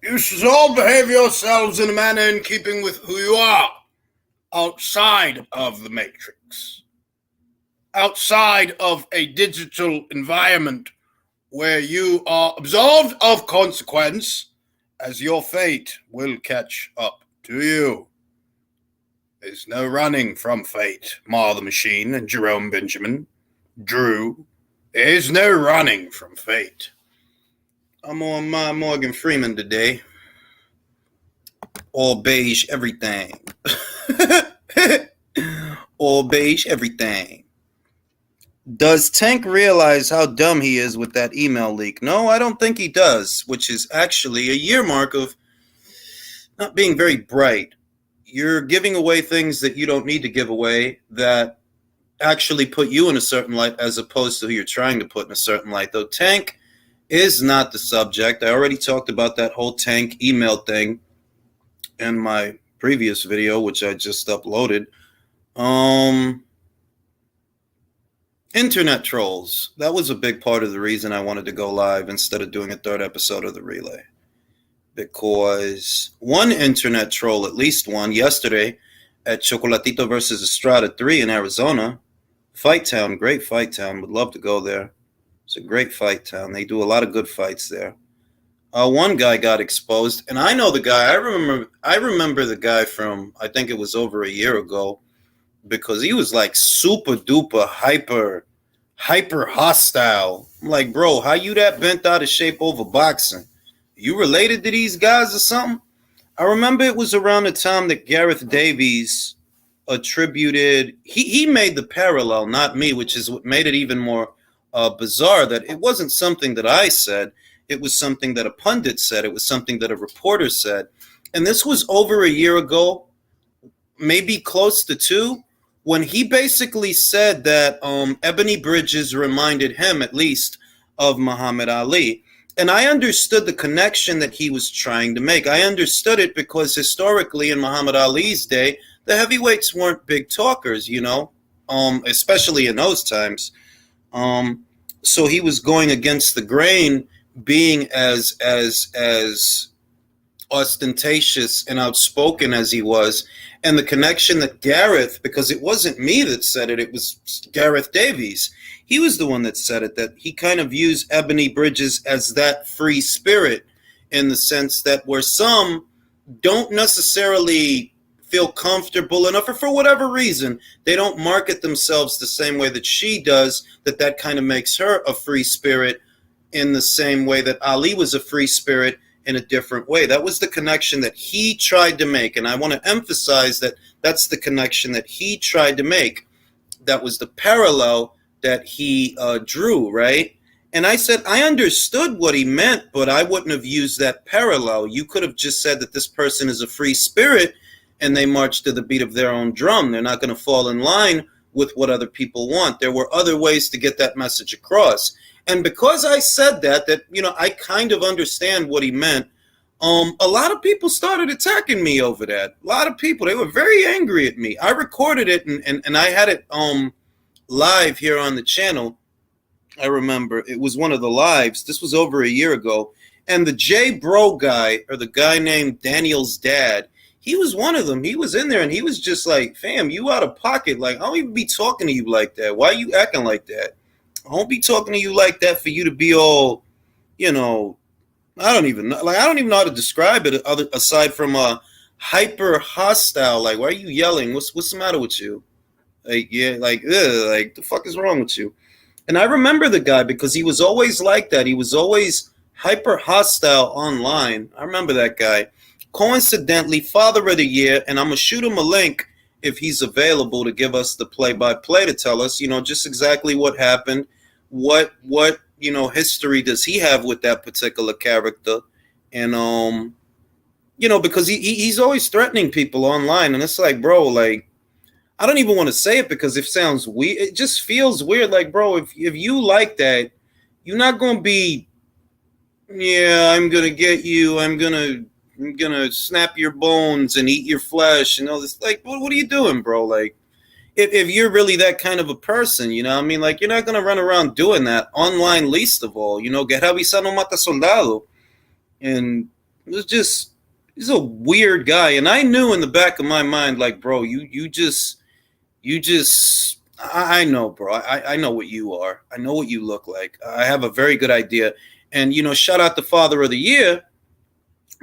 You should all behave yourselves in a manner in keeping with who you are, outside of the Matrix, outside of a digital environment where you are absolved of consequence, as your fate will catch up to you. There's no running from fate, Ma the Machine and Jerome Benjamin. Drew, there's no running from fate. I'm on my Morgan Freeman today. All beige everything. All beige everything. Does Tank realize how dumb he is with that email leak? No, I don't think he does, which is actually a year mark of not being very bright. You're giving away things that you don't need to give away that actually put you in a certain light as opposed to who you're trying to put in a certain light. Though Tank is not the subject. I already talked about that whole Tank email thing in my previous video, which I just uploaded. Internet trolls. That was a big part of the reason I wanted to go live instead of doing a third episode of the relay. Because one internet troll, at least one, yesterday at Chocolatito versus Estrada 3 in Arizona, Fight Town, great fight town, would love to go there. It's a great fight town. They do a lot of good fights there. One guy got exposed, and I know the guy. I remember the guy from, I think it was over a year ago, because he was like super duper hyper hostile. I'm like, bro, how you that bent out of shape over boxing? You related to these guys or something? I remember it was around the time that Gareth Davies attributed, he made the parallel, not me, which is what made it even more bizarre, that it wasn't something that I said. It was something that a pundit said. It was something that a reporter said. And this was over a year ago, maybe close to 2, when he basically said that Ebony Bridges reminded him, at least, of Muhammad Ali. And I understood the connection that he was trying to make. I understood it because historically in Muhammad Ali's day, the heavyweights weren't big talkers, you know, especially in those times. So he was going against the grain, being as ostentatious and outspoken as he was. And the connection that Gareth, because it wasn't me that said it, it was Gareth Davies. He was the one that said it, that he kind of used Ebony Bridges as that free spirit, in the sense that where some don't necessarily feel comfortable enough, or for whatever reason, they don't market themselves the same way that she does, that kind of makes her a free spirit in the same way that Ali was a free spirit in a different way. That was the connection that he tried to make. And I want to emphasize that that's the connection that he tried to make. That was the parallel that he drew, right? And I said, I understood what he meant, but I wouldn't have used that parallel. You could have just said that this person is a free spirit and they march to the beat of their own drum. They're not going to fall in line with what other people want. There were other ways to get that message across. And because I said that, you know, I kind of understand what he meant, a lot of people started attacking me over that. A lot of people, they were very angry at me. I recorded it and I had it live here on the channel. I remember it was one of the lives. This was over a year ago. And the J Bro guy, or the guy named Daniel's dad, he was one of them. He was in there and he was just like, fam, you out of pocket. Like, I don't even be talking to you like that. Why are you acting like that? I won't be talking to you like that for you to be all, you know, I don't even know how to describe it aside from hyper hostile. Like, why are you yelling? What's the matter with you? Like, yeah, like the fuck is wrong with you? And I remember the guy because he was always like that. He was always hyper hostile online. I remember that guy. Coincidentally, Father of the Year, and I'm gonna shoot him a link if he's available to give us the play-by-play to tell us, you know, just exactly what happened, what you know, history does he have with that particular character, and you know, because he's always threatening people online, and it's like, bro, like, I don't even want to say it because it sounds weird. It just feels weird, like, bro, if you like that, you're not gonna be, yeah, I'm gonna get you, I'm gonna snap your bones and eat your flesh and all this. Like, what are you doing, bro? Like, if you're really that kind of a person, you know what I mean? Like, you're not going to run around doing that online, least of all. You know, guerra avisa no mata soldado. And It was just he's a weird guy, and I knew in the back of my mind, like, bro, you just I know, bro. I know what you are. I know what you look like. I have a very good idea. And shout out the Father of the Year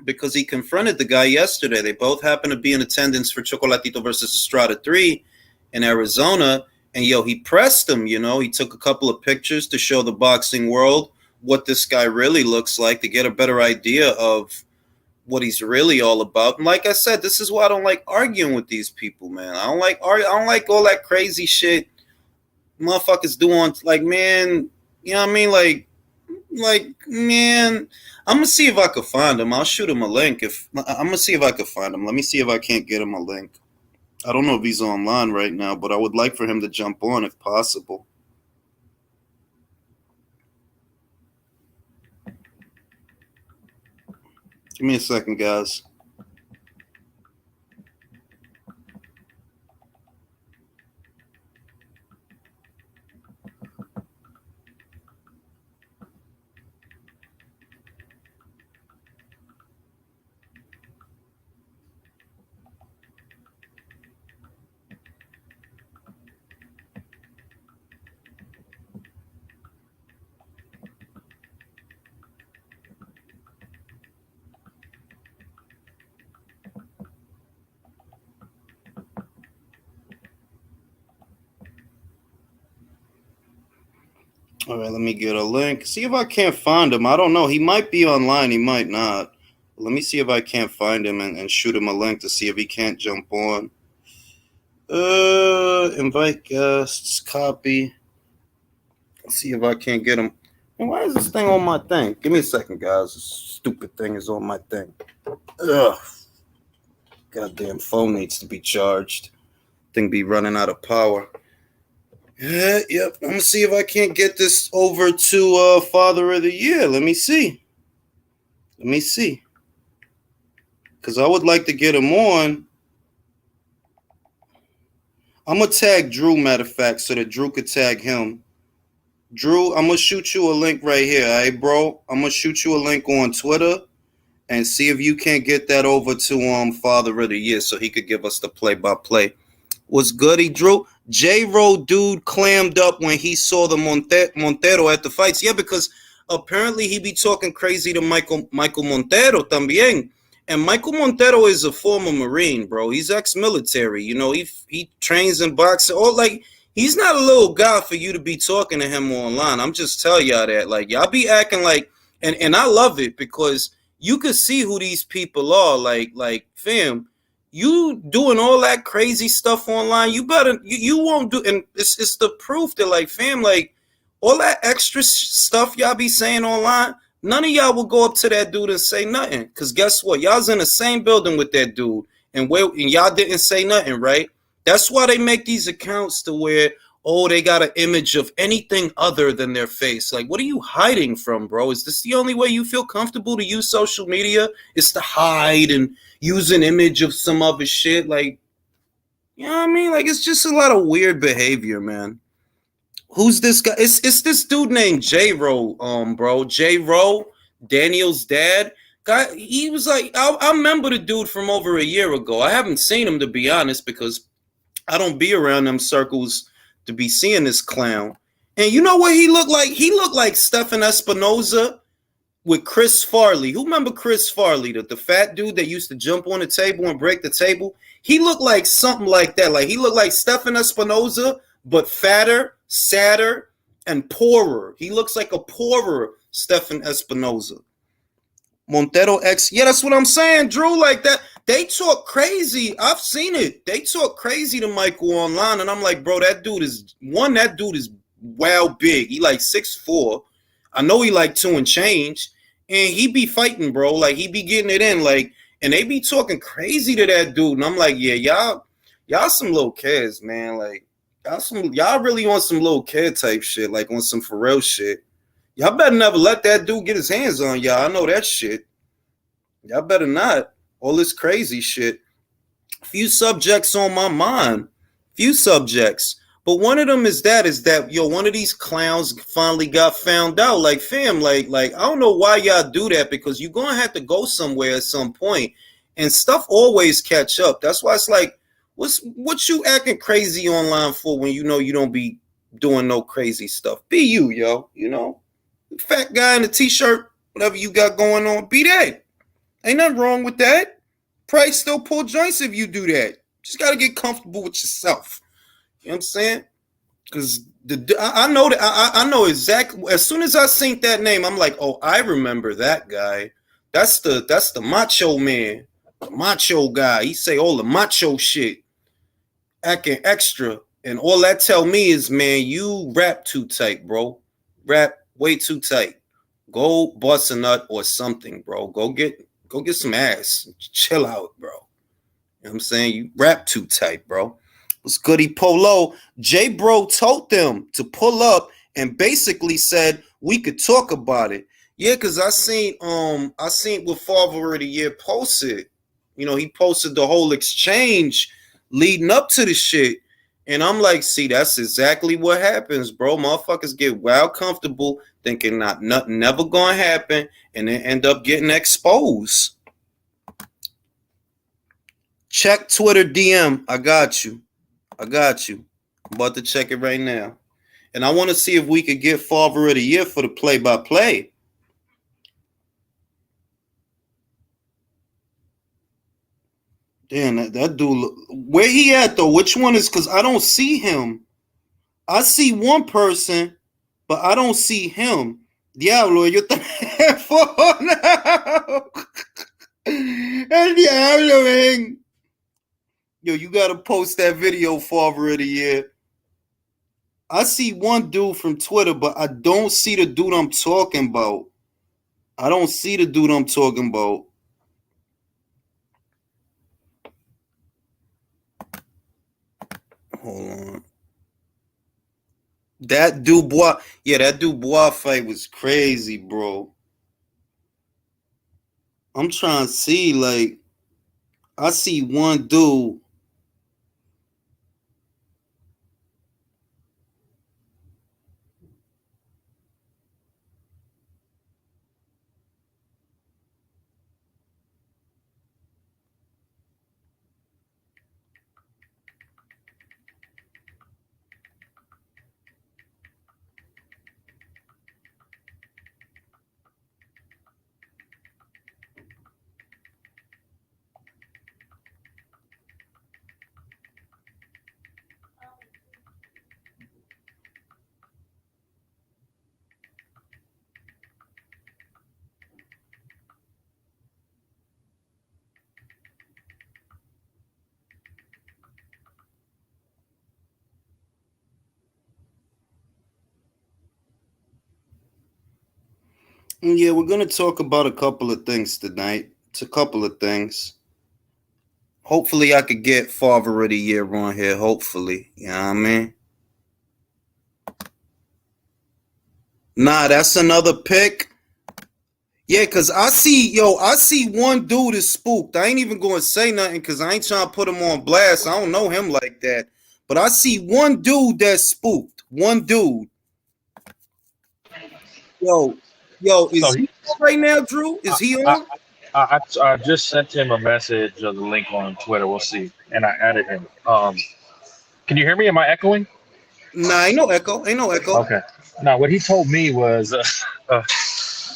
because he confronted the guy yesterday. They both happened to be in attendance for Chocolatito versus Estrada 3 in Arizona. And he pressed him, he took a couple of pictures to show the boxing world what this guy really looks like to get a better idea of what he's really all about. And like I said, this is why I don't like arguing with these people, man. I don't like all that crazy shit motherfuckers doing. Like, man, you know what I mean? Like, man, I'm gonna see if I could find him. I'll shoot him a link. If I'm gonna see if I could find him. Let me see if I can't get him a link. I don't know if he's online right now, but I would like for him to jump on if possible. Give me a second, guys. All right, let me get a link. See if I can't find him. I don't know. He might be online. He might not. Let me see if I can't find him and shoot him a link to see if he can't jump on. Invite guests, copy. Let's see if I can't get him. And why is this thing on my thing? Give me a second, guys. This stupid thing is on my thing. Ugh. Goddamn phone needs to be charged. Thing be running out of power. Yeah, yep. I'm gonna see if I can't get this over to Father of the Year. Let me see. Because I would like to get him on. I'm gonna tag Drew, matter of fact, so that Drew could tag him. Drew, I'm gonna shoot you a link right here, all right, bro? I'm gonna shoot you a link on Twitter and see if you can't get that over to Father of the Year so he could give us the play-by-play. What's goody, Drew? J-Ro dude clammed up when he saw the Montero at the fights. Yeah, because apparently he be talking crazy to Michael Montero también. And Michael Montero is a former Marine, bro. He's ex-military. He trains in boxing. He's not a little guy for you to be talking to him online. I'm just telling y'all that. Like, y'all be acting like, and I love it because you can see who these people are. Like, fam, you doing all that crazy stuff online, you won't do, and it's the proof that, like, fam, like, all that extra stuff y'all be saying online, none of y'all will go up to that dude and say nothing. Because guess what? Y'all's in the same building with that dude, and y'all didn't say nothing, right? That's why they make these accounts to where, they got an image of anything other than their face. Like, what are you hiding from, bro? Is this the only way you feel comfortable to use social media? Is to hide and use an image of some other shit? Like, you know what I mean? Like, it's just a lot of weird behavior, man. Who's this guy? It's this dude named J-Ro, bro. J-Ro, Daniel's dad. Guy, he was like, I remember the dude from over a year ago. I haven't seen him, to be honest, because I don't be around them circles to be seeing this clown. And you know what he looked like? He looked like Stephen Espinoza with Chris Farley. Who remember Chris Farley, the fat dude that used to jump on the table and break the table? He looked like something like that. Like, he looked like Stephen Espinoza, but fatter, sadder, and poorer. He looks like a poorer Stephen Espinoza. Montero X. Yeah, that's what I'm saying, Drew. Like that. They talk crazy. I've seen it. They talk crazy to Michael online, and I'm like, bro, that dude is wow big. He like 6'4". I know he like 2 and change, and he be fighting, bro. Like, he be getting it in, like, and they be talking crazy to that dude, and I'm like, yeah, y'all some little kids, man. Like, y'all really on some little kid type shit, like on some for real shit. Y'all better never let that dude get his hands on y'all. I know that shit. Y'all better not. All this crazy shit. Few subjects on my mind. Few subjects. But one of them is that yo, one of these clowns finally got found out. Like, fam, like I don't know why y'all do that, because you're gonna have to go somewhere at some point, and stuff always catch up. That's why it's like, what you acting crazy online for when you know you don't be doing no crazy stuff? Be you, yo. You know, fat guy in a t-shirt, whatever you got going on, be that. Ain't nothing wrong with that. Probably still pull joints if you do that. Just gotta get comfortable with yourself. You know what I'm saying? Because I know that I know exactly. As soon as I seen that name, I'm like, oh, I remember that guy. That's the macho man, the macho guy. He say all the macho shit, acting extra, and all that tell me is, man, you rap too tight, bro. Rap way too tight. Go bust a nut or something, bro. Go get some ass. Chill out, bro. You know what I'm saying? You rap too tight, bro. What's goody Polo? J Bro told them to pull up and basically said we could talk about it. Yeah, cause I seen what Father of the Year posted. You know, he posted the whole exchange leading up to the shit. And I'm like, see, that's exactly what happens, bro. Motherfuckers get wild comfortable thinking nothing never gonna happen, and then end up getting exposed. Check Twitter DM. I got you. I'm about to check it right now. And I want to see if we could get Father of the Year for the play-by-play. Damn, that dude. Where he at, though? Which one is? Because I don't see him. I see one person, but I don't see him. Diablo, yo teléfono. El diablo, man. Yo, you got to post that video, Father of the Year. I see one dude from Twitter, but I don't see the dude I'm talking about. Hold on. That Dubois fight was crazy, bro. I'm trying to see, like, I see one dude. Yeah, we're going to talk about a couple of things tonight. It's a couple of things. Hopefully, I could get Father of the Year on here. Hopefully. You know what I mean? Nah, that's another pick. Yeah, because I see one dude is spooked. I ain't even going to say nothing because I ain't trying to put him on blast. I don't know him like that. But I see one dude that's spooked. One dude. Yo, is So he on right now, Drew? Is he I, on? I just sent him a message of the link on Twitter. We'll see, and I added him. Can you hear me? Am I echoing? Nah, ain't no echo. Ain't no echo. Okay. Now, what he told me was uh,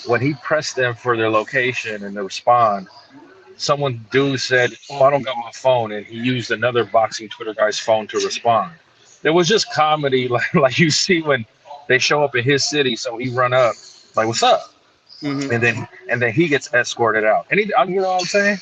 when he pressed them for their location and to respond, someone dude said, "Oh, I don't got my phone," and he used another boxing Twitter guy's phone to respond. It was just comedy, like you see when they show up in his city. So he run up, like, "What's up?" Mm-hmm. And then he gets escorted out. And you know what I'm saying?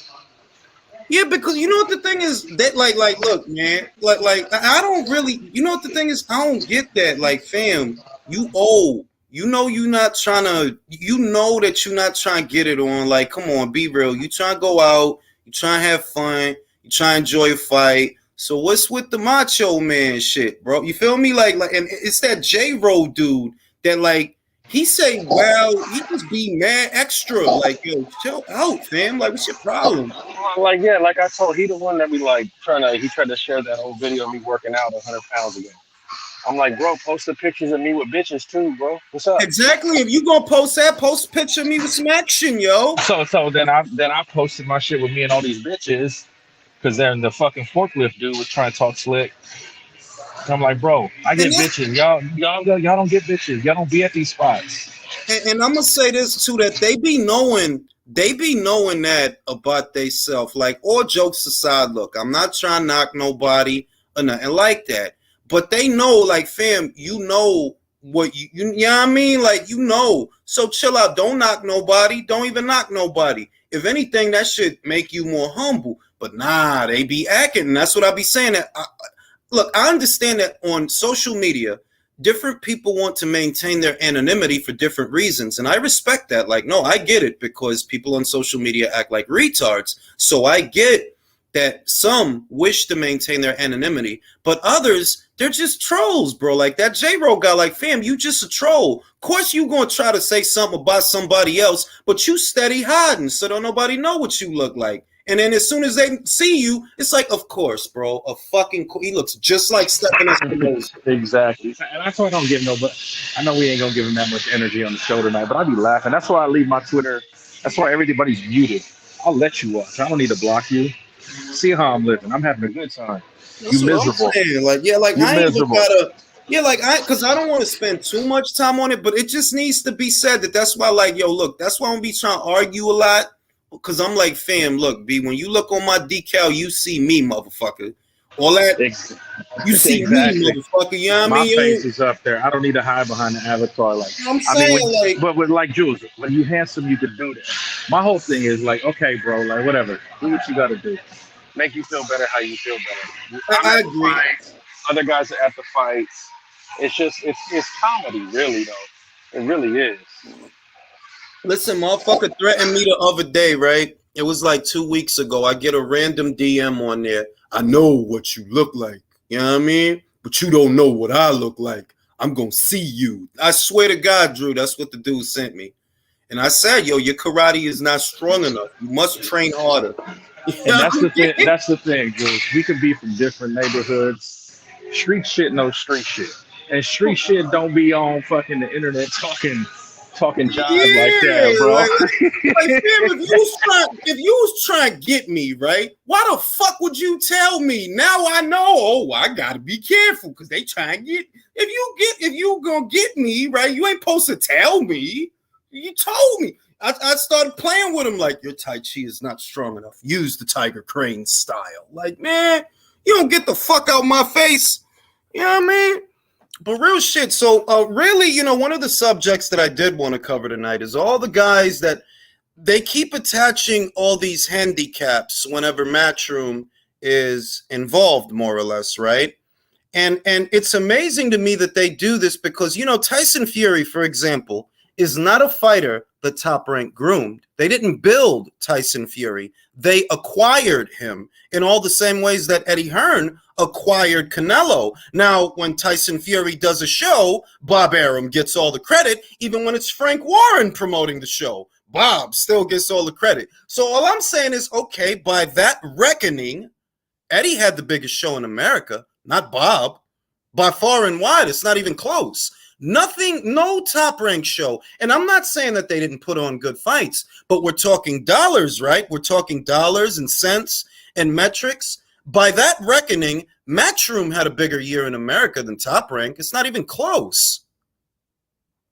Yeah, because you know what the thing is that look, man, like I don't really, you know what the thing is, I don't get that. Like, fam, you old, you know you not trying to, you know that you're not trying to get it on. Like, come on, be real. You trying to go out, you trying to have fun, you trying to enjoy a fight. So what's with the macho man shit, bro? You feel me? Like, and it's that J Ro dude that like. He say, well, he just be mad extra. Like, yo, chill out, fam. Like, what's your problem? Like yeah, like I told, he the one that be like he tried to share that whole video of me working out 100 pounds ago. I'm like, bro, post the pictures of me with bitches too, bro. What's up? Exactly. If you gonna post that, post a picture of me with some action, yo. So then I posted my shit with me and all these bitches because then the fucking forklift dude was trying to talk slick. And I'm like, bro, I And get bitches. Y'all don't get bitches. Y'all don't be at these spots. and I'm gonna say this too, that they be knowing that about theyself. Like, all jokes aside, look, I'm not trying to knock nobody or nothing like that, but they know, like, fam, you know what you know what I mean? Like, you know. So chill out. Don't knock nobody. Don't even knock nobody. If anything, that should make you more humble. But nah, they be acting. And that's what I be saying. Look, I understand that on social media, different people want to maintain their anonymity for different reasons. And I respect that. Like, no, I get it, because people on social media act like retards. So I get that some wish to maintain their anonymity, but others, they're just trolls, bro. Like that J-Ro guy, like, fam, you just a troll. Of course you gonna try to say something about somebody else, but you steady hiding so don't nobody know what you look like. And then as soon as they see you, it's like, of course, bro, he looks just like Stephen Espinosa. Exactly. And that's why I don't give no, but I know we ain't gonna give him that much energy on the show tonight, but I be laughing. That's why I leave my Twitter. That's why everybody's muted. I'll let you watch. I don't need to block you. See how I'm living. I'm having a good time. That's You what I'm miserable. saying. Like, yeah, like You I ain't even miserable. gotta. Yeah, like because I don't want to spend too much time on it, but it just needs to be said that's why, like, yo, look, that's why I'm gonna be trying to argue a lot, because I'm like, fam, look, B, when you look on my decal, you see me, motherfucker. All that, you see me, Exactly. motherfucker. You know what I My mean? face is up there. I don't need to hide behind the avatar. Like, You know what I'm I mean, saying, like, but with like Jules, when you handsome, you could do that. My whole thing is like, okay, bro, like whatever, do what you got to do. Make you feel better how you feel better. I'm I at the agree. fights. Other guys are at the fights. It's just it's comedy, really though. It really is. Listen, motherfucker threatened me the other day, right? It was like 2 weeks ago. I get a random DM on there. I know what you look like. You know what I mean? But you don't know what I look like. I'm going to see you. I swear to God, Drew, that's what the dude sent me. And I said, yo, your karate is not strong enough. You must train harder. You And know that's what the I thing. mean? That's the thing, Jules. We could be from different neighborhoods. Street shit, no street shit. And street shit don't be on fucking the internet talking jive like that, Yeah, bro. like, fam, if you was trying to get me, right? Why the fuck would you tell me? Now I know. Oh, I gotta be careful because they try and get. If you gonna get me, right? You ain't supposed to tell me. You told me. I started playing with him like, your Tai Chi is not strong enough. Use the Tiger Crane style. Like, man, you don't get the fuck out my face. You know what I mean? But real shit. So, really, one of the subjects that I did want to cover tonight is all the guys that they keep attaching all these handicaps whenever Matchroom is involved, more or less, right? And it's amazing to me that they do this because, Tyson Fury, for example, is not a fighter the Top Rank groomed. They didn't build Tyson Fury. They acquired him in all the same ways that Eddie Hearn acquired Canelo. Now, when Tyson Fury does a show, Bob Arum gets all the credit, even when it's Frank Warren promoting the show. Bob still gets all the credit. So all I'm saying is, okay, by that reckoning, Eddie had the biggest show in America, not Bob. By far and wide, it's not even close. Nothing, no Top Rank show. And I'm not saying that they didn't put on good fights, but we're talking dollars, right? We're talking dollars and cents and metrics. By that reckoning, Matchroom had a bigger year in America than Top Rank. It's not even close.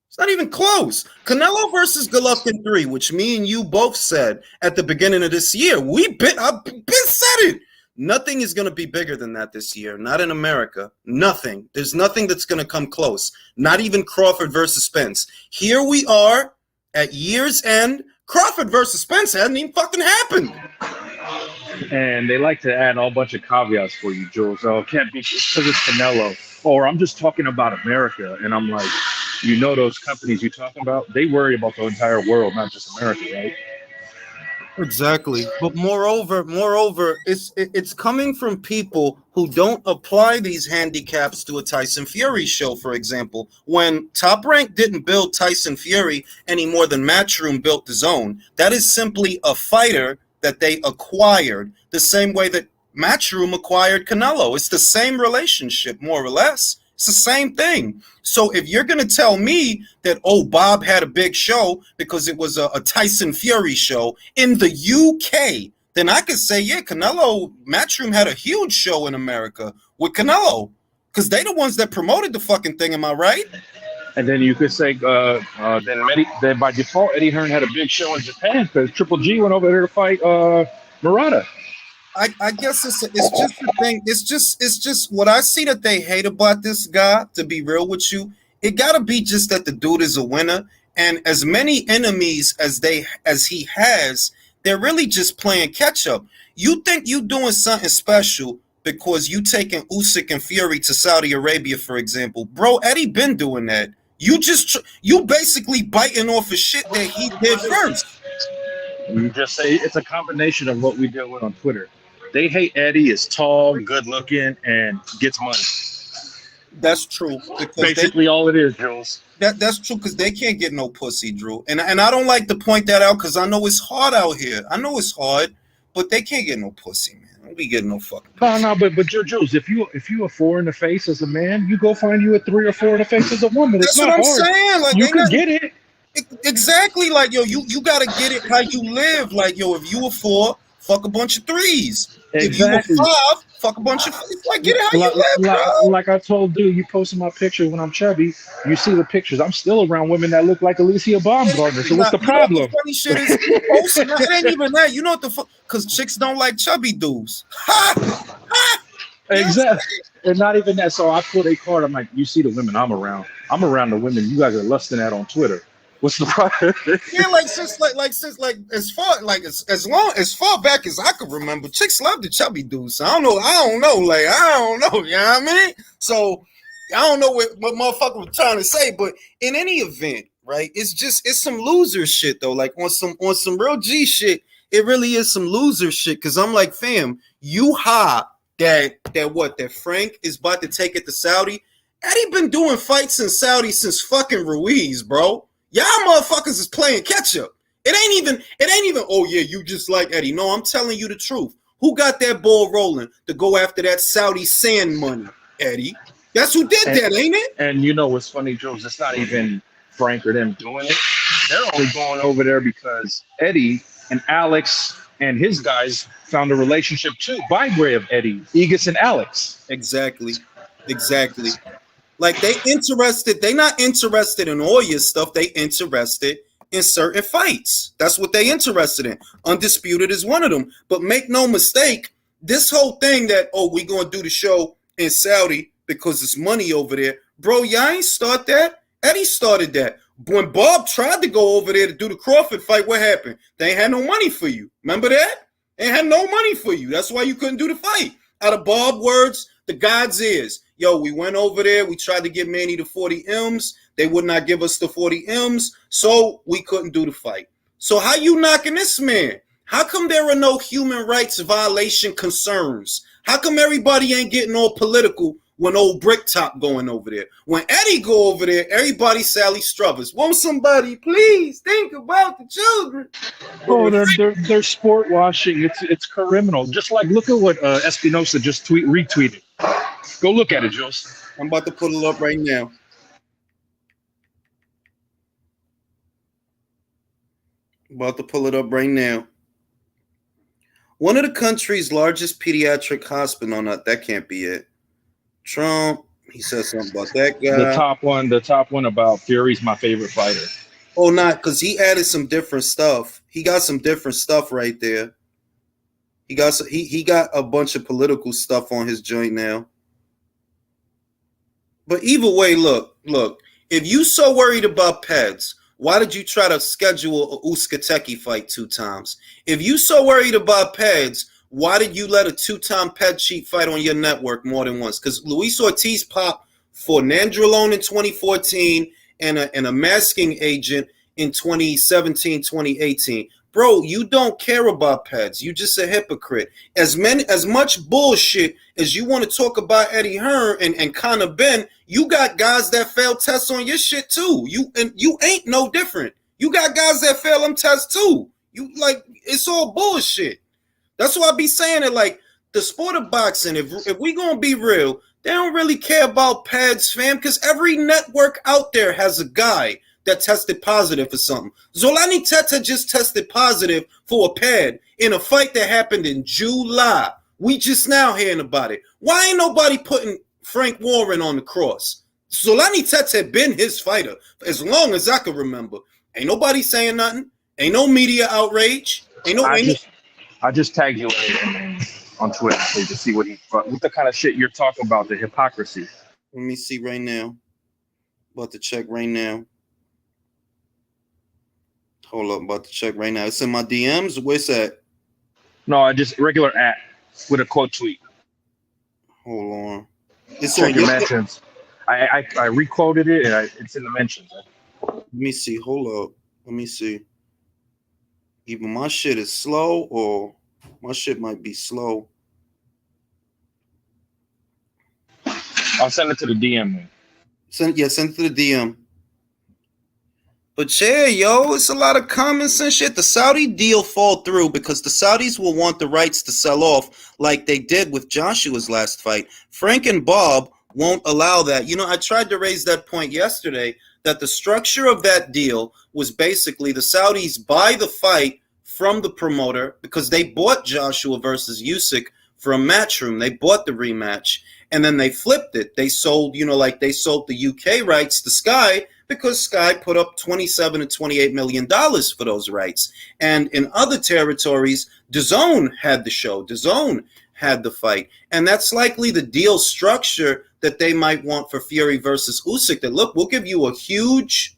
It's not even close. Canelo versus Golovkin 3, which me and you both said at the beginning of this year. I've been said it. Nothing is going to be bigger than that this year. Not in America. Nothing. There's nothing that's going to come close. Not even Crawford versus Spence. Here we are at year's end. Crawford versus Spence hadn't even fucking happened. And they like to add a whole bunch of caveats for you, Jules. Oh, it can't be because it's Canelo. Or I'm just talking about America. And I'm like, those companies you're talking about, they worry about the entire world, not just America, right? Exactly. But moreover, it's coming from people who don't apply these handicaps to a Tyson Fury show, for example. When Top Rank didn't build Tyson Fury any more than Matchroom built his own, that is simply a fighter that they acquired the same way that Matchroom acquired Canelo. It's the same relationship, more or less. It's the same thing. So if you're going to tell me that, oh, Bob had a big show because it was a Tyson Fury show in the UK, then I could say, yeah, Canelo, Matchroom had a huge show in America with Canelo because they the ones that promoted the fucking thing. Am I right? And then you could say, then by default, Eddie Hearn had a big show in Japan because Triple G went over there to fight Murata. I guess it's just the thing. It's just what I see that they hate about this guy. To be real with you, it gotta be just that the dude is a winner, and as many enemies as he has, they're really just playing catch up. You think you doing something special because you taking Usyk and Fury to Saudi Arabia, for example, bro? Eddie been doing that. You basically biting off of shit that he did first. You just say it's a combination of what we deal with on Twitter. They hate Eddie is tall, good looking, and gets money. That's true. Basically all it is, Jules. That's true because they can't get no pussy, Drew. And I don't like to point that out because I know it's hard out here. I know it's hard, but they can't get no pussy, man. Don't be getting no fucking pussy. No, but Jules, if you a 4 in the face as a man, you go find you a 3 or 4 in the face as a woman. That's what I'm saying. Like you can get it. Exactly. Like, yo, you gotta get it how you live. Like, yo, if you a 4, fuck a bunch of 3s. Exactly. If you a 5, fuck a bunch of 5s. Like, get it how you live, bro. Like I told dude, you posted my picture when I'm chubby. You see the pictures. I'm still around women that look like Alicia Baumgartner. So what's the problem? The funny shit is, it ain't even that. You know what the fuck? Because chicks don't like chubby dudes. Exactly. And not even that. So I pulled a card. I'm like, you see the women I'm around. I'm around the women you guys are lusting at on Twitter. What's the problem? Yeah, since as far back as I could remember, chicks love the chubby dudes. So I don't know. You know what I mean? So I don't know what motherfucker was trying to say, but in any event, right? It's some loser shit though. Like on some real G shit, it really is some loser shit. Cause I'm like, fam, you hot that Frank is about to take it to Saudi. Eddie been doing fights in Saudi since fucking Ruiz, bro. Y'all motherfuckers is playing catch up. It ain't even, oh yeah, you just like Eddie. No, I'm telling you the truth. Who got that ball rolling to go after that Saudi sand money? Eddie. That's who did that, ain't it? And you know what's funny, Jules? It's not even Frank or them doing it. They're only going over there because Eddie and Alex and his guys found a relationship too by way of Eddie, Egis and Alex. Exactly. Like they not interested in all your stuff. They interested in certain fights. That's what they interested in. Undisputed is one of them. But make no mistake, this whole thing that, oh, we gonna do the show in Saudi because it's money over there. Bro, y'all ain't start that. Eddie started that. When Bob tried to go over there to do the Crawford fight, what happened? They ain't had no money for you. Remember that? They ain't had no money for you. That's why you couldn't do the fight. Out of Bob's words, the God's ears. Yo, we went over there. We tried to get Manny the 40 M's. They would not give us the 40 M's, so we couldn't do the fight. So how you knocking this man? How come there are no human rights violation concerns? How come everybody ain't getting all political when old Bricktop going over there? When Eddie go over there, everybody Sally Struthers. Won't somebody please think about the children? Oh, they're sport washing. It's criminal. Just like look at what Espinosa just retweeted. Go look at it, Jules. I'm about to put it up right now. One of the country's largest pediatric hospital. No, that can't be it. Trump. He said something about that guy. The top one about Fury's my favorite fighter. Oh, not because he added some different stuff. He got some different stuff right there. He got a bunch of political stuff on his joint now. But either way, look. If you so worried about peds, why did you try to schedule a Uskateki fight 2 times? If you so worried about peds, why did you let a 2-time ped cheat fight on your network more than once? Because Luis Ortiz popped for Nandrolone in 2014 and a masking agent in 2017, 2018. Bro, you don't care about peds. You just a hypocrite. As much bullshit as you want to talk about Eddie Hearn and Conor Ben, you got guys that fail tests on your shit too. You ain't no different. You got guys that fail them tests too. You like it's all bullshit. That's why I be saying it. Like the sport of boxing. If we gonna be real, They don't really care about pads, fam, because every network out there has a guy that tested positive for something. Zolani Teta just tested positive for a pad in a fight that happened in July. We just now hearing about it. Why ain't nobody putting Frank Warren on the cross? Zolani Teta had been his fighter as long as I can remember. Ain't nobody saying nothing. Ain't no media outrage. I just tagged you on Twitter so you can see what the kind of shit you're talking about, the hypocrisy. Let me see right now. About to check right now. Hold up, about to check right now. It's in my DMs. Where's that? No, I just regular with a quote tweet. Hold on. It's Check on your mentions. I requoted it and it's in the mentions. Let me see. Hold up. Let me see. Either my shit is slow or my shit might be slow. I'll send it to the DM, man. Send it to the DM. But yeah, yo, it's a lot of comments and shit. The Saudi deal fall through because the Saudis will want the rights to sell off like they did with Joshua's last fight. Frank and Bob won't allow that. You know, I tried to raise that point yesterday, that the structure of that deal was basically the Saudis buy the fight from the promoter because they bought Joshua versus Usyk from Matchroom. They bought the rematch and then they flipped it. They sold, they sold the UK rights to Sky because Sky put up $27 to $28 million for those rights. And in other territories, DAZN had the show. DAZN had the fight. And that's likely the deal structure that they might want for Fury versus Usyk. That, look, we'll give you a huge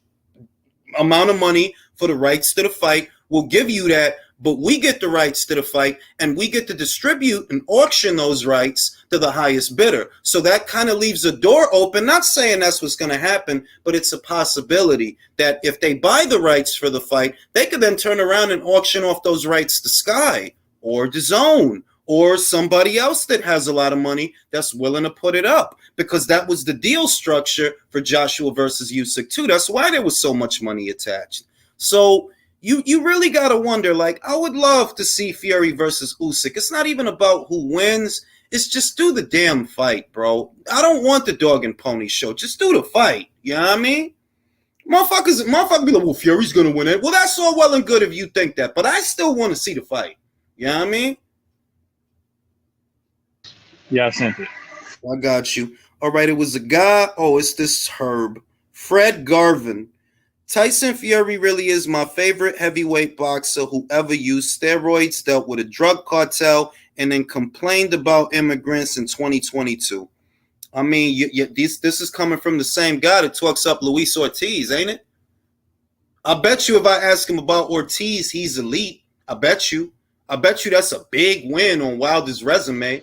amount of money for the rights to the fight. We'll give you that, but we get the rights to the fight, and we get to distribute and auction those rights to the highest bidder. So that kind of leaves a door open. Not saying that's what's going to happen, but it's a possibility that if they buy the rights for the fight, they could then turn around and auction off those rights to Sky or DAZN or somebody else that has a lot of money that's willing to put it up, because that was the deal structure for Joshua versus Usyk too. That's why there was so much money attached. So you really got to wonder, like, I would love to see Fury versus Usyk. It's not even about who wins. It's just do the damn fight, bro. I don't want the dog and pony show. Just do the fight. You know what I mean? Motherfuckers be like, well, Fury's going to win it. Well, that's all well and good if you think that, but I still want to see the fight. You know what I mean? Yeah, I sent it. I got you. All right, it was a guy. Oh, it's this Herb. Fred Garvin. Tyson Fury really is my favorite heavyweight boxer who ever used steroids, dealt with a drug cartel, and then complained about immigrants in 2022. I mean, this is coming from the same guy that talks up Luis Ortiz, ain't it? I bet you if I ask him about Ortiz, he's elite. I bet you that's a big win on Wilder's resume.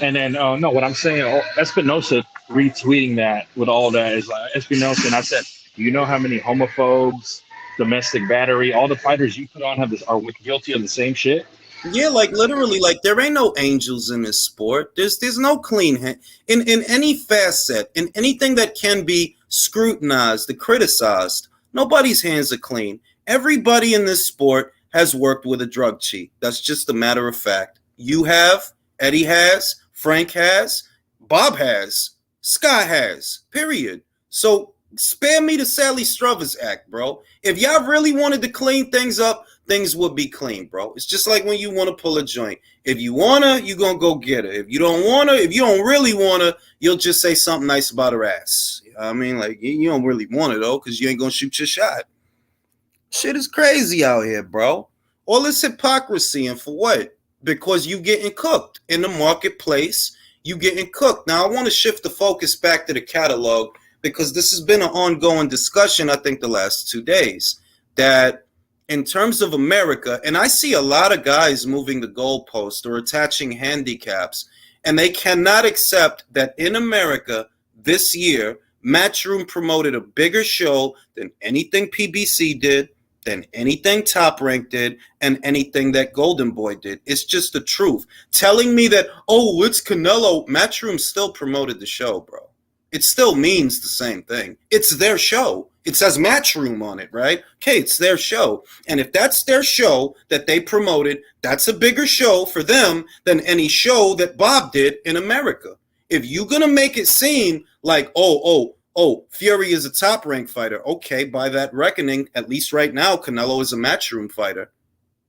And then, no, what I'm saying, Espinosa retweeting that with all that is like, Espinosa, and I said, you know how many homophobes, domestic battery, all the fighters you put on are guilty of the same shit? Yeah, like literally, like there ain't no angels in this sport. There's no clean hand in any facet, in anything that can be scrutinized, and criticized. Nobody's hands are clean. Everybody in this sport has worked with a drug cheat. That's just a matter of fact. You have, Eddie has, Frank has, Bob has, Sky has, period. So spare me the Sally Struthers act, bro. If y'all really wanted to clean things up, things would be clean, bro. It's just like when you want to pull a joint. If you wanna, you're gonna go get her. If you don't wanna, if you don't really wanna, you'll just say something nice about her ass. I mean, like, you don't really want it, though, because you ain't gonna shoot your shot. Shit is crazy out here, bro. All this hypocrisy, and for what? Because you getting cooked in the marketplace. You getting cooked. Now, I want to shift the focus back to the catalog, because this has been an ongoing discussion, I think, the last 2 days, that in terms of America, and I see a lot of guys moving the goalpost or attaching handicaps, and they cannot accept that in America this year, Matchroom promoted a bigger show than anything PBC did, than anything Top Rank did, and anything that Golden Boy did. It's just the truth. Telling me that, oh, it's Canelo, Matchroom still promoted the show, bro. It still means the same thing. It's their show. It says Matchroom on it, right? Okay, it's their show. And if that's their show that they promoted, that's a bigger show for them than any show that Bob did in America. If you're gonna make it seem like, Fury is a top ranked fighter, okay, by that reckoning, at least right now, Canelo is a Matchroom fighter.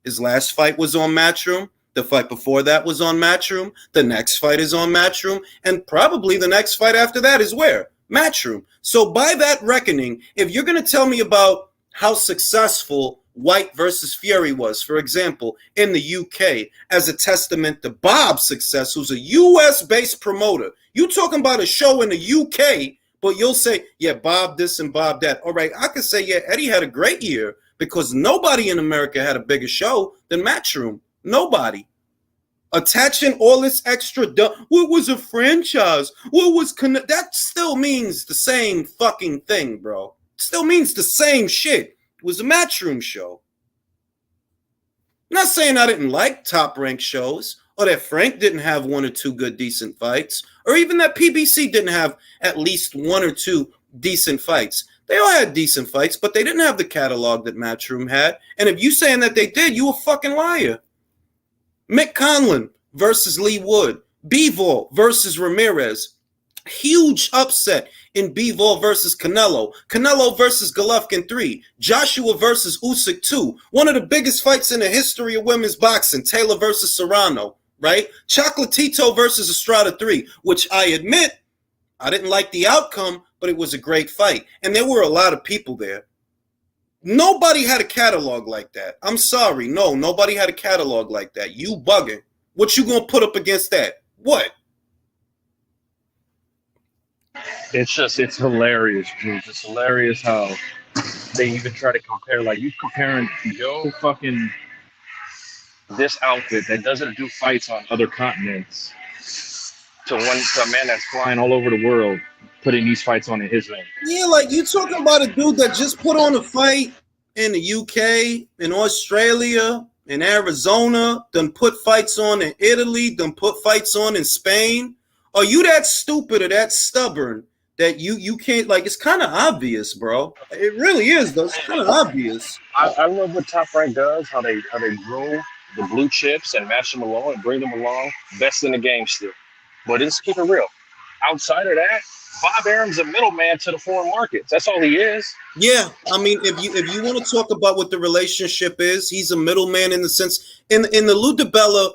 His last fight was on Matchroom. The fight before that was on Matchroom. The next fight is on Matchroom. And probably the next fight after that is where? Matchroom. So by that reckoning, if you're going to tell me about how successful White versus Fury was, for example, in the UK, as a testament to Bob's success, who's a US-based promoter, you talking about a show in the UK, but you'll say, yeah, Bob this and Bob that. All right, I could say, yeah, Eddie had a great year, because nobody in America had a bigger show than Matchroom. Nobody. Attaching all this extra, what was a franchise? What was, that still means the same fucking thing, bro. It still means the same shit. It was a Matchroom show. I'm not saying I didn't like top-ranked shows, or that Frank didn't have one or two good, decent fights, or even that PBC didn't have at least one or two decent fights. They all had decent fights, but they didn't have the catalog that Matchroom had. And if you saying that they did, you a fucking liar. Mick Conlon versus Lee Wood. Bivol versus Ramirez. Huge upset in Bivol versus Canelo. Canelo versus Golovkin 3. Joshua versus Usyk 2. One of the biggest fights in the history of women's boxing. Taylor versus Serrano, right? Chocolatito versus Estrada 3, which I admit, I didn't like the outcome, but it was a great fight. And there were a lot of people there. Nobody had a catalog like that. I'm sorry. No, nobody had a catalog like that. You bugging. What you gonna put up against that? What? It's hilarious, Juice. It's hilarious how they even try to compare. Like, you comparing Joe fucking this outfit that doesn't do fights on other continents to a man that's flying all over the world, putting these fights on in his name. Yeah, like you talking about a dude that just put on a fight in the UK, in Australia, in Arizona, done put fights on in Italy, done put fights on in Spain. Are you that stupid or that stubborn that you can't, like, it's kind of obvious, bro. It really is, though. It's kind of obvious. I love what Top Rank does, how they grow the blue chips and match them along and bring them along. Best in the game still. But let's keep it real. Outside of that, Bob Arum's a middleman to the foreign markets. That's all he is. Yeah, I mean, if you want to talk about what the relationship is, he's a middleman in the sense in the Lou DiBella,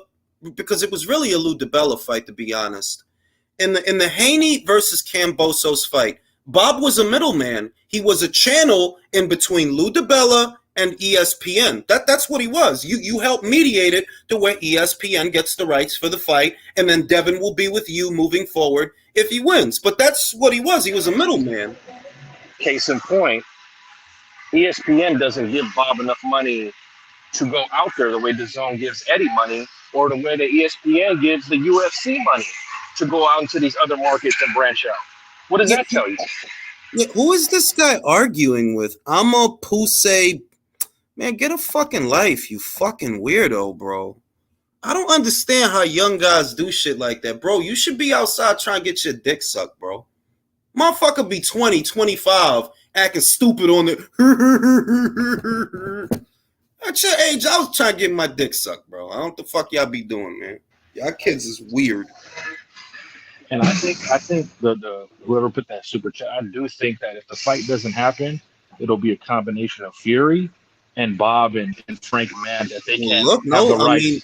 because it was really a Lou DiBella fight, to be honest. In the Haney versus Cambosos fight, Bob was a middleman. He was a channel in between Lou DiBella and ESPN. That's what he was. You help mediate it to where ESPN gets the rights for the fight, and then Devin will be with you moving forward if he wins. But that's what he was. He was a middleman. Case in point, ESPN doesn't give Bob enough money to go out there the way DAZN gives Eddie money, or the way that ESPN gives the UFC money to go out into these other markets and branch out. What does that tell you? Yeah, who is this guy arguing with? I'm a Pusey. Man, get a fucking life, you fucking weirdo, bro. I don't understand how young guys do shit like that, bro. You should be outside trying to get your dick sucked, bro. Motherfucker be 20, 25, acting stupid on the... At your age, I was trying to get my dick sucked, bro. I don't know what the fuck y'all be doing, man. Y'all kids is weird. And I think the whoever put that super chat, I do think that if the fight doesn't happen, it'll be a combination of Fury and Bob and Frank mad that they can't have the right. I mean,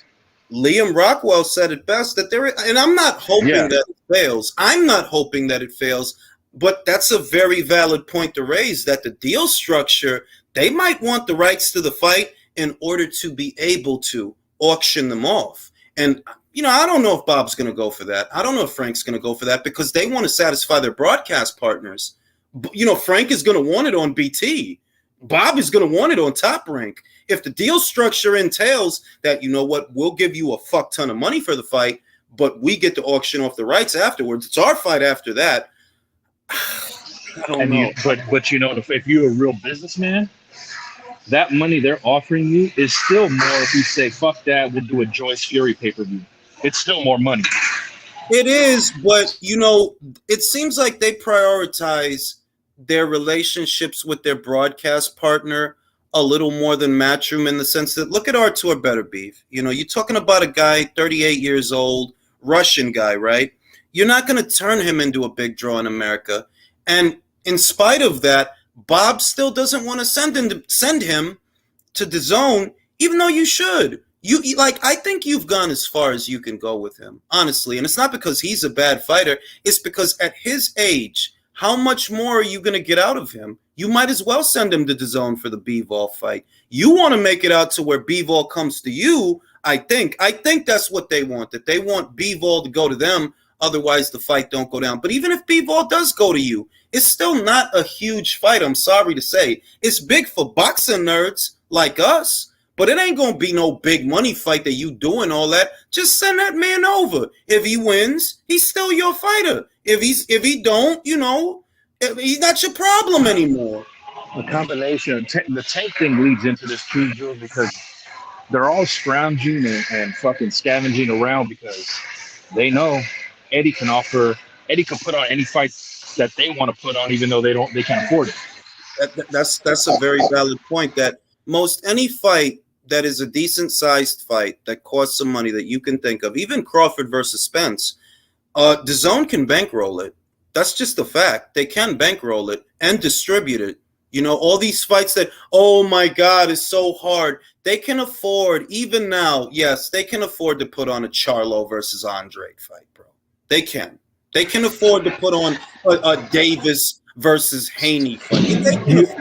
Liam Rockwell said it best that there is, and I'm not hoping that it fails. I'm not hoping that it fails, but that's a very valid point to raise, that the deal structure, they might want the rights to the fight in order to be able to auction them off. And, you know, I don't know if Bob's going to go for that. I don't know if Frank's going to go for that, because they want to satisfy their broadcast partners. You know, Frank is going to want it on BT. Bob is going to want it on Top Rank. If the deal structure entails that, you know what, we'll give you a fuck ton of money for the fight, but we get to auction off the rights afterwards. It's our fight after that. I don't know. But you know, if you're a real businessman, that money they're offering you is still more. If you say, fuck that, we'll do a Joyce Fury pay-per-view. It's still more money. It is, but, you know, it seems like they prioritize their relationships with their broadcast partner a little more than Matchroom, in the sense that, look at Artur Beterbiev. You know, you're talking about a guy, 38 years old, Russian guy, right? You're not going to turn him into a big draw in America. And in spite of that, Bob still doesn't want to send him to the zone, even though you should. Like, I think you've gone as far as you can go with him, honestly. And it's not because he's a bad fighter. It's because at his age, how much more are you going to get out of him? You might as well send him to the zone for the Bivol fight. You want to make it out to where Bivol comes to you, I think. I think that's what they want, that they want Bivol to go to them. Otherwise, the fight don't go down. But even if Bivol does go to you, it's still not a huge fight, I'm sorry to say. It's big for boxing nerds like us, but it ain't going to be no big money fight that you doing all that. Just send that man over. If he wins, he's still your fighter. If he don't, he's not your problem anymore. The combination, the tank thing leads into this too, Jules, because they're all scrounging and fucking scavenging around because they know Eddie can put on any fight that they want to put on, even though they can't afford it. That's a very valid point. That most any fight that is a decent sized fight that costs some money that you can think of, even Crawford versus Spence, the zone can bankroll it. That's just a fact. They can bankroll it and distribute it. All these fights that, oh my God, is so hard. They can afford, even now, yes, they can afford to put on a Charlo versus Andre fight, bro. They can. They can afford to put on a Davis versus Haney fight.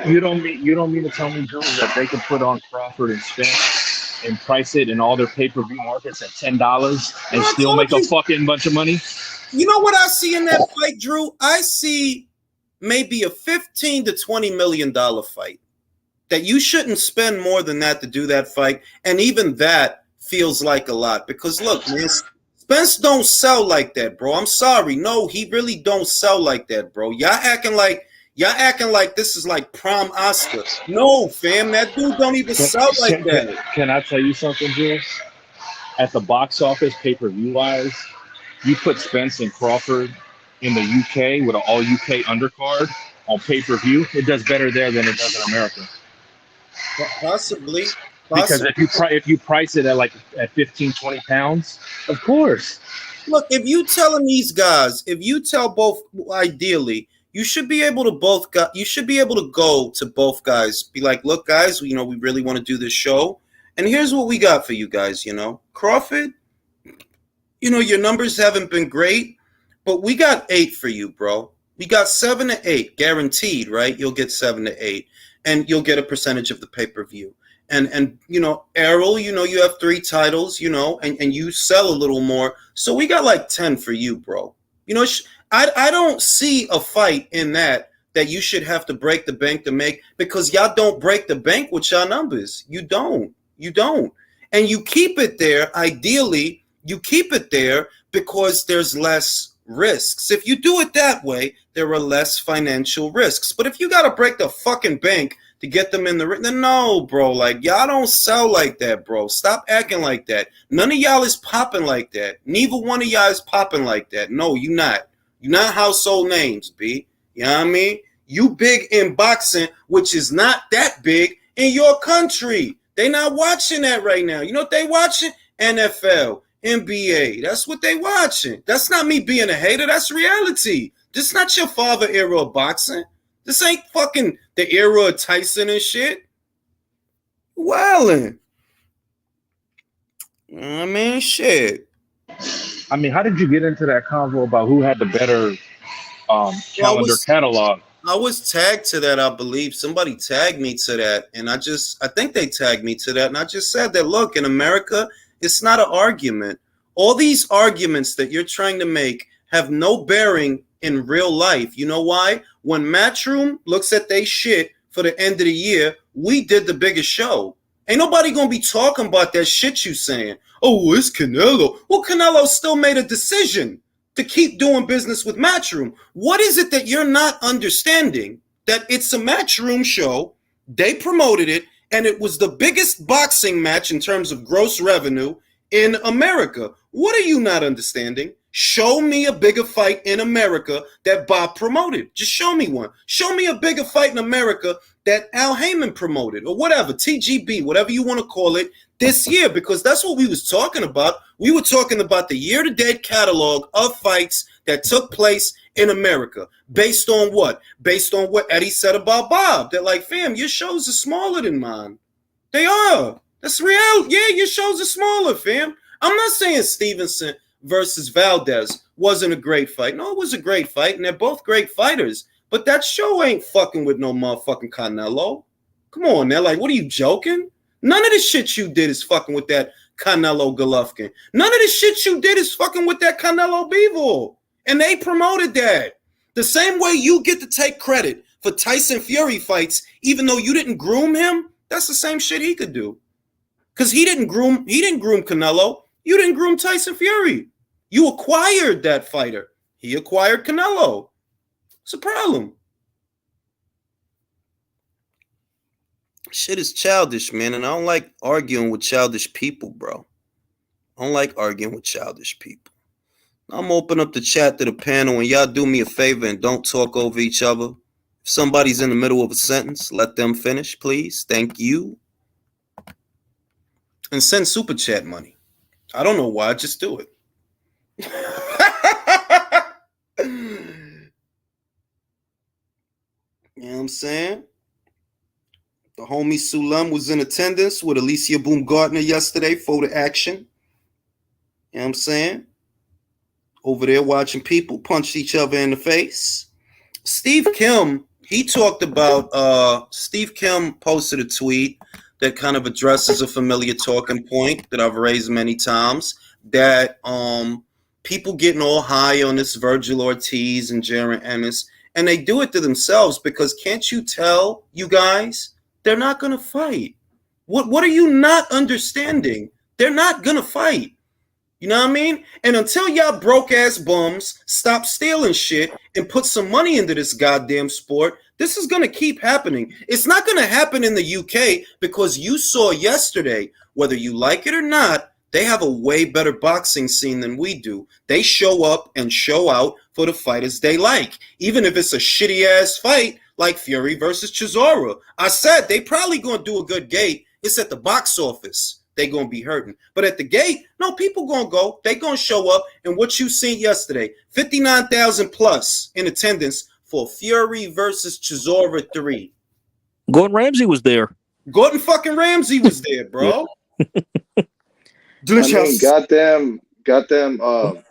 You don't mean to tell me, Jules, that they can put on Crawford and Spence and price it in all their pay-per-view markets at $10 and still make a fucking bunch of money? You know what I see in that fight, Drew? I see maybe a $15 to $20 million fight that you shouldn't spend more than that to do that fight. And even that feels like a lot because, look, man, Spence don't sell like that, bro. I'm sorry. No, he really don't sell like that, bro. Y'all acting like this is like prom Oscar. No, fam, that dude don't even sell like that. Can I tell you something, Jules? At the box office, pay-per-view wise, you put Spence and Crawford in the UK with an all UK undercard on pay-per-view, it does better there than it does in America. Possibly. Because if you price it at 15, 20 pounds, of course. Look, if you tell both, ideally, you should be able to go to both guys, be like, look, guys, we really want to do this show, and here's what we got for you guys. Crawford, your numbers haven't been great, but we got 8 for you, bro. We got 7 to 8 guaranteed, right? You'll get 7 to 8, and you'll get a percentage of the pay-per-view. And Errol, you have 3 titles, and you sell a little more. So we got like 10 for you, bro. I don't see a fight in that you should have to break the bank to make, because y'all don't break the bank with y'all numbers. You don't. And you keep it there. Ideally, you keep it there because there's less risks. If you do it that way, there are less financial risks. But if you got to break the fucking bank to get them in the ring, then no, bro. Like, y'all don't sell like that, bro. Stop acting like that. None of y'all is popping like that. Neither one of y'all is popping like that. No, you not. You're not household names, B. You know what I mean? You big in boxing, which is not that big in your country. They not watching that right now. You know what they watching? NFL, NBA. That's what they watching. That's not me being a hater. That's reality. This is not your father era of boxing. This ain't fucking the era of Tyson and shit. Wildin'. I mean, shit. I mean, how did you get into that convo about who had the better calendar catalog? I was tagged to that, I believe. Somebody tagged me to that, and I think they tagged me to that, and I just said that, look, in America, it's not an argument. All these arguments that you're trying to make have no bearing in real life. You know why? When Matchroom looks at they shit for the end of the year, we did the biggest show. Ain't nobody gonna be talking about that shit you saying. Oh, it's Canelo. Well, Canelo still made a decision to keep doing business with Matchroom. What is it that you're not understanding? That it's a Matchroom show, they promoted it, and it was the biggest boxing match in terms of gross revenue in America. What are you not understanding? Show me a bigger fight in America that Bob promoted. Just show me one. Show me a bigger fight in America that Al Heyman promoted, or whatever, TGB, whatever you want to call it, this year, because that's what we was talking about. We were talking about the year-to-date catalog of fights that took place in America. Based on what? Based on what Eddie said about Bob. They're like, fam, your shows are smaller than mine. They are. That's real. Yeah, your shows are smaller, fam. I'm not saying Stevenson versus Valdez wasn't a great fight. No, it was a great fight, and they're both great fighters. But that show ain't fucking with no motherfucking Canelo. Come on, now. Like, what are you joking? None of the shit you did is fucking with that Canelo Golovkin. None of the shit you did is fucking with that Canelo Bivol. And they promoted that. The same way you get to take credit for Tyson Fury fights, even though you didn't groom him, that's the same shit he could do. Because he didn't groom Canelo. You didn't groom Tyson Fury. You acquired that fighter. He acquired Canelo. It's a problem. Shit is childish, man, and I don't like arguing with childish people, bro. I don't like arguing with childish people. I'm gonna open up the chat to the panel, and y'all do me a favor and don't talk over each other. If somebody's in the middle of a sentence, let them finish, please. Thank you. And send super chat money. I don't know why, just do it. You know what I'm saying? The homie Sulam was in attendance with Alicia Baumgartner yesterday for the action. You know what I'm saying? Over there watching people punch each other in the face. Steve Kim, he talked about, Steve Kim posted a tweet that kind of addresses a familiar talking point that I've raised many times, that people getting all high on this Virgil Ortiz and Jaron Ennis, and they do it to themselves because can't you tell, you guys, they're not going to fight. What are you not understanding? They're not going to fight. You know what I mean? And until y'all broke-ass bums stop stealing shit and put some money into this goddamn sport, this is going to keep happening. It's not going to happen in the UK because you saw yesterday, whether you like it or not, they have a way better boxing scene than we do. They show up and show out for the fighters they like. Even if it's a shitty-ass fight like Fury versus Chisora. I said they probably going to do a good gate. It's at the box office. They going to be hurting. But at the gate, no, people going to go. They going to show up. And what you seen yesterday, 59,000 plus in attendance for Fury versus Chisora 3. Gordon Ramsay was there. Gordon fucking Ramsay was there, bro. Delicious. I mean, goddamn,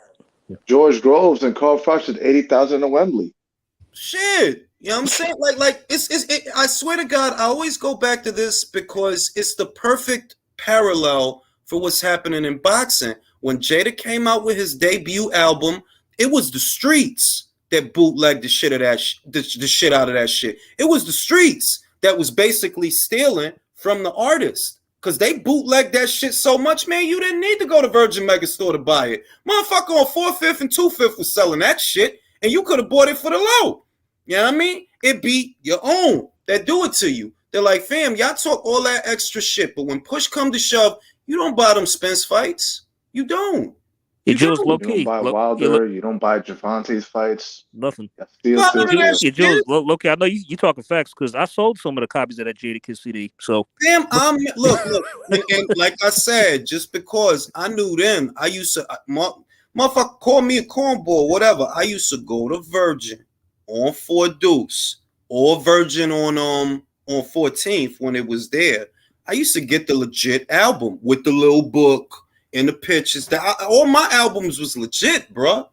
George Groves and Carl Frost at 80,000 at Wembley. Shit. You know what I'm saying? Like I swear to God, I always go back to this because it's the perfect parallel for what's happening in boxing. When Jada came out with his debut album, it was the streets that bootlegged the shit out of that shit. It was the streets that was basically stealing from the artist. Because they bootlegged that shit so much, man, you didn't need to go to Virgin Megastore to buy it. Motherfucker on 4/5 and 2/5 was selling that shit, and you could have bought it for the low. You know what I mean? It be your own that do it to you. They're like, fam, y'all talk all that extra shit, but when push come to shove, you don't buy them Spence fights. You don't. You just low You key. don't buy Wilder. You don't buy Javante's fights. Nothing. You just low key. I know you talking facts because I sold some of the copies of that Jadakiss CD. So damn, look, and like I said, just because I knew them, I used to motherfucker call me a cornball, whatever. I used to go to Virgin on 4 Deuce or Virgin on 14th when it was there. I used to get the legit album with the little book and the pictures. All my albums was legit, bro.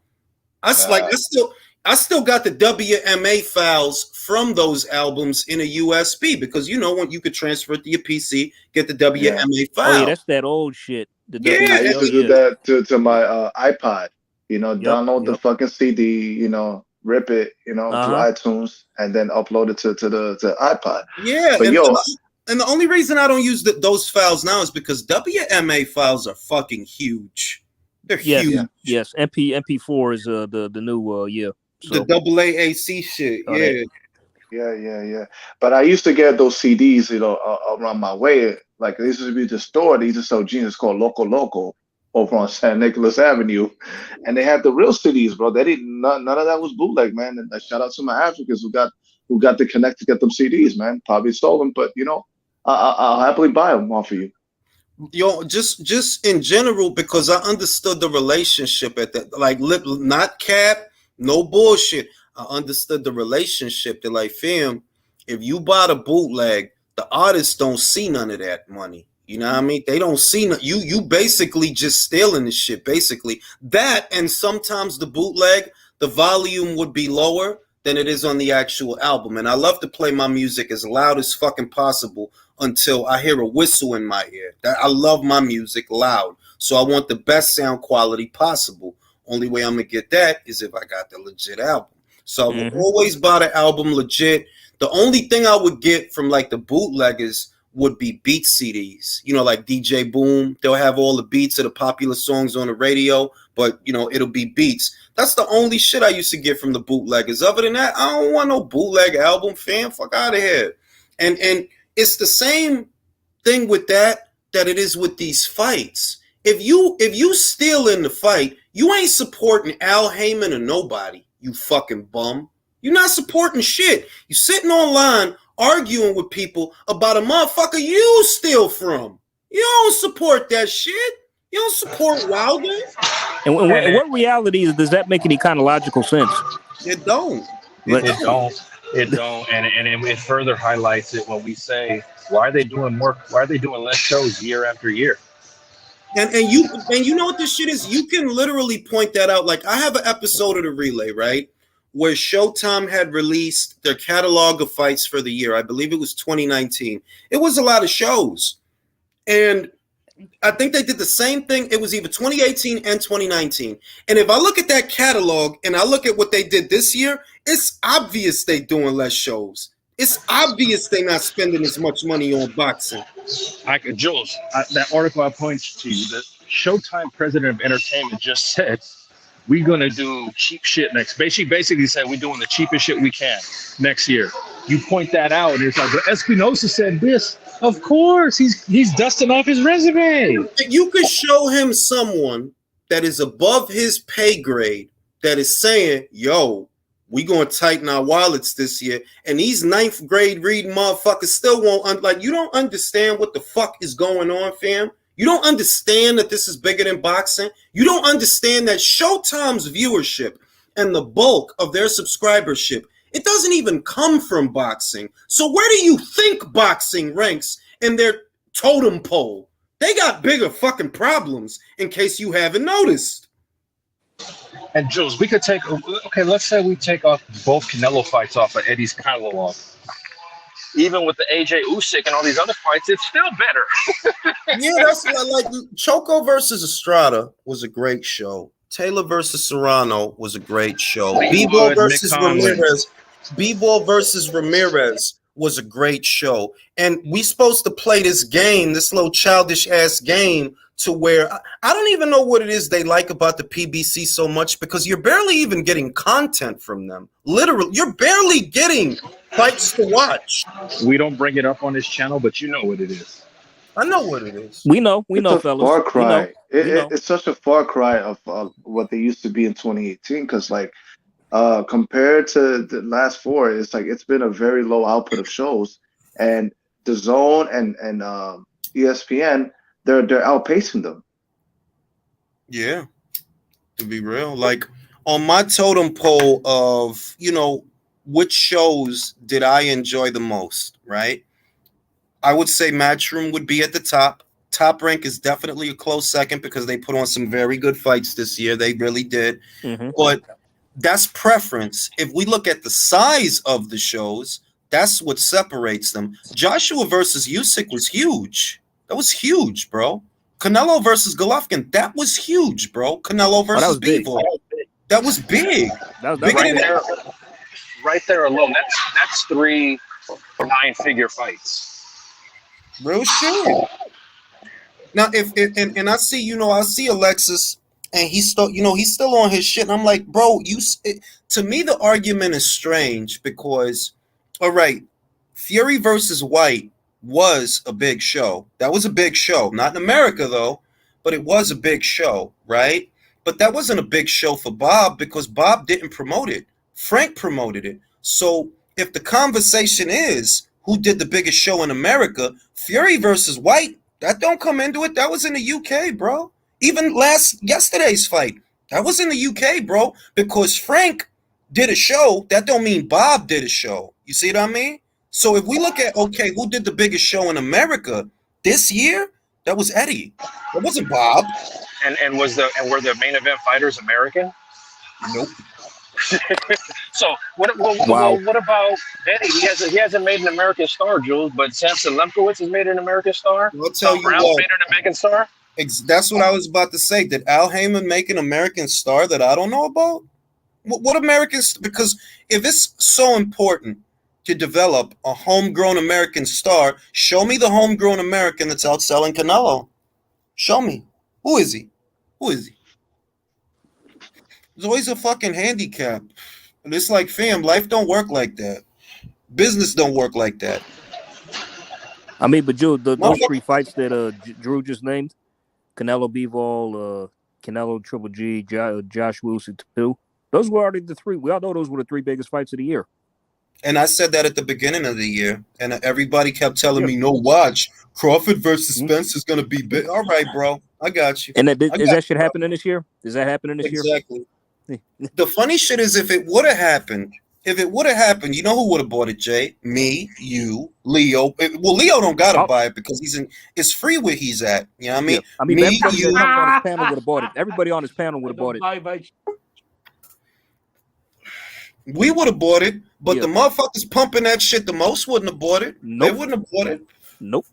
I still got the WMA files from those albums in a USB because you know when you could transfer it to your PC, get the WMA file. Oh yeah, that's that old shit. I used to do that to my iPod. You know, download the fucking CD. You know, rip it. You know, to iTunes and then upload it to the iPod. Yeah, but and the only reason I don't use those files now is because WMA files are fucking huge. They're huge. Yes, MP4 is the new So. The AAC shit. Yeah. But I used to get those CDs, you know, around my way. Like this used to be the store. They used to sell jeans called Loco over on San Nicolas Avenue, and they had the real CDs, bro. They didn't. None of that was bootleg, man. And shout out to my Africans who got the connect to get them CDs, man. Probably stolen, but you know, I'll happily buy them off of you. Yo, just in general, because I understood the relationship at that, like not cap. No bullshit. I understood the relationship. They're like, fam, if you buy the bootleg, the artists don't see none of that money. You know what I mean? They don't see you basically just stealing the shit, basically. That, and sometimes the bootleg, the volume would be lower than it is on the actual album. And I love to play my music as loud as fucking possible until I hear a whistle in my ear. I love my music loud. So I want the best sound quality possible. Only way I'm gonna get that is if I got the legit album. So I would always buy the album legit. The only thing I would get from like the bootleggers would be beat CDs. You know, like DJ Boom. They'll have all the beats of the popular songs on the radio, but you know, it'll be beats. That's the only shit I used to get from the bootleggers. Other than that, I don't want no bootleg album, fam. Fuck out of here. And it's the same thing with that it is with these fights. If you steal in the fight, you ain't supporting Al Heyman or nobody, you fucking bum. You're not supporting shit. You sitting online arguing with people about a motherfucker you steal from. You don't support that shit. You don't support Wilder. And what reality does that make any kind of logical sense? It don't. It don't. And it further highlights it when we say, why are they doing less shows year after year? And you know what this shit is? You can literally point that out. Like, I have an episode of The Relay, right, where Showtime had released their catalog of fights for the year. I believe it was 2019. It was a lot of shows. And I think they did the same thing. It was either 2018 and 2019. And if I look at that catalog and I look at what they did this year, it's obvious they doing less shows. It's obvious they're not spending as much money on boxing. Jules, that article I pointed to you, the Showtime president of entertainment just said, we're going to do cheap shit next. She basically said we're doing the cheapest shit we can next year. You point that out, and it's like, but Espinosa said this. Of course, he's dusting off his resume. You could show him someone that is above his pay grade that is saying, yo, we going to tighten our wallets this year. And these 9th grade reading motherfuckers still won't, you don't understand what the fuck is going on, fam. You don't understand that this is bigger than boxing. You don't understand that Showtime's viewership and the bulk of their subscribership, it doesn't even come from boxing. So where do you think boxing ranks in their totem pole? They got bigger fucking problems, in case you haven't noticed. And Jules, we could let's say we take off both Canelo fights off of Eddie's catalog. Even with the AJ Usyk and all these other fights, it's still better. Yeah, that's like Choco versus Estrada was a great show. Taylor versus Serrano was a great show. B-Ball versus Ramirez. B-Ball versus Ramirez was a great show. And we supposed to play this game, this little childish ass game, to where I don't even know what it is they like about the PBC so much, because you're barely even getting content from them. Literally, you're barely getting fights to watch. We don't bring it up on this channel, but you know what it is. I know what it is. We know, it's fellas. Far cry. We know. It's such a far cry of what they used to be in 2018. Because compared to the last 4, it's like it's been a very low output of shows, and the Zone and ESPN, they're outpacing them. Yeah, to be real, like on my totem pole of which shows did I enjoy the most, right? I would say Matchroom would be at the top. Top Rank is definitely a close second because they put on some very good fights this year. They really did. Mm-hmm. But that's preference. If we look at the size of the shows, that's what separates them. Joshua versus Usyk was huge. That was huge, bro. Canelo versus Golovkin, that was huge, bro. Canelo versus Bivol. That was big. That was bigger right than there. Right there alone, that's 3 9-figure fights. Real shit. Now, if I see, I see Alexis, and he's still on his shit, and I'm like, bro, to me the argument is strange because, all right, Fury versus White was a big show. That was a big show, not in America though, but it was a big show, right? But that wasn't a big show for Bob because Bob didn't promote it. Frank promoted it. So if the conversation is who did the biggest show in America, Fury versus White, that don't come into it. That was in the UK, bro. Even yesterday's fight, that was in the UK, bro, because Frank did a show, that don't mean Bob did a show. You see what I mean? So if we look at, okay, who did the biggest show in America this year? That was Eddie. It wasn't Bob. And were the main event fighters American? Nope. So what about Eddie? He hasn't made an American star, Jules, but Samson Lemkowitz has made an American star. I'll tell you Brown's what. made an American star. That's what I was about to say. Did Al Heyman make an American star that I don't know about? What Americans? Because if it's so important to develop a homegrown American star, show me the homegrown American that's outselling Canelo. Show me. Who is he? Who is he? There's always a fucking handicap. And it's like, fam, life don't work like that. Business don't work like that. I mean, but Joe, those three fights that Drew just named, Canelo Bivol, Canelo Triple G, Josh Wilson 2, those were already the three. We all know those were the three biggest fights of the year. And I said that at the beginning of the year, and everybody kept telling me, "No, watch Crawford versus Spence is going to be big." All right, bro, I got you. And is that shit happening this year? Is that happening this year? Exactly. The funny shit is, if it would have happened, you know who would have bought it, Jay? Me, you, Leo. Well, Leo don't gotta buy it because it's free where he's at. You know what I mean? Yeah. I mean, me, everybody you. on his panel would have bought it. Everybody on his panel would have bought it. We would have bought it, but the motherfuckers pumping that shit the most wouldn't have bought it. Nope. They wouldn't have bought it. Nope.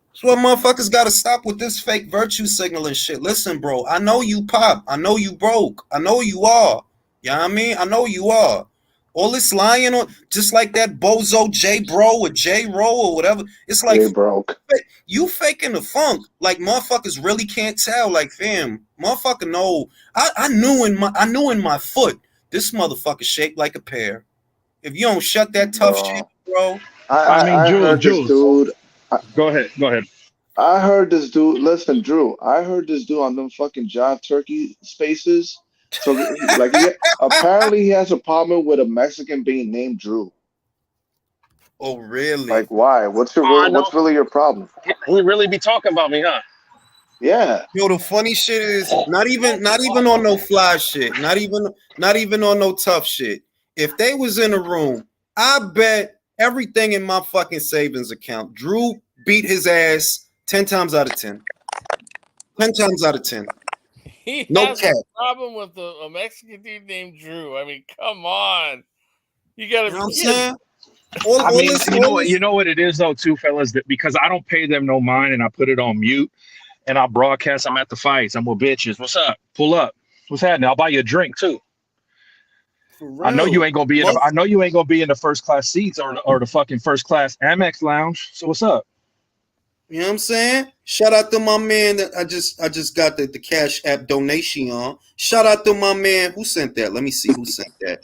That's why motherfuckers got to stop with this fake virtue signaling shit. Listen, bro, I know you pop. I know you broke. I know you are. You know what I mean? I know you are. All this lying on, just like that bozo J Bro or J Ro or whatever. It's like, broke. You faking the funk. Like, motherfuckers really can't tell. Like, fam, motherfucker, no. I knew in my foot, this motherfucker shaped like a pear. If you don't shut that tough shit, bro. I mean, Jules, dude. Go ahead. I heard this dude. Listen, Drew. I heard this dude on them fucking John Turkey spaces. So, apparently, he has a problem with a Mexican being named Drew. Oh, really? Like, why? What's really your problem? He really be talking about me, huh? Yeah. Yo, the funny shit is not even on no fly shit, not even on no tough shit. If they was in a room, I bet everything in my fucking savings account, Drew beat his ass 10 times out of 10. 10 times out of 10. He no has cap. a problem with a Mexican dude named Drew. I mean, come on. You gotta. You know what I'm saying? You know what it is though, too, fellas. That because I don't pay them no mind and I put it on mute. And I broadcast. I'm at the fights. I'm with bitches. What's up? Pull up. What's happening? I'll buy you a drink too. I know you ain't gonna be in. I know you ain't gonna be in the first class seats or the fucking first class Amex lounge. So what's up? You know what I'm saying? Shout out to my man that I just got the Cash App donation on. Shout out to my man who sent that. Let me see who sent that.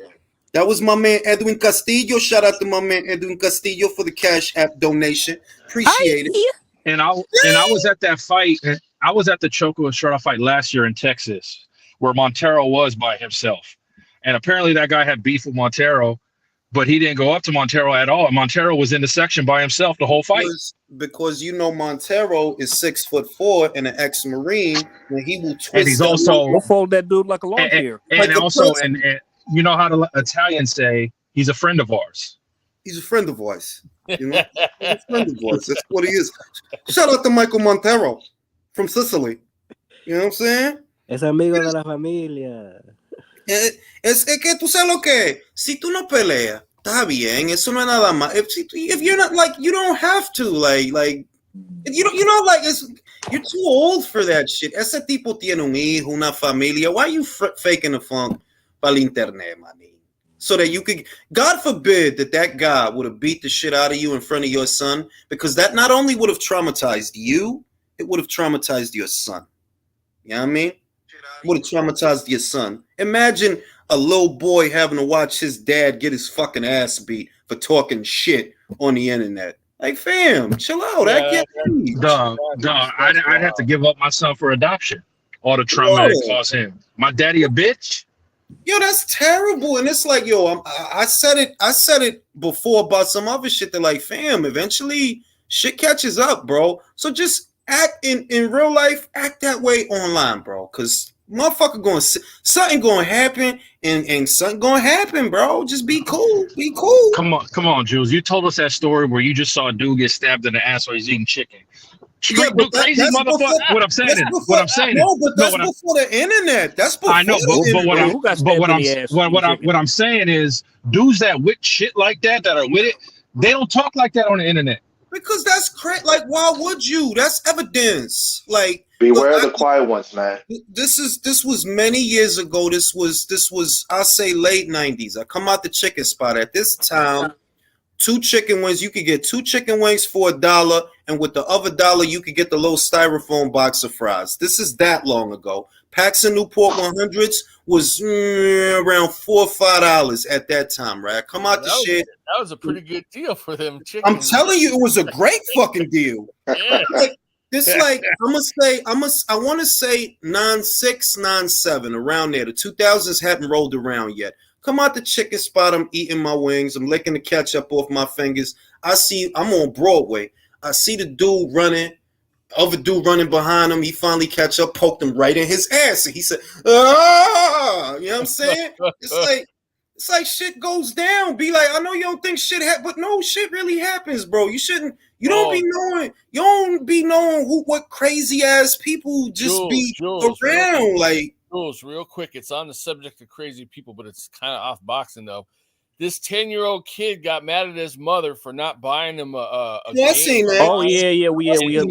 That was my man Edwin Castillo. Shout out to my man Edwin Castillo for the Cash App donation. Appreciate it. And I was at that fight. I was at the Choco and Strata fight last year in Texas, where Montero was by himself. And apparently that guy had beef with Montero, but he didn't go up to Montero at all. Montero was in the section by himself the whole fight. Because Montero is 6'4" and an ex-Marine, and he will twist. And he's also we'll fold that dude like a lawn chair. And also, and you know how the Italians say he's a friend of ours. He's a friend of ours. You know, he's a friend of ours. That's what he is. Shout out to Michael Montero from Sicily. You know what I'm saying? Es amigo de la familia. Es que tú sabes lo que. Si tú no peleas, está bien. Eso no es nada más. If you're not like, you don't have to like you know like you're too old for that shit. Ese tipo tiene un hijo, una familia. Why are you faking the funk para el internet, man? So that you could, God forbid that guy would have beat the shit out of you in front of your son, because that not only would have traumatized you, it would have traumatized your son. You know what I mean? Would have traumatized your son. Imagine a little boy having to watch his dad get his fucking ass beat for talking shit on the internet. Like, fam, chill out. I'd have to give up my son for adoption. All the trauma that caused him. My daddy a bitch. Yo, that's terrible. And it's like, yo, I said it before about some other shit that, like, fam, eventually shit catches up, bro. So just act in real life, act that way online, bro. Because Motherfucker going something going to happen and something going to happen, bro. Just be cool. Be cool. Come on, Jules. You told us that story where you just saw a dude get stabbed in the ass while he's eating chicken. Straight crazy motherfucker. What I'm saying is, no, but that's before the internet. That's before I know, what I'm saying is, dudes that with shit like that are with it, they don't talk like that on the internet. Because that's crazy. Like, why would you? That's evidence. Like, beware the quiet ones, man. This was many years ago. This was I'll say late 90s. I come out the chicken spot at this time. 2 chicken wings. You could get 2 chicken wings for $1, and with the other $1, you could get the little styrofoam box of fries. This is that long ago. Packs of Newport 100s was around $4 or $5 at that time, right? Come out the shit. That was a pretty good deal for them chicken. I'm telling you, it was a great fucking deal. Yeah. Like, this, like, I want to say 96, 97, around there. The 2000s hadn't rolled around yet. Come out the chicken spot. I'm eating my wings. I'm licking the ketchup off my fingers. I'm on Broadway. I see the dude running. Other dude running behind him. He finally catch up, poked him right in his ass. And he said, "Ah!" You know what I'm saying? It's like shit goes down. Be like, I know you don't think shit but no, shit really happens, bro. You shouldn't. You don't be knowing what crazy ass people just be around. Like, Jules, real quick, it's on the subject of crazy people, but it's kind of off boxing though. This 10-year-old kid got mad at his mother for not buying him a game. Oh yeah. And then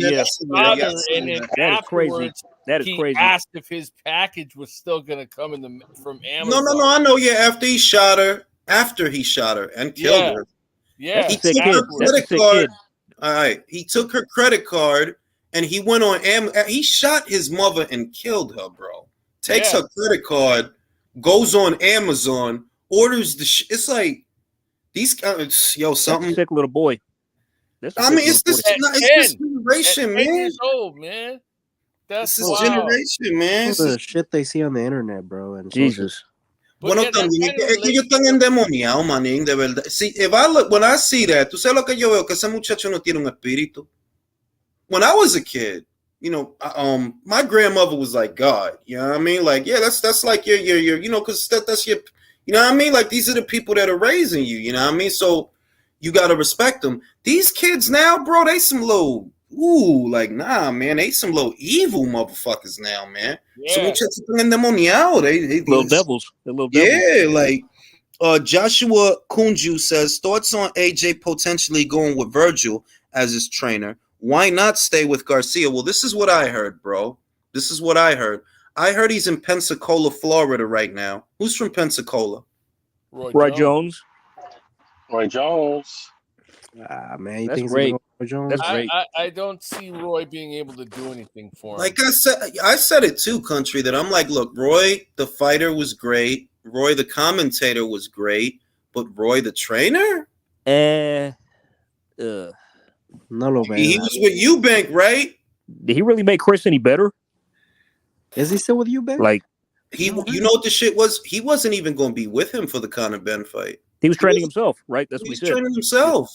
that is crazy. That is he crazy. asked if his package was still going to come from Amazon. No. I know. Yeah, after he shot her and killed her. Yeah, he took her credit card. All right, he took her credit card and he went on He shot his mother and killed her, bro. Takes her credit card, goes on Amazon. Orders the shit. It's like these guys, something. That's a sick little boy. It's this generation, man. 10 years old, man. That's this generation, man. The shit they see on the internet, bro. And Jesus. Bueno, también ellos están endemoniados, manín, de verdad. See, when I see that, tú sabes lo que yo veo, que ese muchacho no tiene un espíritu. When I was a kid, my grandmother was like God. You know what I mean? Like, yeah, that's like your, because that's your. You know what I mean? Like, these are the people that are raising you. You know what I mean? So you got to respect them. These kids now, bro, they some little, nah, man. They some little evil motherfuckers now, man. Yeah. So they little devils. They're little devils. Yeah, like Joshua Kunju says, thoughts on AJ potentially going with Virgil as his trainer. Why not stay with Garcia? Well, this is what I heard, bro. This is what I heard. I heard he's in Pensacola, Florida right now. Who's from Pensacola? Roy Jones. Roy Jones. Man, you That's think great. Roy Jones? That's great. I don't see Roy being able to do anything for him. Like I said it too, country, that I'm like, look, Roy, the fighter, was great. Roy, the commentator, was great. But Roy, the trainer? No lo veo. He was with Eubank, right? Did he really make Chris any better? Is he still with you, Ben? Like, you know what the shit was? He wasn't even going to be with him for the Conor Ben fight. he was training himself, right? That's what He he was said. training himself.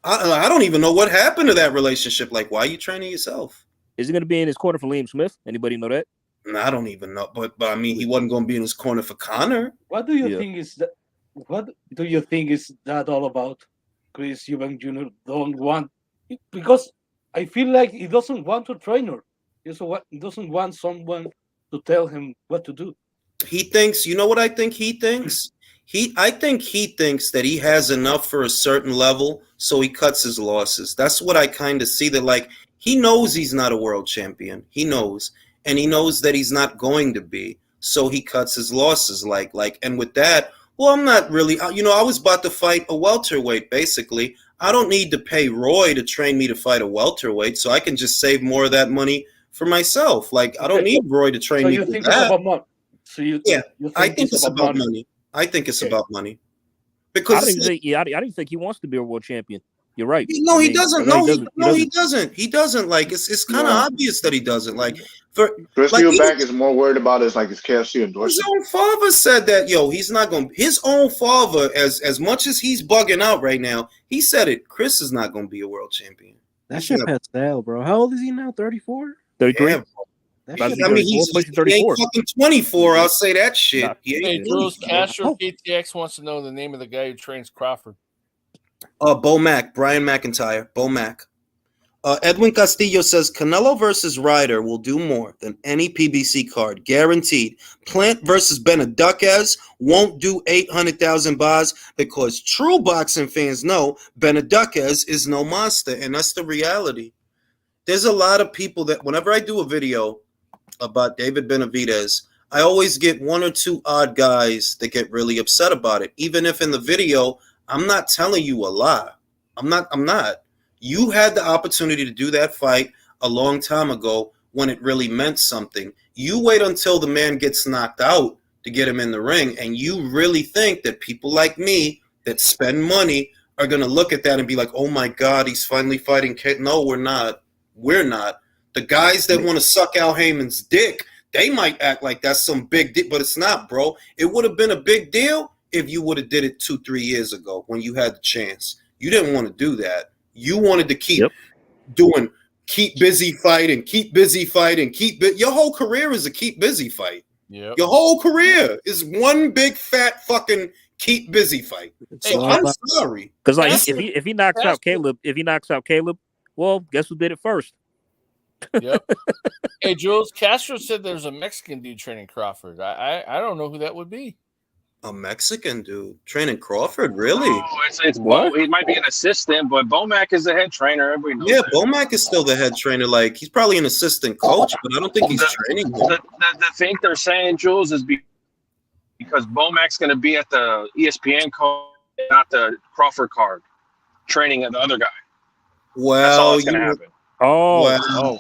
I don't even know what happened to that relationship. Like, why are you training yourself? Is he going to be in his corner for Liam Smith? Anybody know that? I don't even know. But I mean, he wasn't going to be in his corner for Conor. What do you think is that? What do you think is that all about? Chris Eubank Jr. don't want, because I feel like he doesn't want a trainer. He doesn't want someone to tell him what to do. He thinks, you know what I think he thinks? I think he thinks that he has enough for a certain level, so he cuts his losses. That's what I kind of see, that like he knows he's not a world champion. He knows, and he knows that he's not going to be, so he cuts his losses. Like, and with that, well, I'm not really, I was about to fight a welterweight, basically. I don't need to pay Roy to train me to fight a welterweight, so I can just save more of that money for myself. Like, I don't need Roy to train me. So you think it's about money? I think it's about money. I think it's about money. Because I didn't think he wants to be a world champion. You're right. No, he doesn't. He doesn't. He doesn't. Like, it's kind of obvious that he doesn't. Like, Chris Eubank is more worried about his KFC endorsement. His own father said that, he's not going to. His own father, as much as he's bugging out right now, he said it. Chris is not going to be a world champion. That shit has style, bro. How old is he now? 34? 33. Yeah, That About shit to I be mean, 34, pushing he 34. ain't fucking 24. I'll say that shit. Nah. He Hey, ain't Jules 24. Castro KTX wants to know the name of the guy who trains Crawford. Bo Mack, Brian McIntyre, Bo Mack. Edwin Castillo says Canelo versus Ryder will do more than any PBC card, guaranteed. Plant versus Benaduquez won't do 800,000 bars because true boxing fans know Benaduquez is no monster, and that's the reality. There's a lot of people that whenever I do a video about David Benavidez, I always get one or two odd guys that get really upset about it, even if in the video I'm not telling you a lie. I'm not. You had the opportunity to do that fight a long time ago when it really meant something. You wait until the man gets knocked out to get him in the ring, and you really think that people like me that spend money are going to look at that and be like, oh my God, he's finally fighting Kate. No, we're not. We're not. The guys that want to suck Al Heyman's dick, they might act like that's some big deal, but it's not, bro. It would have been a big deal if you would have did it 2-3 years ago when you had the chance. You didn't want to do that. You wanted to keep keep busy fighting, your whole career is a keep busy fight. Yep. Your whole career is one big fat fucking keep busy fight. So all I'm about- sorry. Because like Castro- if he knocks out Caleb, well, guess who did it first? Yep. Hey, Jules Castro said there's a Mexican dude training Crawford. I don't know who that would be. A Mexican dude training Crawford, really? Oh, it's Bo. He might be an assistant, but Bomac is the head trainer. Everybody knows Yeah, that. Bomac is still the head trainer. Like, he's probably an assistant coach, but I don't think he's training him. The thing they're saying, Jules, is because Bomac's going to be at the ESPN card, not the Crawford card, training the other guy. Well, that's all that's going to happen.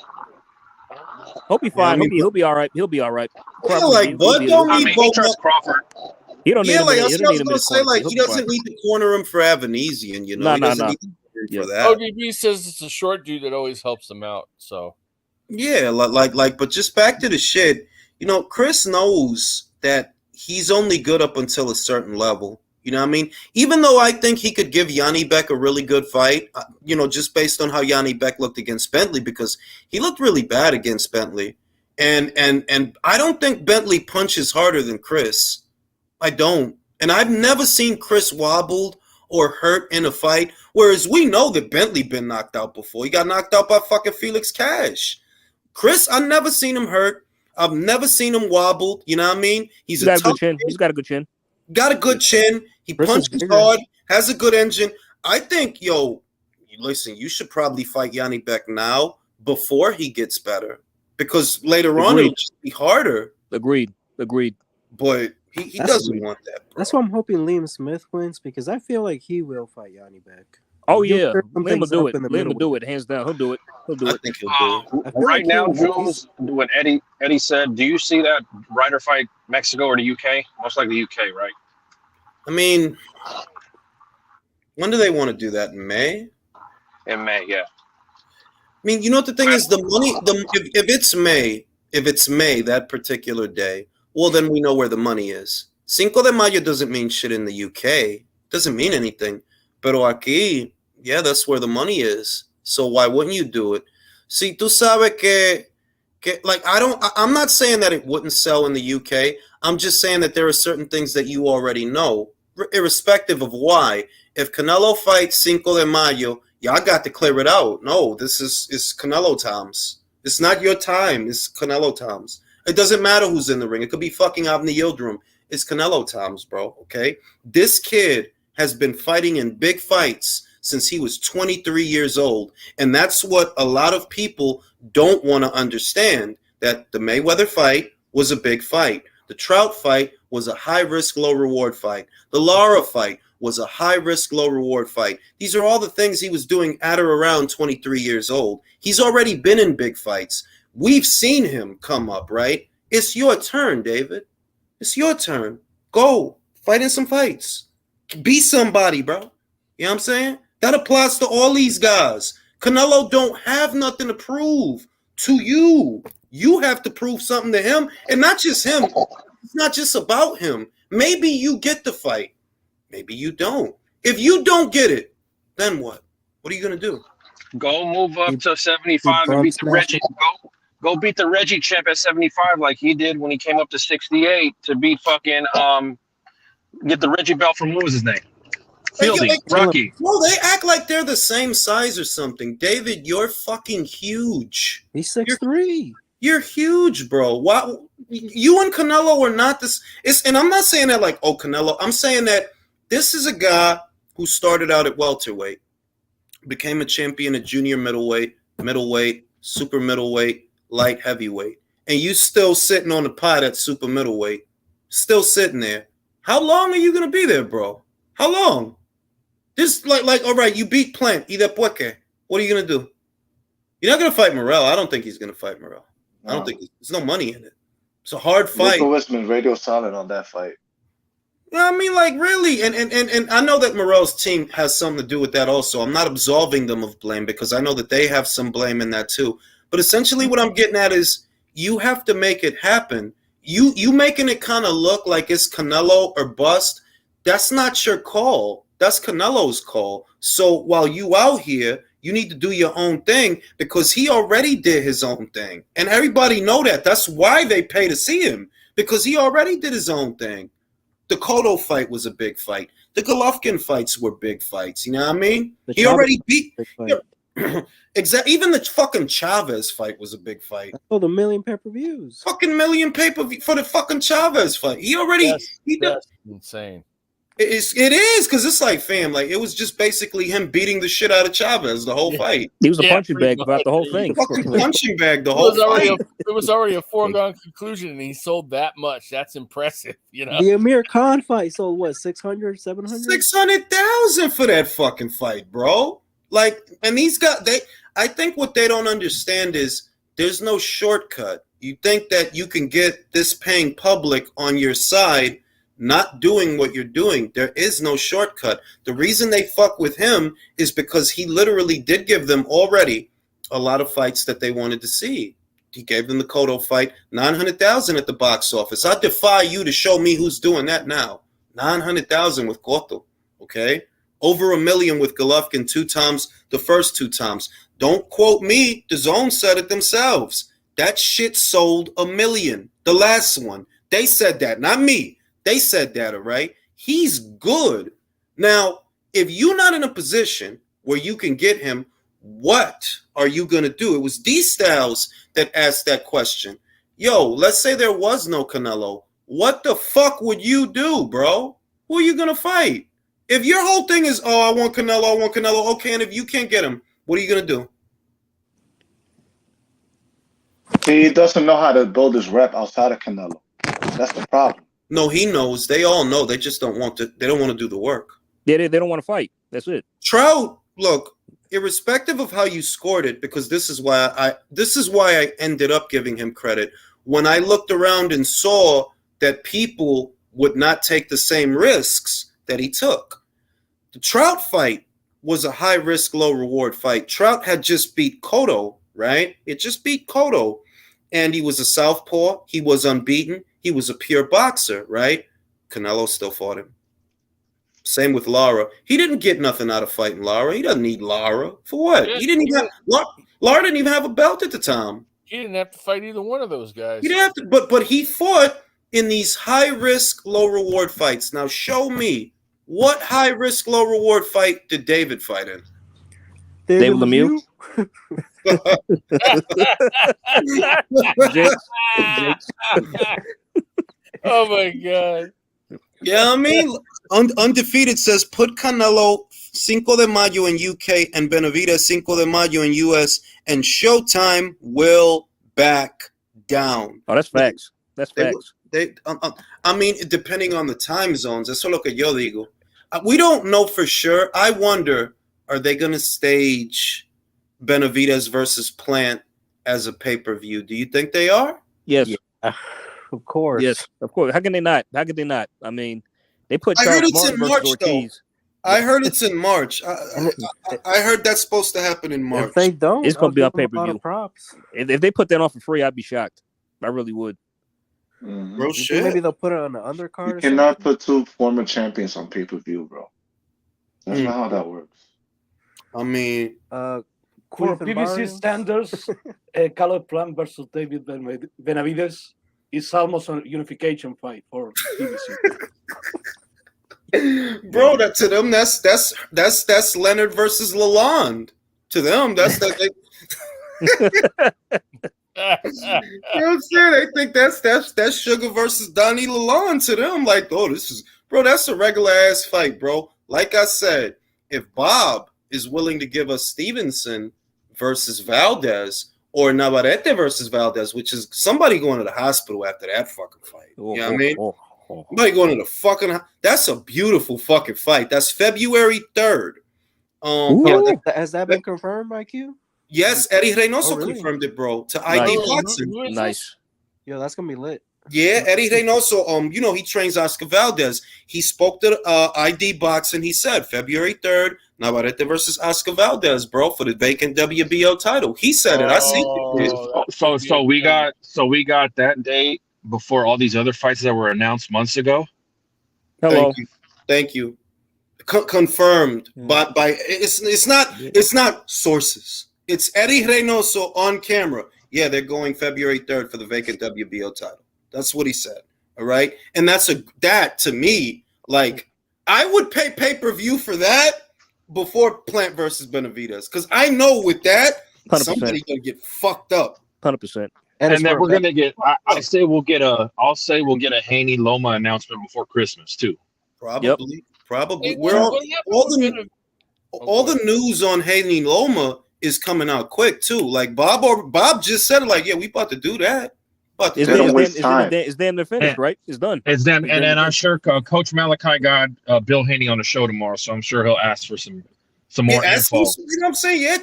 Hope he fine. I mean, he'll be all right. He'll be all right. Yeah, like Bud don't need he trusts Crawford. He don't need yeah, him. like He that's don't what I need was him in gonna his corner. say. Like, he He'll be doesn't fine. need to corner him for Avanesian, you know. No, he doesn't no. need to corner him Yep. for that. ODB says it's a short dude that always helps them out. So Yeah, like, but just back to the shit. You know, Chris knows that he's only good up until a certain level. You know what I mean? Even though I think he could give Yanni Beck a really good fight, you know, just based on how Yanni Beck looked against Bentley, because he looked really bad against Bentley. And I don't think Bentley punches harder than Chris. I don't. And I've never seen Chris wobbled or hurt in a fight, whereas we know that Bentley been knocked out before. He got knocked out by fucking Felix Cash. Chris, I've never seen him hurt. I've never seen him wobbled. You know what I mean? He's got a good chin. He's got a good chin. Got a good chin. He punches hard, has a good engine. I think, listen, you should probably fight Yanni Beck now before he gets better, because later on it'll just be harder. Agreed. But he doesn't want that, bro. That's why I'm hoping Liam Smith wins, because I feel like he will fight Yanni Beck. Oh yeah, Liam will do it. Liam will do it, hands down. He'll do it. I think he'll do it. Right now, Jules, what Eddie said, do you see that Ryder fight Mexico or the UK? Most likely UK, right? I mean, when do they want to do that? In May? In May, yeah. I mean, you know what the thing is? The money. If it's May, that particular day, well, then we know where the money is. Cinco de Mayo doesn't mean shit in the UK. Doesn't mean anything. Pero aquí, yeah, that's where the money is. So why wouldn't you do it? Si tú sabes que like, I'm not saying that it wouldn't sell in the UK. I'm just saying that there are certain things that you already know, irrespective of why. If Canelo fights Cinco de Mayo, y'all got to clear it out. No, this is Canelo times. It's not your time. It's Canelo times. It doesn't matter who's in the ring. It could be fucking Avni Yildirim. It's Canelo times, bro, okay? This kid has been fighting in big fights since he was 23 years old. And that's what a lot of people don't want to understand, that the Mayweather fight was a big fight. The Trout fight was a high-risk, low-reward fight. The Lara fight was a high-risk, low-reward fight. These are all the things he was doing at or around 23 years old. He's already been in big fights. We've seen him come up, right? It's your turn, David. It's your turn. Go. Fight in some fights. Be somebody, bro. You know what I'm saying? That applies to all these guys. Canelo don't have nothing to prove to you. You have to prove something to him. And not just him. It's not just about him. Maybe you get the fight. Maybe you don't. If you don't get it, then what? What are you going to do? Go move up to 75 and beat the Reggie. Go beat the Reggie champ at 75 like he did when he came up to 68 to beat fucking get the Reggie belt from what was his name? Fielding, Rocky. Well, they act like they're the same size or something. David, you're fucking huge. He's 6'3". You're huge, bro. Why you and Canelo are not this? And I'm not saying that like, oh, Canelo. I'm saying that this is a guy who started out at welterweight, became a champion at junior middleweight, super middleweight, light heavyweight, and you still sitting on the pot at super middleweight, still sitting there. How long are you gonna be there, bro? How long? Just like, all right, you beat Plant. Y después qué? What are you gonna do? You're not gonna fight Morrell. I don't think he's gonna fight Morrell. No. I don't think there's no money in it. It's a hard fight. Nico has been radio silent on that fight. I mean, like, really, and I know that Morrell's team has something to do with that also. I'm not absolving them of blame because I know that they have some blame in that too. But essentially what I'm getting at is you have to make it happen. You making it kind of look like it's Canelo or bust, that's not your call. That's Canelo's call. So while you out here, you need to do your own thing because he already did his own thing. And everybody know that. That's why they pay to see him, because he already did his own thing. The Cotto fight was a big fight. The Golovkin fights were big fights. You know what I mean? He already beat. Exactly. Even the fucking Chavez fight was a big fight. Oh, the million pay-per-views. Fucking million pay-per-view for the fucking Chavez fight. He already. That's insane. It is because it's like, fam, like it was just basically him beating the shit out of Chavez the whole fight. He was a punching bag about the whole thing. Fucking punching bag the whole fight. It was already a foregone conclusion, and he sold that much. That's impressive, you know. The Amir Khan fight sold what, 600, 700? 600,000 for that fucking fight, bro. Like, and these guys, I think what they don't understand is there's no shortcut. You think that you can get this paying public on your side not doing what you're doing. There is no shortcut. The reason they fuck with him is because he literally did give them already a lot of fights that they wanted to see. He gave them the Cotto fight, 900,000 at the box office. I defy you to show me who's doing that now. 900,000 with Cotto, okay? Over $1 million with Golovkin 2 times, the first 2 times. Don't quote me. The Zone said it themselves. That shit sold $1 million. The last one. They said that, not me. They said that, all right? He's good. Now, if you're not in a position where you can get him, what are you going to do? It was D-Styles that asked that question. Yo, let's say there was no Canelo. What the fuck would you do, bro? Who are you going to fight? If your whole thing is, oh, I want Canelo, okay, and if you can't get him, what are you going to do? He doesn't know how to build his rep outside of Canelo. That's the problem. No, he knows. They all know. They just don't want to. They don't want to do the work. Yeah, they don't want to fight. That's it. Trout, look, irrespective of how you scored it, because this is why I ended up giving him credit. When I looked around and saw that people would not take the same risks that he took, the Trout fight was a high risk, low reward fight. Trout had just beat Cotto, right? It just beat Cotto, and he was a southpaw. He was unbeaten. He was a pure boxer, right? Canelo still fought him. Same with Lara. He didn't get nothing out of fighting Lara. He doesn't need Lara. For what? Yeah, he didn't even Lara didn't even have a belt at the time. He didn't have to fight either one of those guys. He didn't have to, but he fought in these high risk, low reward fights. Now show me what high risk, low reward fight did David fight in? David Lemieux? Oh my god! Yeah, I mean, Undefeated says put Canelo 5 de Mayo in UK and Benavidez 5 de Mayo in US, and Showtime will back down. Oh, that's facts. That's facts. I mean, depending on the time zones, eso es lo que yo digo. We don't know for sure. I wonder, are they going to stage Benavidez versus Plant as a pay-per-view? Do you think they are? Yes. Yeah. Of course. Yes, of course. How can they not? How could they not? I mean, they put I heard Charles it's Martin in versus March, Ortiz. though. I heard it's in March. I heard that's supposed to happen in March. If they don't, It's going to be on I'll give them a lot pay-per-view. of props. If they put that on for free, I'd be shocked. I really would. Mhm. Bro, You think shit. maybe they'll put it on the undercard. You or cannot something? put 2 former champions on pay-per-view, bro. That's not how that works. I mean, for Queens and PBC Barrios. standards, Caleb Plant versus David Benavides is almost a unification fight for PBC. Bro, that to them that's Leonard versus Lalonde. To them, that's that. You know what I'm saying? They think that's Sugar versus Donnie Lalonde to them. Like, oh, this is bro, that's a regular ass fight, bro. Like I said, if Bob is willing to give us Stevenson versus Valdez or Navarrete versus Valdez, which is somebody going to the hospital after that fucking fight. You know what I mean? Somebody going to the fucking that's a beautiful fucking fight. That's February 3rd. Has that been confirmed by Q? Yes, Eddie Reynoso really? confirmed it, bro. To ID Boxing. Nice. Yo, that's gonna be lit. Yeah, Eddie Reynoso, you know, he trains Oscar Valdez. He spoke to ID Boxing. He said February 3rd, Navarrete versus Oscar Valdez, bro, for the vacant WBO title. He said it. I see it. So we got that date before all these other fights that were announced months ago. Hello. Thank you. Confirmed by it's not sources. It's Eddie Reynoso on camera. Yeah, they're going February 3rd for the vacant WBO title. That's what he said. All right. And that to me, like, I would pay pay-per-view for that before Plant versus Benavides. Because I know with that, 100%. somebody's gonna get fucked up. 100%. And then we're gonna get I'll say we'll get a Haney Loma announcement before Christmas too. Probably. Hey, We're all the news on Haney Loma is coming out quick too. Like Bob just said, like, yeah, we about to do that. But It's damn near finished, right? It's done. It's them, and I'm sure Coach Malachi got Bill Haney on the show tomorrow, so I'm sure he'll ask for some more info. You know what I'm saying? Yeah,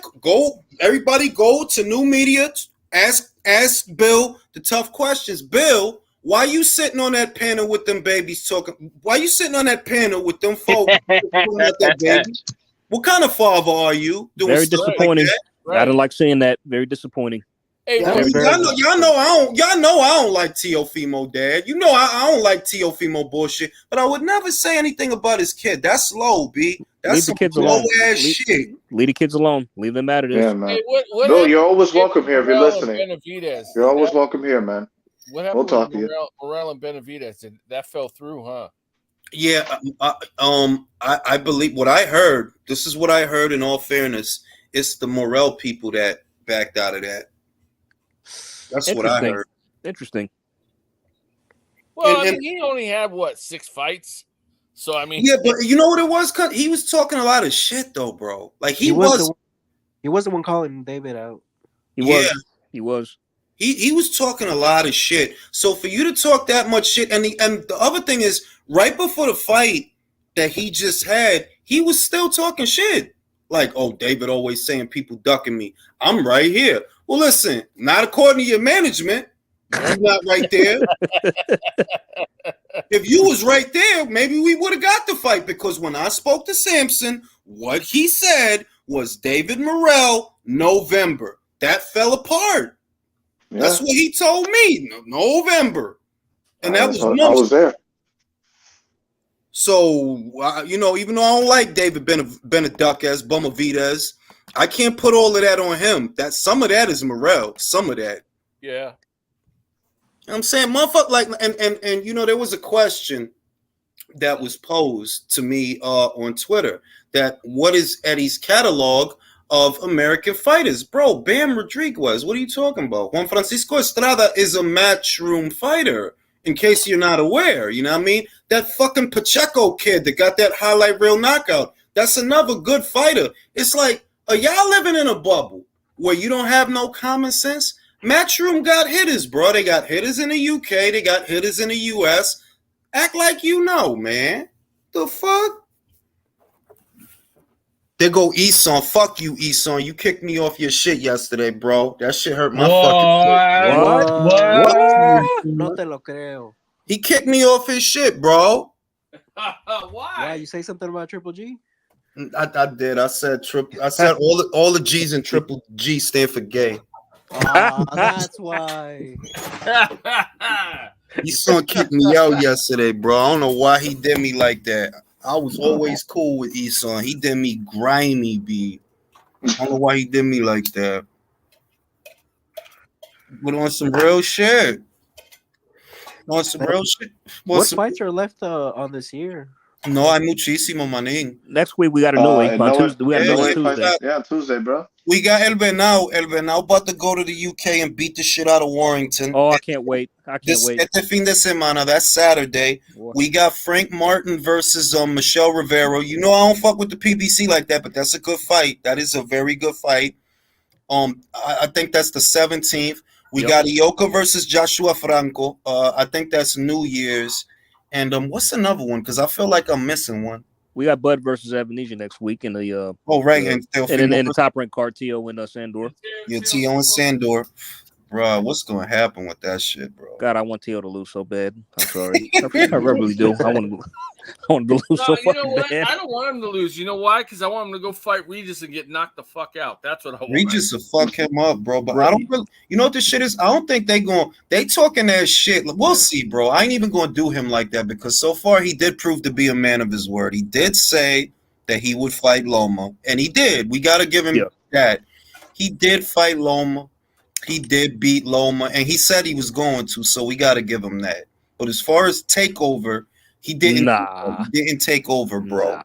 everybody go to new media, ask Bill the tough questions. Bill, why you sitting on that panel with them babies talking? Why you sitting on that panel with them folks? What kind of father are you? Doing very disappointing. Like I don't like seeing that. Very disappointing. Hey, y'all know I don't like Teofimo, Dad. You know I don't like Teofimo bullshit. But I would never say anything about his kid. That's low, B. That's some low ass shit. Leave the kids alone. Leave them out of this. Yeah, man. Hey, what Bill, you're always welcome here if you're Morel and listening. Benavides? You're always welcome here, man. What happened We'll talk with to you. Morel and Benavides? That fell through, huh? Yeah, I believe what I heard. This is what I heard. In all fairness, it's the Morel people that backed out of that. That's what I heard. Interesting. Well, I mean, he only had 6 fights. So I mean, yeah, but you know what it was? He was talking a lot of shit, though, bro. Like he was the one calling David out. He was. He was talking a lot of shit. So for you to talk that much shit, and the other thing is, right before the fight that he just had, he was still talking shit. Like, oh, David always saying people ducking me. I'm right here. Well, listen, not according to your management. You're not right there. If you was right there, maybe we would have got the fight. Because when I spoke to Sampson, what he said was David Morrell, November. That fell apart. Yeah. That's what he told me. November. And that was months. I was there. So, you know, even though I don't like David Benavides, Benavides, I can't put all of that on him. That some of that is Morrell. Some of that. Yeah. You know what I'm saying? Motherfucker, like, and you know, there was a question that was posed to me on Twitter that what is Eddie's catalog of American fighters? Bro, Bam Rodriguez, what are you talking about? Juan Francisco Estrada is a matchroom fighter, in case you're not aware. You know what I mean? That fucking Pacheco kid that got that highlight reel knockout, that's another good fighter. It's like, are y'all living in a bubble where you don't have no common sense? Matchroom got hitters, bro. They got hitters in the UK. They got hitters in the US. Act like you know, man. The fuck? There go Eson. Fuck you, Eson. You kicked me off your shit yesterday, bro. That shit hurt my fucking What? No te lo creo. He kicked me off his shit, bro. Why? You say something about Triple G? I did. I said all the G's in Triple G stand for gay. That's why. Eson kicked me out yesterday, bro. I don't know why he did me like that. I was always cool with Eson. He did me grimy, B. I don't know why he did me like that. But on some real shit. On some real shit. What fights are left on this year? No hay muchísimo, manín. Next week we got a new week. On Tuesday, we got a new week Tuesday. Yeah, Tuesday, bro. We got El Venao. El Venao about to go to the UK and beat the shit out of Warrington. Oh, I can't wait. I can't wait. Este fin de semana, that's Saturday. Boy. We got Frank Martin versus Michelle Rivero. You know I don't fuck with the PBC like that, but that's a good fight. That is a very good fight. I think that's the 17th. We got Ioka versus Joshua Franco. I think that's New Year's. And what's another one? Because I feel like I'm missing one. We got Bud versus Ebenezer next week in the and the top ranked card Tio and Sandor. Yeah, Tio and Sandor. Bro, what's gonna happen with that shit, bro? God, I want Tio to lose so bad. I'm sorry. I really do. I want to lose so fucking bad. I don't want him to lose. You know why? Because I want him to go fight Regis and get knocked the fuck out. That's what I want. Regis will fuck him up, bro. But I don't really, you know what this shit is? I don't think they talking that shit. We'll see, bro. I ain't even gonna do him like that because so far he did prove to be a man of his word. He did say that he would fight Loma, and he did. We gotta give him that. He did fight Loma. He did beat Loma, and he said he was going to, so we got to give him that. But as far as takeover, he didn't. He didn't take over, bro.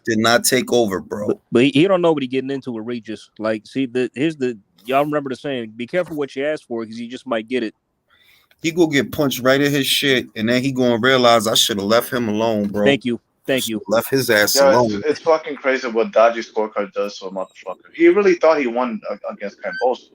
Did not take over, bro. But he don't know what he getting into with Regis. Like, see, y'all remember the saying: "Be careful what you ask for, because you just might get it." He gonna get punched right in his shit, and then he gonna realize I should have left him alone, bro. Thank you. Left his ass alone. It's fucking crazy what Dodgy Scorecard does to a motherfucker. He really thought he won against Cambosos.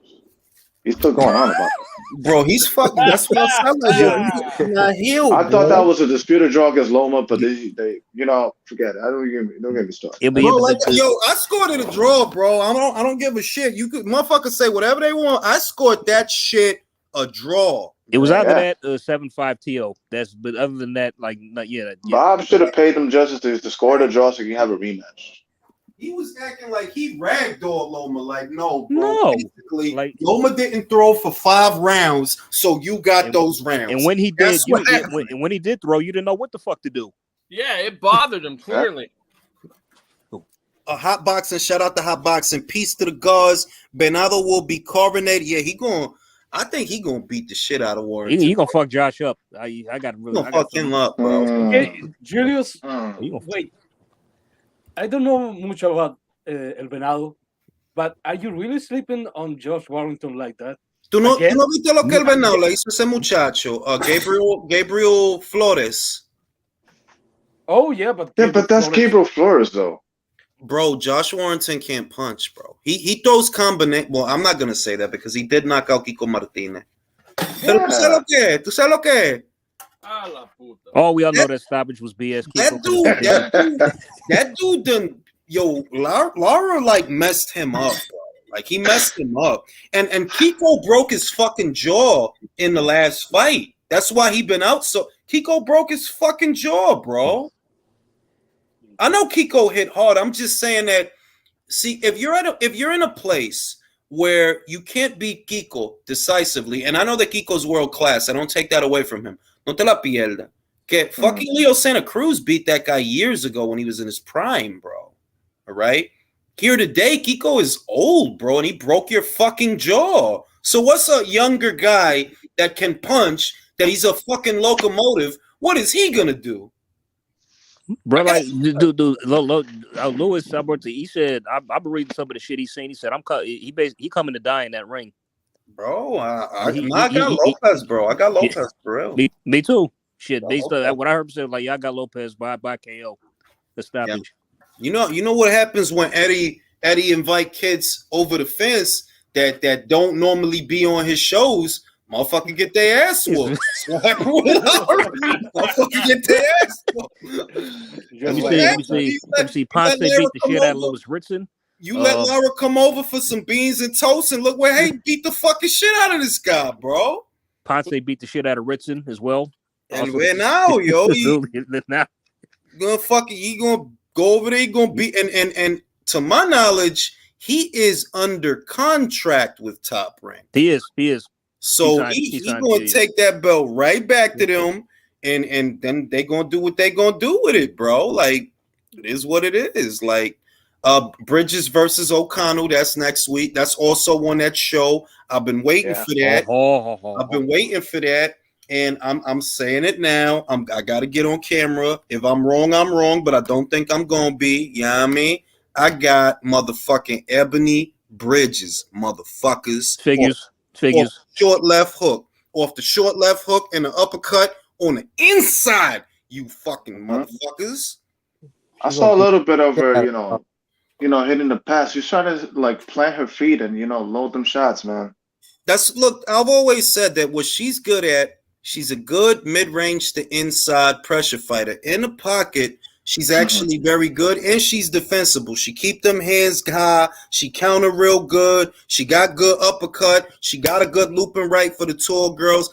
He's still going on about it. Bro, he's fucking. That's what I'm saying. He's not healed. I thought that was a disputed draw against Loma, but they forget it. Don't get me started. I scored in a draw, bro. I don't give a shit. You could motherfuckers say whatever they want. I scored that shit a draw. It was either that 7-5 TO. But other than that, like, not yet. Bob should have paid them justice to score the draw so you can have a rematch. He was acting like he ragdolled Loma. Like, no, bro. No. Basically, like, Loma didn't throw for 5 rounds, so you got those rounds. And when he did, when he did throw, you didn't know what the fuck to do. Yeah, it bothered him clearly. A hot boxing, shout out to hot boxing. Peace to the gods. Bernardo will be coronated. Yeah, I think he gonna beat the shit out of Warren. He gonna fuck Josh up. I got really. He gonna fuck him up, bro. Okay, Julius, wait. I don't know much about El Venado, but are you really sleeping on Josh Warrington like that? ¿Tú no viste lo que El Venado le hizo ese muchacho? Gabriel Flores. Oh, yeah, but that's Gabriel Flores, though. Bro, Josh Warrington can't punch, bro. He throws combination. Well, I'm not gonna say that because he did knock out Kiko Martinez. Pero tú sabes lo que. Oh, we all know that stoppage was BS. That dude done. Yo, Lara like messed him up, bro. Like he messed him up, and Kiko broke his fucking jaw in the last fight. That's why he been out. So Kiko broke his fucking jaw, bro. I know Kiko hit hard. I'm just saying that. See, if you're in a place where you can't beat Kiko decisively, and I know that Kiko's world class. I don't take that away from him. No te la pierda. Que fucking Leo Santa Cruz beat that guy years ago when he was in his prime, bro. All right? Here today, Kiko is old, bro, and he broke your fucking jaw. So what's a younger guy that can punch, that he's a fucking locomotive, what is he gonna do? Bro, like, Louis Alberti, he said, I've been reading some of the shit he's saying. He said, he coming to die in that ring. Bro, I got Lopez, bro. I got Lopez for real. Me too. Shit, based on what I heard said, like, I got Lopez by KO. The stoppage. Yeah. You know what happens when Eddie invite kids over the fence that don't normally be on his shows? Motherfucker get their ass whooped. Motherfucker get their ass whooped. Let me see. Ponce beat the shit out of Louis Ritson. You let Laura come over for some beans and toast, and look where he beat the fucking shit out of this guy, bro. Ponce beat the shit out of Ritson as well. And where now, yo? He gonna go over there. He gonna beat, and to my knowledge, he is under contract with Top Rank. He is. So he gonna take that belt right back to them, and then they gonna do what they gonna do with it, bro. Like, it is what it is. Like, Bridges versus O'Connell. That's next week. That's also on that show. I've been waiting for that. I've been waiting for that, and I'm saying it now. I got to get on camera. If I'm wrong, I'm wrong, but I don't think I'm gonna be. You know what I mean? I got motherfucking Ebony Bridges, motherfuckers. Figures. Off short left hook. Off the short left hook and the uppercut on the inside. You fucking motherfuckers. I saw a little bit of her, hitting the pass. She's trying to like plant her feet and load them shots, man. Look, I've always said that what she's good at, she's a good mid-range to inside pressure fighter. In the pocket, she's actually very good, and she's defensible. She keep them hands high. She counter real good. She got good uppercut. She got a good looping right for the tall girls.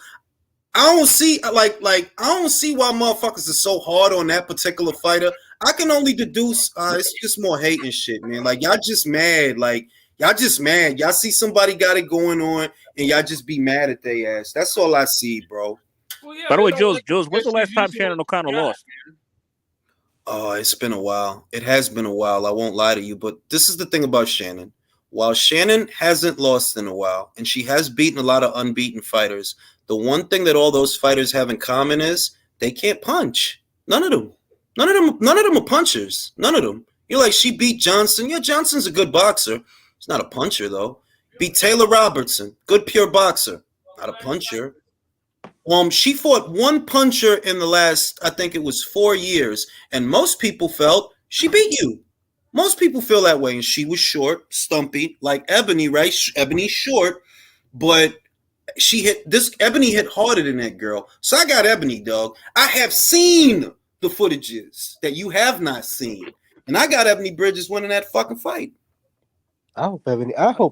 I don't see I don't see why motherfuckers are so hard on that particular fighter. I can only deduce it's just more hate and shit, man. Like y'all just mad. Like y'all just mad. Y'all see somebody got it going on and y'all just be mad at their ass. That's all I see, bro. Well, yeah, By the way, Jules, when's the last time Shannon O'Connor lost? Oh, it's been a while. It has been a while. I won't lie to you, but this is the thing about Shannon. While Shannon hasn't lost in a while, and she has beaten a lot of unbeaten fighters, the one thing that all those fighters have in common is they can't punch. None of them are punchers. None of them. You're like, she beat Johnson. Yeah, Johnson's a good boxer. He's not a puncher, though. Beat Taylor Robertson. Good pure boxer. Not a puncher. She fought one puncher in the last, I think it was 4 years, and most people felt she beat you. Most people feel that way, and she was short, stumpy, like Ebony, right? Ebony's short, but Ebony hit harder than that girl. So I got Ebony, dog. I have seen the footages that you have not seen, and I got Ebony Bridges winning that fucking fight. I hope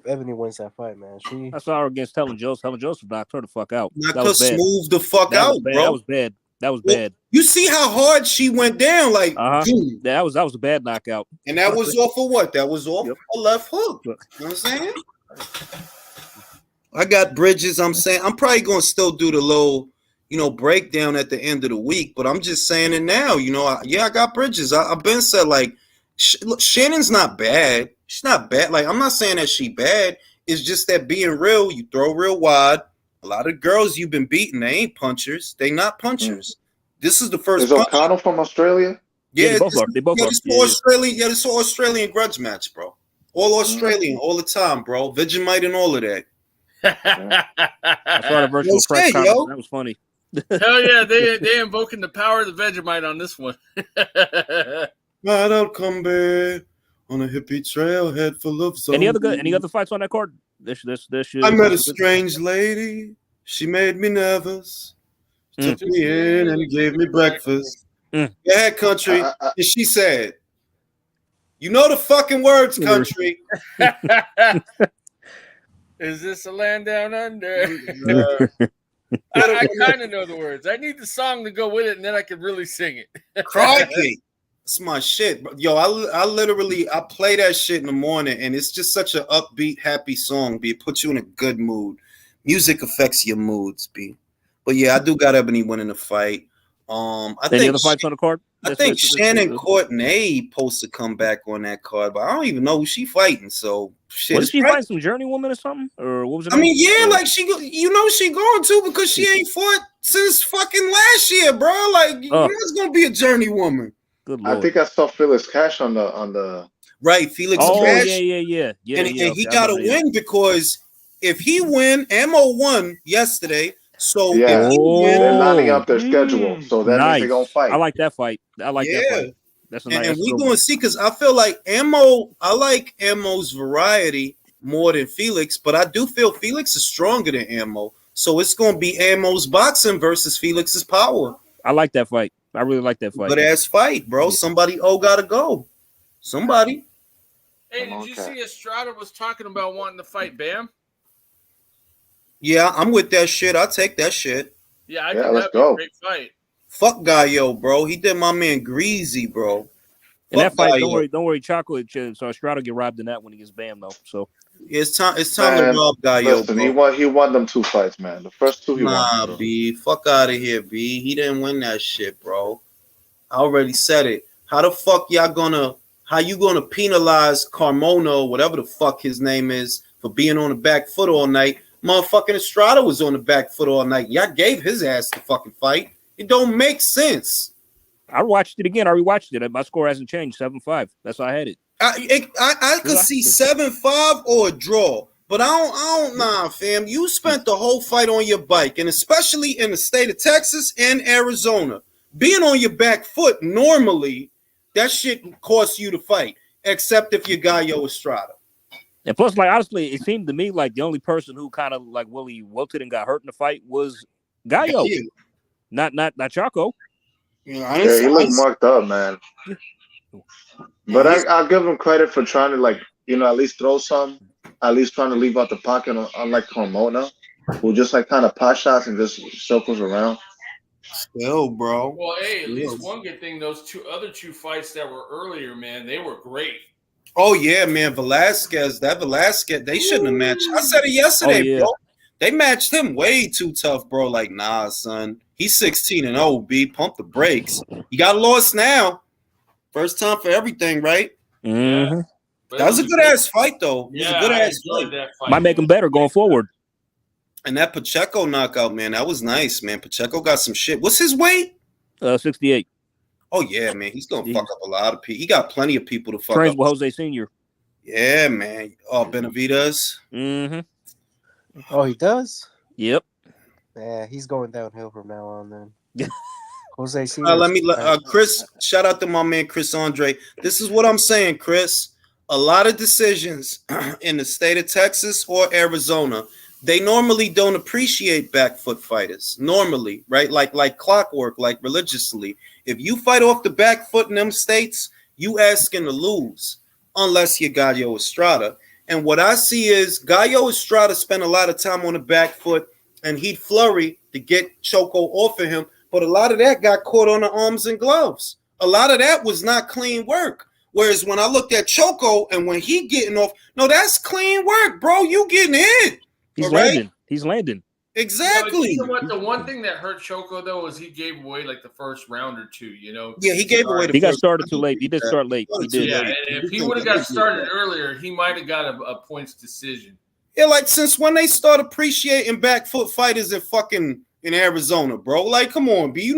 Ebony wins that fight, man. I saw her against Helen Joseph. Helen Joseph knocked her the fuck out. Knocked her smooth the fuck out, bro. That was bad. That was bad. You see how hard she went down, like dude. That was a bad knockout. And that was off of what? That was off a left hook. You know what I'm saying? I got Bridges. I'm saying I'm probably gonna still do the low, breakdown at the end of the week, but I'm just saying it now. I got Bridges. I've been said like Shannon's not bad. She's not bad. Like I'm not saying that she bad. It's just that being real, you throw real wide. A lot of girls you've been beating, they ain't punchers. They not punchers. This is the first. Is O'Connell from Australia? Yeah, they both are. Australian. Yeah, this all Australian grudge match, bro. All Australian, all the time, bro. Vegemite and all of that. I saw the virtual press conference. That was funny. Hell yeah, they invoking the power of the Vegemite on this one. Right out, come back on a hippie trailhead full of zombies. Any other fights on that card? This I met a strange lady. She made me nervous. Took me in and gave me breakfast. Yeah, country. And she said, "You know the fucking words, country." Is this a land down under? I kind of know the words. I need the song to go with it, and then I can really sing it. Crikey. It's my shit. Yo, I play that shit in the morning, and it's just such an upbeat, happy song, B. It puts you in a good mood. Music affects your moods, B. But yeah, I do got Ebony winning the fight. Any other fights on the card? I think Shannon Courtney supposed to come back on that card, but I don't even know who she fighting. So shit. Was she fighting some journeywoman or something? Or what was it? I mean, yeah, like she going to because she ain't fought since fucking last year, bro. Like it's gonna be a journey woman. Good Lord. I think I saw Felix Cash on the right. Felix Cash. Yeah. And he got to win because if he win, Ammo won yesterday. So if he win, they're lining up their schedule. So that means they're gonna fight. I like that fight. That fight. That's a nice. And we're gonna see because I feel like I like Ammo's variety more than Felix, but I do feel Felix is stronger than Ammo. So it's gonna be Ammo's boxing versus Felix's power. I like that fight. I really like that fight. Good ass fight, bro. Somebody gotta go. Somebody. Hey, did you see Estrada was talking about wanting to fight Bam? Yeah, I'm with that shit. I'll take that shit. Yeah, I think that'd be a great fight. Fuck Gallo, bro. He did my man greasy, bro. In that fight, don't worry, Chocolate. So Estrada get robbed in that when he gets Bam though. So it's time to rob Gallo. Listen, he won them 2 fights, man. The first 2 he won. Nah, B. Fuck out of here, B. He didn't win that shit, bro. I already said it. How the fuck y'all gonna how you gonna penalize Carmona, whatever the fuck his name is, for being on the back foot all night? Motherfucking Estrada was on the back foot all night. Y'all gave his ass the fucking fight. It don't make sense. I watched it again. I rewatched it. My score hasn't changed. 7-5. That's how I had it. I could see 7-5 or a draw, but I don't nah, fam. You spent the whole fight on your bike, and especially in the state of Texas and Arizona, being on your back foot normally, that shit costs you to fight, except if you're Gallo Estrada. And plus, like, honestly, it seemed to me like the only person who kind of like Willie wilted and got hurt in the fight was Gallo, not Chaco. Yeah, he looked marked up, man. But I'll give him credit for trying to, like, at least throw some, at least trying to leave out the pocket, unlike Carmona, who just like kind of pot shots and just circles around. Still, bro. Well, hey, at least one good thing, those other two fights that were earlier, man, they were great. Oh yeah, man, Velasquez, they shouldn't have matched. I said it yesterday, bro. They matched him way too tough, bro. Like, nah, son. He's 16-0, B. Pump the brakes. You got lost now. First time for everything, right? Mm-hmm. That was a good ass fight, though. It was a good ass fight. Might make him better going forward. And that Pacheco knockout, man, that was nice, man. Pacheco got some shit. What's his weight? 68. Oh yeah, man. He's gonna fuck up a lot of people. He got plenty of people to fuck Trains up. with Jose Senior. Yeah, man. Oh, Benavidez. Mm-hmm. Oh, he does? Yep. Yeah, he's going downhill from now on then. Jose Senior. Let me Chris, shout out to my man Chris Andre. This is what I'm saying, Chris. A lot of decisions in the state of Texas or Arizona, they normally don't appreciate back foot fighters. Normally, right? Like clockwork, like religiously. If you fight off the back foot in them states, you asking to lose, unless you Gallo Estrada. And what I see is Gallo Estrada spent a lot of time on the back foot, and he'd flurry to get Choco off of him. But a lot of that got caught on the arms and gloves. A lot of that was not clean work. Whereas when I looked at Choco and when he getting off, no, that's clean work, bro. You getting hit. He's landing. He's landing. Exactly. You know what? The one thing that hurt Choco though was he gave away like the first round or two. Yeah, he gave away. He got started too late. He did start late. He did. Yeah, and if he would have got started earlier, he might have got a points decision. Yeah, like since when they start appreciating back foot fighters in Arizona, bro. Like, come on, B.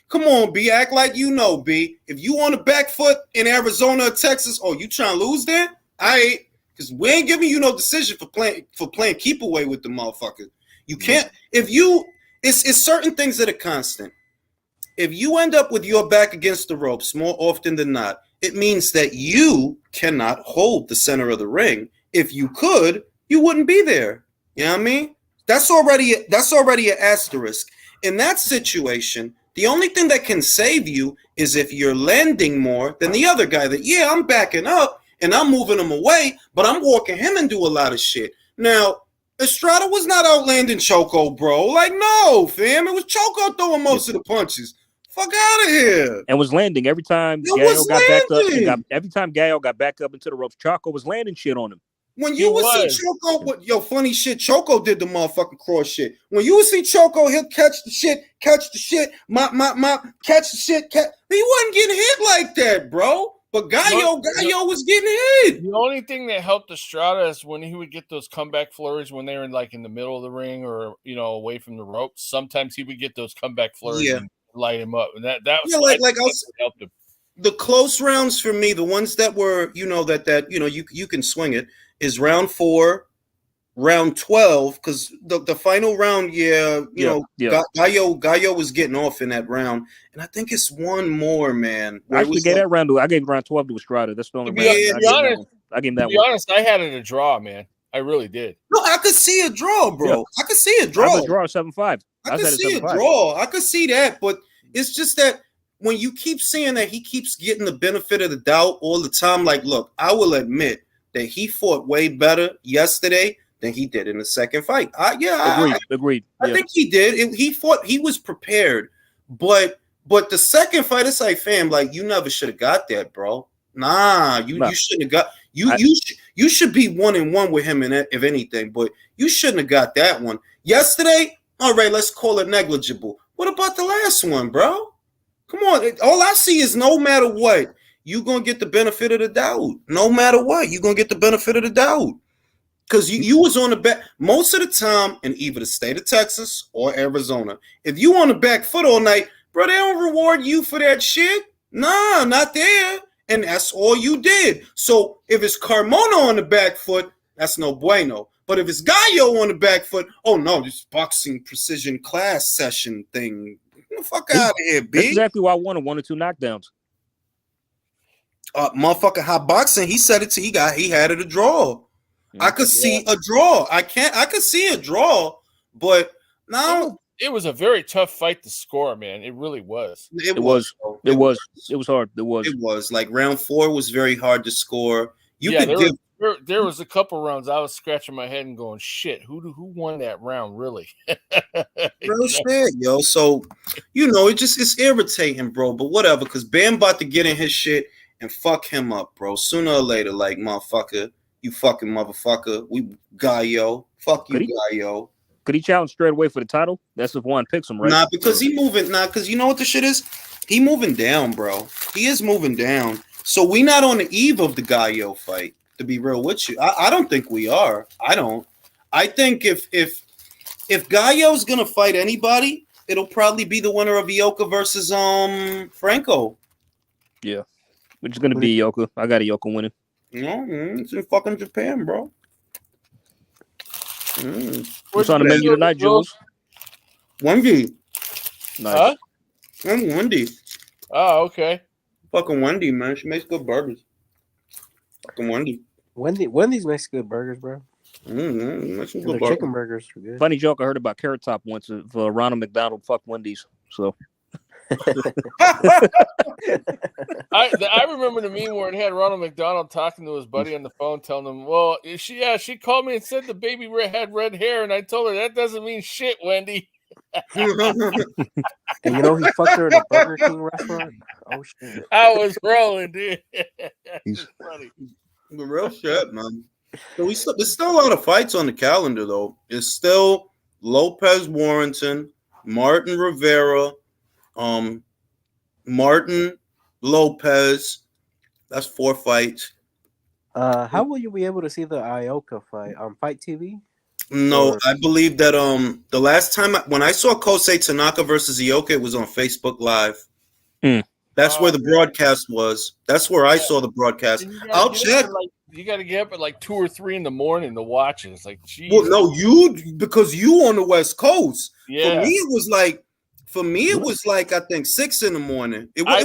Come on, B. Act like you know, B. If you on the back foot in Arizona or Texas, you trying to lose there? Because we ain't giving you no decision for playing keep away with the motherfucker. You can't. It's certain things that are constant. If you end up with your back against the ropes more often than not, it means that you cannot hold the center of the ring. If you could, you wouldn't be there. You know what I mean? That's already an asterisk. In that situation, the only thing that can save you is if you're landing more than the other guy. I'm backing up and I'm moving him away, but I'm walking him and do a lot of shit. Now, Estrada was not outlanding Choco, bro. Like, no, fam. It was Choco throwing most of the punches. Fuck out of here. And was landing every time Gallo got back up. Every time Gallo got back up into the ropes, Choco was landing shit on him. When you would see Choco, funny shit, Choco did the motherfucking cross shit. When you would see Choco, he'll catch the shit, catch the shit, catch the shit. He wasn't getting hit like that, bro. But Gallo was getting hit. The only thing that helped Estrada is when he would get those comeback flurries when they were in the middle of the ring or away from the ropes. Sometimes he would get those comeback flurries and light him up, and that was helped him. The close rounds for me, the ones that were you can swing it, is round 4, round 12, because the final round, Gallo was getting off in that round, and I think it's one more, man. I actually gave that round. I gave round 12 to Estrada. That's the only round. I gave that one. To be honest, I had it a draw, man. I really did. No, I could see a draw, bro. Yeah. I could see a draw. I was a draw 7-5. I could see a draw. I could see that, but it's just that when you keep seeing that he keeps getting the benefit of the doubt all the time, like, look, I will admit that he fought way better yesterday than he did in the second fight. Agreed. I think he did. He fought. He was prepared, but the second fight, it's like, fam, like, you never should have got that, bro. You shouldn't have got. You should be 1-1 with him if anything, but you shouldn't have got that one yesterday. All right, let's call it negligible. What about the last one, bro? Come on. All I see is no matter what, you're going to get the benefit of the doubt. No matter what, you're going to get the benefit of the doubt. Because you was on the back most of the time in either the state of Texas or Arizona. If you on the back foot all night, bro, they don't reward you for that shit. Nah, not there. And that's all you did. So if it's Carmona on the back foot, that's no bueno. But if it's Gallo on the back foot, oh no, this boxing precision class session thing. Get the fuck out of here, B. That's exactly why I wanted 1 or 2 knockdowns. Motherfucking hot boxing, he said it to he had it a draw. I could see a draw. I could see a draw, but now it was a very tough fight to score, man. It really was. It was hard. It was like round 4 was very hard to score. There was a couple rounds I was scratching my head and going, shit, who won that round, really? Real shit, yo. So, it's irritating, bro, but whatever, because Bam about to get in his shit and fuck him up, bro. Sooner or later, like, motherfucker, you fucking motherfucker. Gallo. Fuck you, Gallo. Could he challenge straight away for the title? That's if one picks him, right? Nah, because because you know what the shit is? He moving down, bro. He is moving down. So we not on the eve of the Gallo fight, to be real with you. I don't think we are. I don't. I think if Gallo's gonna fight anybody, it'll probably be the winner of Ioka versus Franco. Yeah. Which is gonna be Ioka. I got Ioka winning. No, it's in fucking Japan, bro. What's on the menu tonight, Jules? Wendy. Nice. Huh? I'm Wendy. Oh, okay. Fucking Wendy, man. She makes good burgers. Fucking Wendy. Wendy's makes good burgers, bro. Makes their chicken burgers are good. Funny joke I heard about Carrot Top once. If Ronald McDonald fucked Wendy's, so. I remember the meme where it had Ronald McDonald talking to his buddy on the phone, telling him, "Well, she called me and said the baby had red hair, and I told her that doesn't mean shit, Wendy." And he fucked her in a Burger King restaurant. Oh shit! I was rolling, dude. It's funny. The real shit, man. So there's still a lot of fights on the calendar, though. It's still Lopez Warrington, Martin Rivera. Martin Lopez. That's 4 fights. How will you be able to see the Ioka fight on Fight TV? No, I believe that the last time when I saw Kosei Tanaka versus Ioka, it was on Facebook Live. That's where the broadcast was. That's where I saw the broadcast. I'll check. You got to get up at like 2 or 3 in the morning to watch it. It's like, geez. Well, no, because you on the West Coast. Yeah. For me, it was like I think 6 in the morning. I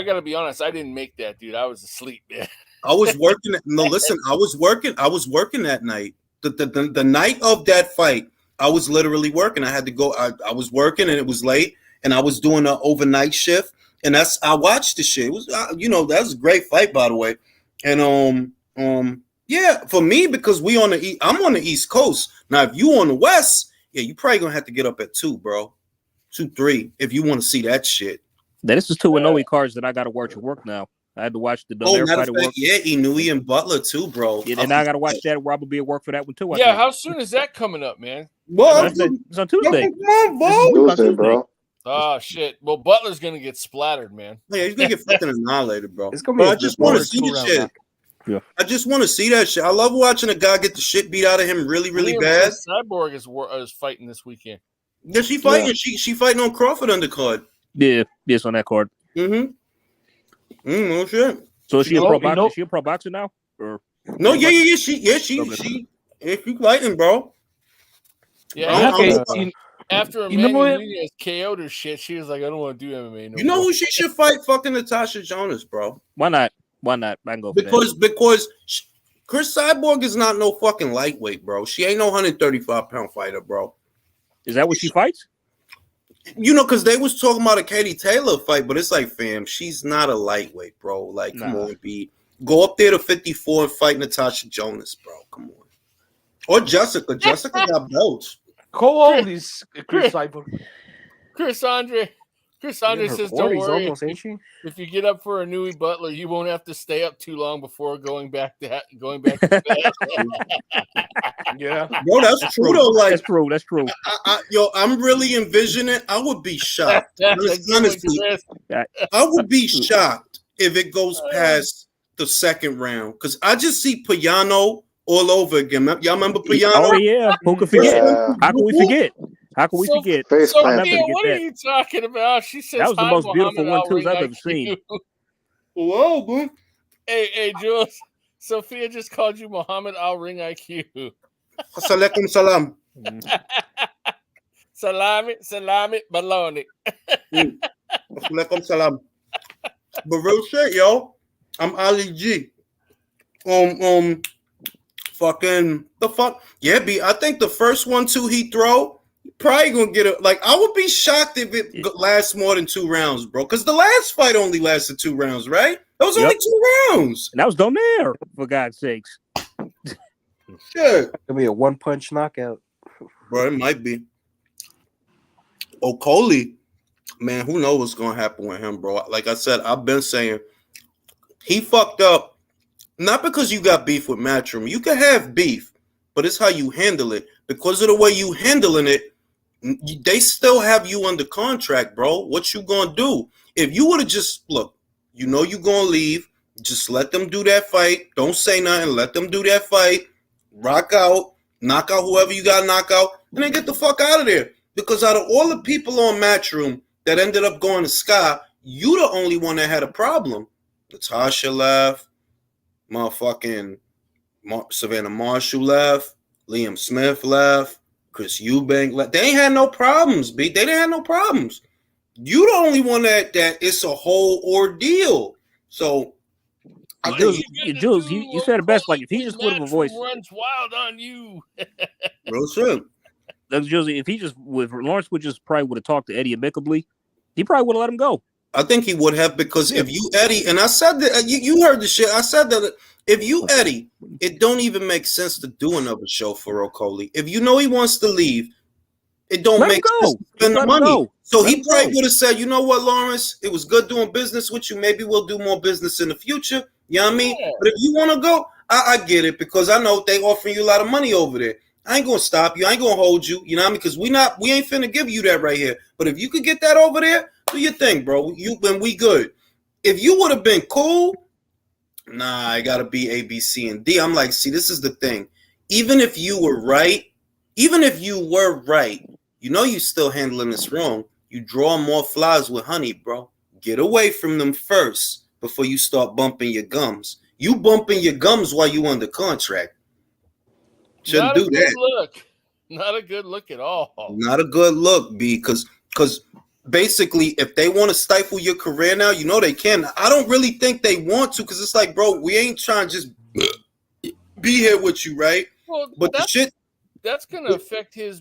gotta be honest, I didn't make that, dude. I was asleep, man. I was working. I was working that night. The night of that fight, I was literally working. I had to go. I was working, and it was late, and I was doing an overnight shift. And I watched the shit. It was, that was a great fight, by the way. And yeah, for me, because I'm on the East Coast. Now, if you on the West, yeah, you probably gonna have to get up at 2, bro. 2, 3, if you want to see that shit. This is 2 Inoue cards that I got to watch at work now. I had to watch the Donaire fight at work. Yeah, Inoue and Butler too, bro. Yeah, and I got to watch that. Rob will be at work for that one too. How soon is that coming up, man? Well, it's on Tuesday. Tuesday, bro. Oh shit! Well, Butler's gonna get splattered, man. Yeah, he's gonna get fucking annihilated, bro. It's gonna be. I just want to see the shit. Yeah. I just want to see that shit. I love watching a guy get the shit beat out of him really, really bad. Cyborg is fighting this weekend. Yeah, she fighting. Yeah. She fighting on Crawford undercard. Yeah, yes, on that card. No shit. So is she a pro boxer? Is she a pro boxer now? Or no? Yeah. She fighting, bro. Yeah. After Amanda Nunes KO'd her shit, she was like, I don't want to do MMA no more. Who she should fight? Fucking Natasha Jonas, bro. Why not? I can go for because Chris Cyborg is not no fucking lightweight, bro. She ain't no 135-pound fighter, bro. Is that what she fights? Because they was talking about a Katie Taylor fight, but it's like, fam, she's not a lightweight, bro. Like, come on, B. Go up there to 54 and fight Natasha Jonas, bro. Come on. Or Jessica. Jessica got belts. How old is Chris Cyborg? Chris Andre says, don't worry. Almost, ain't she? If you get up for a Nui Butler, you won't have to stay up too long before going back to bed. Yeah. Bro, that's true, though. Like, that's true. I'm really envisioning. I would be shocked. Honestly, I would be shocked if it goes past the second round, because I just see Payano all over again. Y'all remember Payano? Oh yeah, who could forget? Yeah. How can we forget? How can we forget? Face I'll plant. never Sophia, forget what are that. you talking about? She says, That was the "Hi, most Muhammad beautiful one twos Al I've ever IQ." seen. Whoa, boy. Hey, Jules. Sophia just called you Muhammad Al Ring IQ. Assalamualaikum salam. Salami, baloney. Assalamualaikum salam. But real shit, yo. I'm Ali G. Fucking the fuck. Yeah, B. I think the first 1-2 he throw, probably gonna get it. Like, I would be shocked if it lasts more than 2 rounds, bro. Because the last fight only lasted 2 rounds, right? That was only 2 rounds. And that was Donaire, for God's sakes. Shit. It'll be a 1-punch knockout. Bro, it might be. Okoli, man, who knows what's gonna happen with him, bro? Like I said, I've been saying he fucked up. Not because you got beef with Matchroom. You can have beef, but it's how you handle it. Because of the way you handling it, they still have you under contract, bro. What you gonna do? If you would have just look, you know you gonna leave. Just let them do that fight. Don't say nothing. Let them do that fight. Rock out, knock out whoever you got to knock out, and then get the fuck out of there. Because out of all the people on Matchroom that ended up going to Sky, you the only one that had a problem. Natasha left. Motherfucking Savannah Marshall left. Liam Smith left. Chris Eubank left. They ain't had no problems, B. They didn't have no problems. You the only one that it's a whole ordeal. So, Jules, you said it best. Like, if he just would have a voice, runs wild on you. real shit. Jules, if he just Lawrence would just probably would have talked to Eddie amicably, he probably would have let him go. I think he would have, because if you Eddie, and I said that you heard the shit. I said that if you Eddie, it don't even make sense to do another show for Okoli. If you know he wants to leave, it don't make sense to spend the money. So he probably would have said, you know what, Lawrence, it was good doing business with you. Maybe we'll do more business in the future. You know what I mean? Yeah. But if you want to go, I get it, because I know they offering you a lot of money over there. I ain't gonna stop you. I ain't gonna hold you. You know what I mean? Because we ain't finna give you that right here. But if you could get that over there, do your thing, bro. We good. If you would have been cool, nah, I gotta be A, B, C, and D. I'm like, see, this is the thing. Even if you were right, you know you still handling this wrong. You draw more flies with honey, bro. Get away from them first before you start bumping your gums. You bumping your gums while you under contract. Shouldn't do that. Look. Not a good look at all. Not a good look, B, because basically, if they want to stifle your career now, you know they can. I don't really think they want to, because it's like, bro, we ain't trying to just be here with you, right? Well, but the shit that's going to affect his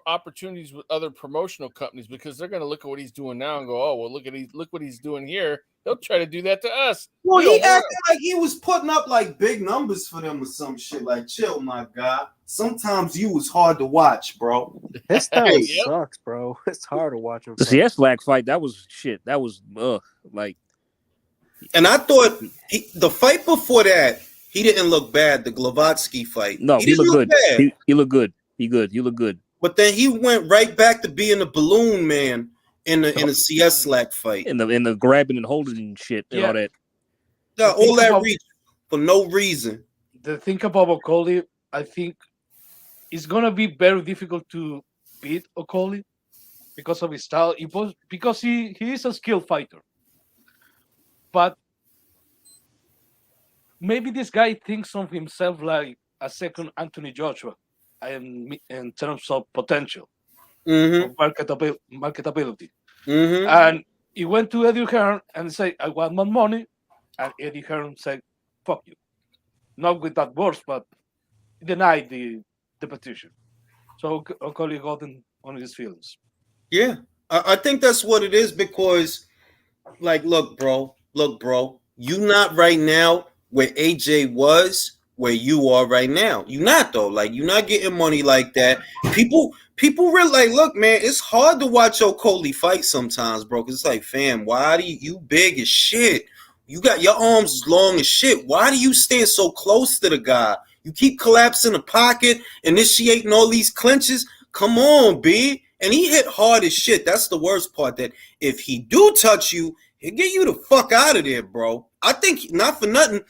opportunities with other promotional companies, because they're going to look at what he's doing now and go, oh, well, look what he's doing here. They'll try to do that to us. Well, he acted like he was putting up like big numbers for them or some shit. Like, chill, my guy. Sometimes you was hard to watch, bro. His style sucks, bro. It's hard to watch him. The CS fight, that was shit. That was like. And I thought the fight before that, he didn't look bad. The Glavatsky fight. No, he looked good. He looked good. He looked good. But then he went right back to being a balloon man in the CS fight. In the grabbing and holding and shit and all that. Yeah, all that reach for no reason. The thing about Okoli, I think, it's gonna be very difficult to beat Okoli because of his style. Because he is a skilled fighter. But maybe this guy thinks of himself like a second Anthony Joshua in terms of potential, of marketability. Mm-hmm. And he went to Eddie Hearn and said, I want my money. And Eddie Hearn said, fuck you. Not with that words, but he denied the petition. So Okoli got on his feelings. Yeah, I think that's what it is, because, like, look, bro, you not right now where AJ was, where you are right now. You not, though. Like, you're not getting money like that. People really like, look, man, it's hard to watch Okoli fight sometimes, bro, because it's like, fam, why do you big as shit? You got your arms long as shit. Why do you stand so close to the guy? You keep collapsing the pocket, initiating all these clinches. Come on, B. And he hit hard as shit. That's the worst part, that if he do touch you, he'll get you the fuck out of there, bro. I think not for nothing,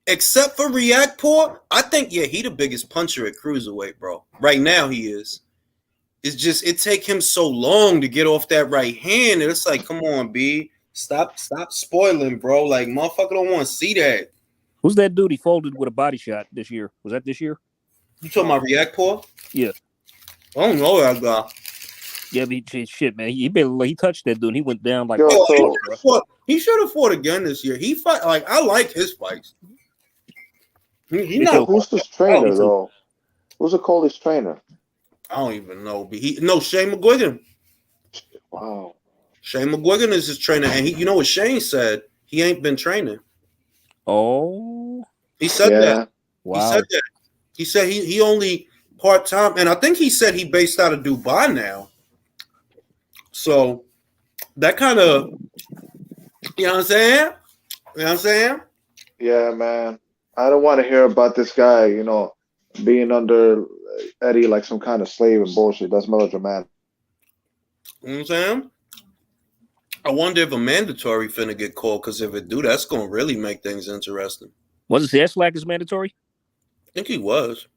except for Riakporhe, I think he the biggest puncher at cruiserweight, bro. Right now he is. It's just it take him so long to get off that right hand. And it's like, come on, B. Stop spoiling, bro. Like, motherfucker don't want to see that. Who's that dude he folded with a body shot this year? Was that this year? You talking about Riakporhe? Yeah. I don't know that guy. Yeah, but shit, man. He touched that dude and he went down like he should have fought again this year. He fight like I like his fights. Who's his trainer though? Who's it called his trainer? I don't even know. Shane McGuigan. Wow. Shane McGuigan is his trainer, and you know what Shane said? He ain't been training. Oh. He said that. Wow. He said that. He said he only part-time, and I think he said he based out of Dubai now. So that kind of, you know what I'm saying? You know what I'm saying? Yeah, man. I don't want to hear about this guy, being under Eddie like some kind of slave and bullshit. That's melodramatic. You know what I'm saying? I wonder if a mandatory finna get called, because if it do, that's going to really make things interesting. Was it Slack is mandatory? I think he was.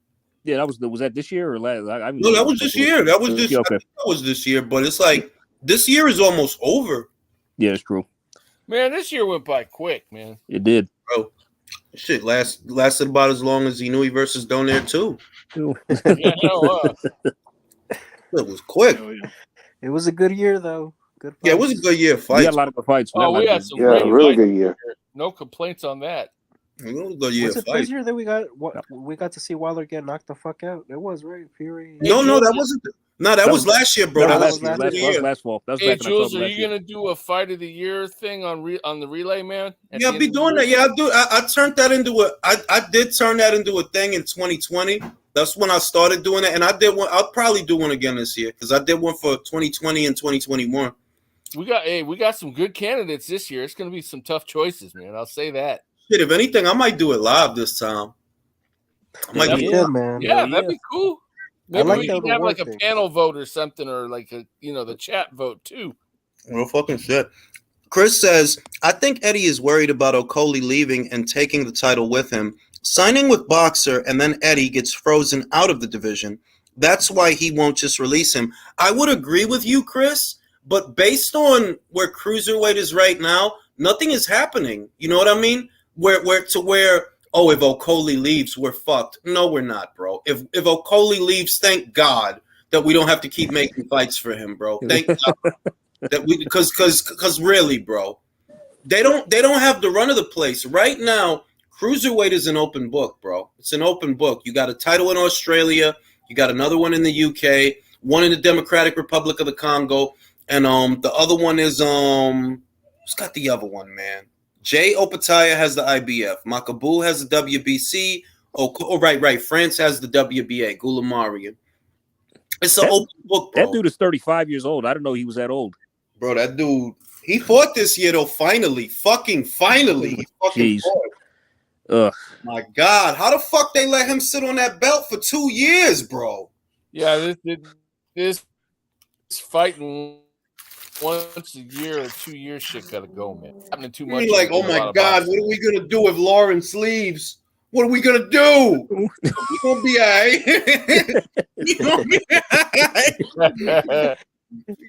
Yeah, was that this year or last? No, that was this year. That was this. Yeah, okay. I think that was this year, but it's like this year is almost over. Yeah, it's true. Man, this year went by quick, man. It did. Bro, shit lasted about as long as Inouye versus Donaire too. It was quick. It was a good year though. Good. Yeah, it was a good year of fights. We had a lot of good fights. We had some really good year. No complaints on that. It was a good year. Was it this year that we got to see Wilder get knocked the fuck out? It was right, Fury. No, that wasn't. No, that was last year, bro. That was last fall. That was hey, Jules, are you gonna do a fight of the year thing on the relay, man? Yeah, I'll be doing that. Yeah, I do. I turned that into I did turn that into a thing in 2020. That's when I started doing it, and I did one. I'll probably do one again this year because I did one for 2020 and 2021. We got some good candidates this year. It's gonna be some tough choices, man. I'll say that. Shit, if anything, I might do it live this time. Man. Yeah, that'd be cool. Maybe like we can have like a panel vote or something, or like the chat vote too. Real fucking shit. Chris says, I think Eddie is worried about Okoli leaving and taking the title with him, signing with Boxer, and then Eddie gets frozen out of the division. That's why he won't just release him. I would agree with you, Chris, but based on where cruiserweight is right now, nothing is happening. You know what I mean? Where if Okoli leaves, we're fucked. No, we're not, bro. If Okoli leaves, thank God that we don't have to keep making fights for him, bro. Thank God that we because really, bro, they don't have the run of the place right now. Cruiserweight is an open book, bro. It's an open book. You got a title in Australia, you got another one in the UK, one in the Democratic Republic of the Congo, and the other one is who's got the other one, man? Jay Opataya has the IBF. Makabu has the WBC. Right. France has the WBA. Goulamarian. It's an open book, bro. That dude is 35 years old. I didn't know he was that old. Bro, that dude, he fought this year, though, finally. Fucking finally. He fucking fought. Ugh. My God. How the fuck they let him sit on that belt for 2 years, bro? Yeah, this fighting once a year or 2 years shit gotta go, man. Happening too much. Like, oh my God, what are we gonna do if Lawrence leaves? What are we gonna do? We gonna be all right. We gonna be all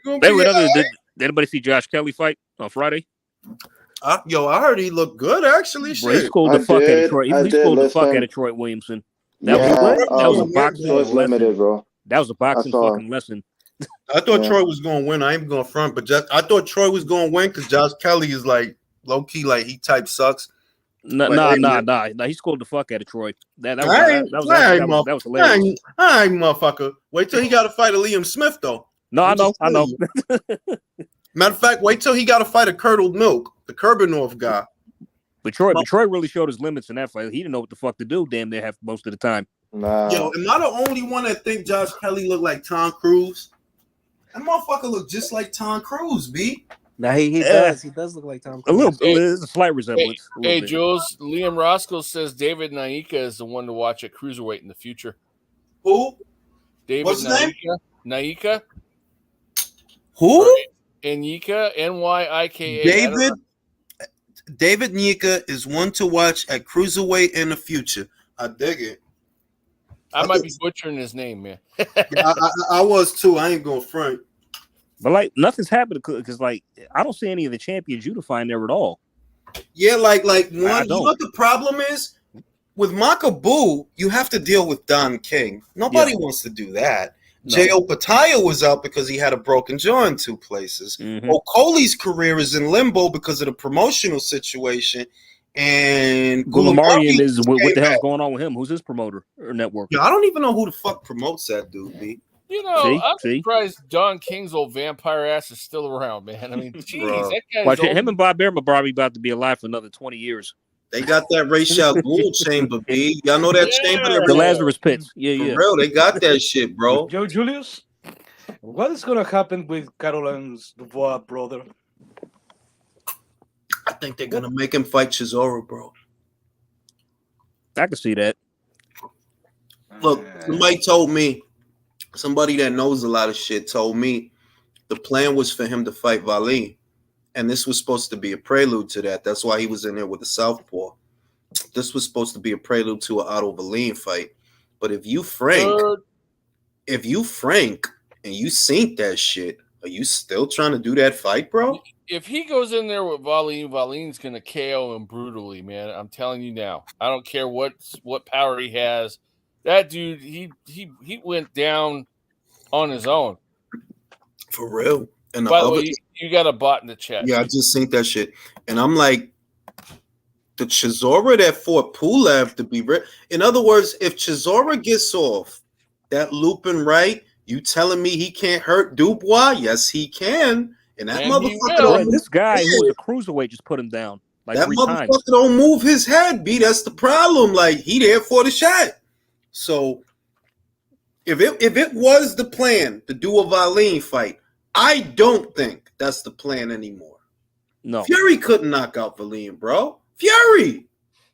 right. Did anybody see Josh Kelly fight on Friday? I heard he looked good actually. Bro, he schooled the fuck out of Troy. He schooled the fuck out of Troy Williamson. That was a boxing limited, bro. That was a boxing fucking lesson. I thought Troy was going to win. I ain't going to front, but I thought Troy was going to win because Josh Kelly is like low key, like he type sucks. Nah. He scored the fuck out of Troy. That was hilarious. All right, motherfucker. Wait till he got to fight a Liam Smith though. No, I know. Matter of fact, wait till he got to fight a Curdled Milk, the Kurbanov guy. But Troy really showed his limits in that fight. He didn't know what the fuck to do. Damn near half most of the time. Nah. Yo, am I the only one that think Josh Kelly looked like Tom Cruise? That motherfucker look just like Tom Cruise, B. Nah, he does. He does look like Tom Cruise. A little, there's a slight resemblance. Hey, Jules, Liam Roscoe says David Naika is the one to watch at cruiserweight in the future. Who? David What's his name? Naika. Who? Nyika, Nyika. David Nyika is one to watch at cruiserweight in the future. I dig it. I might be butchering his name, man. I was too. I ain't going front. But like nothing's happened because like I don't see any of the champions unifying there at all. Yeah, like one. You know what the problem is with Makabu? You have to deal with Don King. Nobody wants to do that. No. J.O. Pataya was out because he had a broken jaw in 2 places. Mm-hmm. Okoli's career is in limbo because of the promotional situation. And Goulamarian is what the hell's going on with him? Who's his promoter or network? Yeah, I don't even know who the fuck promotes that dude, B. You know, I'm surprised Don King's old vampire ass is still around, man. I mean, jeez, that guy's Watch him and Bob Bear probably about to be alive for another 20 years. They got that Rachel Gould chamber, B. Y'all know that chamber? The Lazarus Pits. Yeah, For real, they got that shit, bro. Joe Julius, what is going to happen with Caroline's Dubois brother? I think they're going to make him fight Chisora, bro. I can see that. Look, somebody told me, somebody that knows a lot of shit told me the plan was for him to fight Valeen. And this was supposed to be a prelude to that. That's why he was in there with the Southpaw. This was supposed to be a prelude to an Otto Valeen fight. But if you frank and you seen that shit, are you still trying to do that fight, bro? If he goes in there with Valeen, Valeen's gonna KO him brutally, man. I'm telling you now. I don't care what power he has. That dude, he went down on his own. For real. And by the way, you got a bot in the chat. Yeah, I just seen that shit. And I'm like, the Chisora that fought Pulev to be in other words, if Chisora gets off that looping right, you telling me he can't hurt Dubois? Yes, he can. And that motherfucker, this guy who was a cruiserweight just put him down. Like that 3 motherfucker times. don't move his head, B. That's the problem. Like he there for the shot. So if it was the plan to do a Valeen fight, I don't think that's the plan anymore. No, Fury couldn't knock out Valeen, bro. Fury.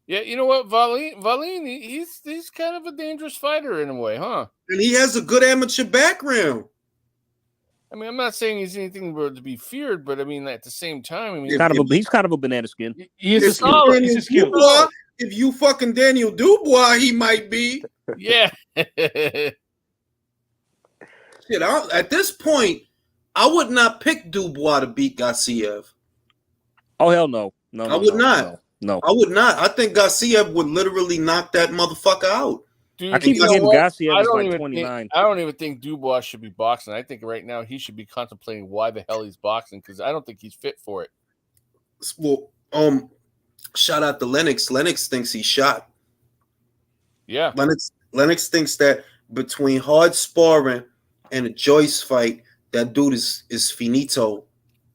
Yeah, you know what, Valeen, he's kind of a dangerous fighter in a way, huh? And he has a good amateur background. I mean, I'm not saying he's anything to be feared, but I mean, at the same time, I mean, he's kind of a banana skin. If you fucking Daniel Dubois, he might be. Yeah. Shit, at this point, I would not pick Dubois to beat Gassiev. Oh hell no, I would not. No, I would not. I think Gassiev would literally knock that motherfucker out. Dude, I keep forgetting Gassiev is like 29. I don't even think Dubois should be boxing. I think right now he should be contemplating why the hell he's boxing because I don't think he's fit for it. Well, shout out to Lennox. Lennox thinks he's shot. Yeah, Lennox thinks that between hard sparring and a Joyce fight, that dude is finito.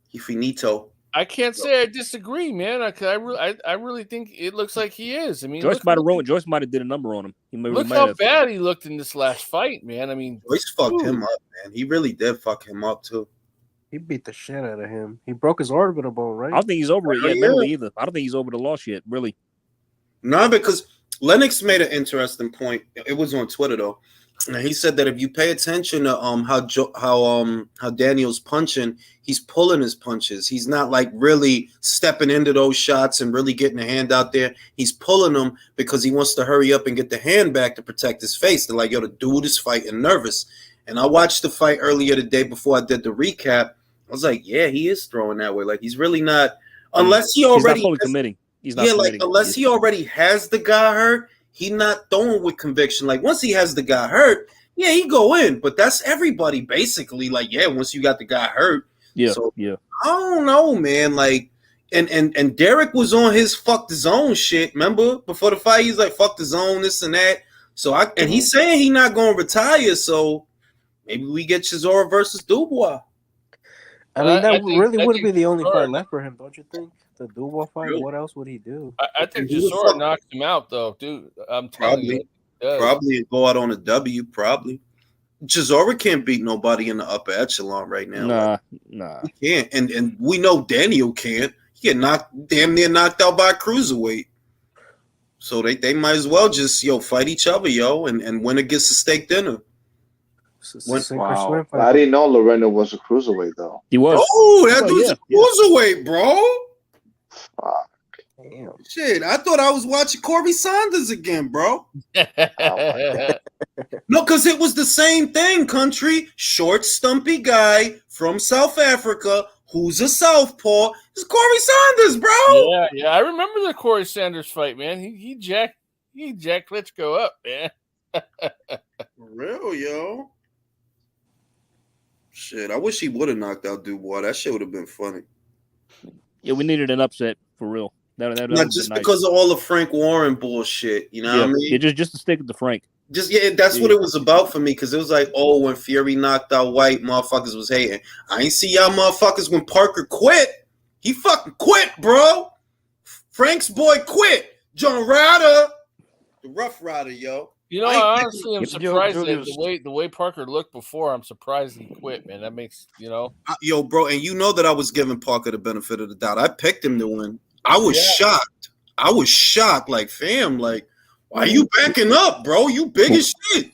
He finito. I can't say I disagree, man. I really think it looks like he is. I mean, Joyce might have did a number on him. Look how bad he looked in this last fight, man. I mean, Joyce fucked him up, man. He really did fuck him up too. He beat the shit out of him. He broke his orbital bone, right? I don't think he's over it yet, mentally either. I don't think he's over the loss yet, really. No, because Lennox made an interesting point. It was on Twitter though. And he said that if you pay attention to how Daniel's punching, he's pulling his punches. He's not like really stepping into those shots and really getting a hand out there. He's pulling them because he wants to hurry up and get the hand back to protect his face. They're like, yo, the dude is fighting nervous. And I watched the fight earlier today before I did the recap. I was like, yeah, he is throwing that way. Like he's really not, unless he already he's not fully committing. He's not committing. Like unless he already has the guy hurt. He not throwing with conviction. Like once he has the guy hurt, yeah, he go in. But that's everybody basically. Like yeah, once you got the guy hurt, yeah, so, yeah. I don't know, man. Like, and Derek was on his fuck the zone shit. Remember before the fight, he's like fuck the zone, this and that. So and he's saying he not going to retire. So maybe we get Chisora versus Dubois. I mean, that really would be the only fight left for him, don't you think? The Dubois fight. Really? What else would he do? I think Chisora knocks him out, though, dude. I'm telling you, probably go out on a W. Probably Chisora can't beat nobody in the upper echelon right now. Nah, he can't. And we know Daniel can't. He get damn near knocked out by a cruiserweight. So they might as well just fight each other, and winner gets a steak dinner. Wow. I didn't know Loreno was a cruiserweight though. He was. Oh, that dude's a cruiserweight, bro. Fuck. Damn. Shit, I thought I was watching Corey Saunders again, bro. No, because it was the same thing, country. Short, stumpy guy from South Africa who's a southpaw. It's Corey Saunders, bro. Yeah. I remember the Corey Sanders fight, man. He jacked Klitschko up, man. For real, yo. Shit, I wish he would have knocked out Dubois. That shit would have been funny. Yeah, we needed an upset for real. That Not just because of all the Frank Warren bullshit. You know what I mean? Yeah, just to stick with the Frank. That's what it was about for me, because it was like, oh, when Fury knocked out White, motherfuckers was hating. I ain't see y'all motherfuckers when Parker quit. He fucking quit, bro. Frank's boy quit. John Ryder, the Rough Rider, yo. You know, honestly, I'm surprised that the way Parker looked before. I'm surprised he quit, man. That makes yo, bro, and you know that I was giving Parker the benefit of the doubt. I picked him to win. I was shocked. Like, fam, like, why are you backing up, bro? You big as shit.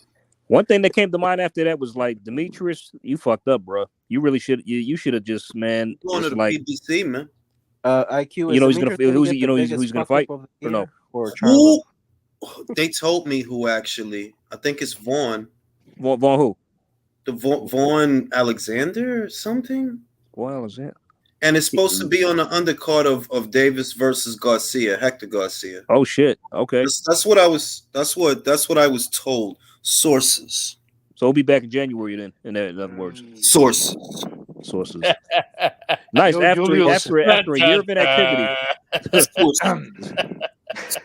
One thing that came to mind after that was like, Demetrius, you fucked up, bro. You really should. You should have just, man. Going to the PBC, man. IQ. You know he's gonna. Who's gonna fight or no? Or who? They told me who actually. I think it's Vaughn. Vaughn who? The Vaughn Alexander or something. Vaughn Alexander. And it's supposed to be on the undercard of Davis versus Garcia, Hector Garcia. Oh shit! Okay, that's what I was. That's what I was told. Sources. So we'll be back in January then. In other words, sources. Nice. After a year of inactivity.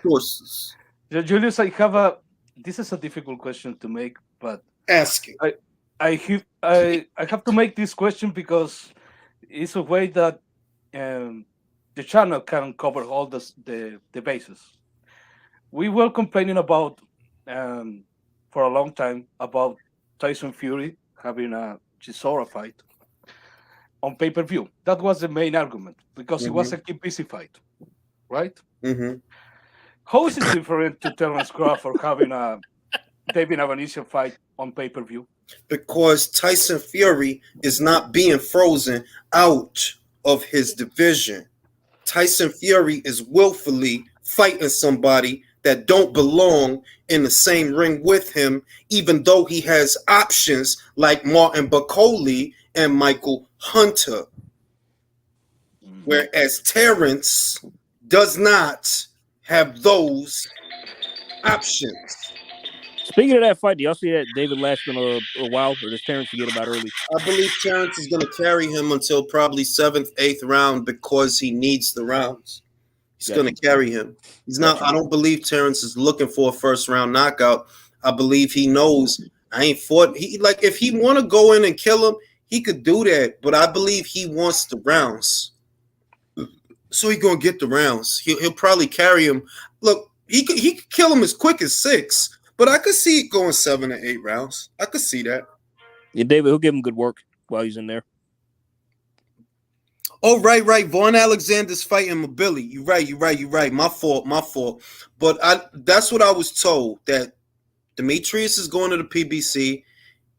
Sources. Julius, I have this is a difficult question to make, but asking. I have to make this question because it's a way that the channel can cover all the bases. We were complaining about for a long time about Tyson Fury having a Chisora fight on pay-per-view. That was the main argument because it was a keep busy fight, right? Mm-hmm. How is it different to Terence Crawford having a David Avanesyan fight on pay-per-view? Because Tyson Fury is not being frozen out of his division. Tyson Fury is willfully fighting somebody that don't belong in the same ring with him, even though he has options like Martin Bakoli and Michael Hunter. Whereas Terence does not have those options. Speaking of that fight, do y'all see that David lasting a while, or does Terence forget about early? I believe Terence is going to carry him until probably 7th, 8th round because he needs the rounds. He's going to carry him. He's not. I don't believe Terence is looking for a first round knockout. I believe he knows I ain't fought. If he want to go in and kill him, he could do that. But I believe he wants the rounds, so he's gonna get the rounds. He'll probably carry him. Look, he could kill him as quick as 6, but I could see it going 7 or 8 rounds. I could see that. Yeah, David, he'll give him good work while he's in there. Oh, right. Vaughn Alexander's fighting Billy. You're right. My fault. But that's what I was told, that Demetrius is going to the PBC.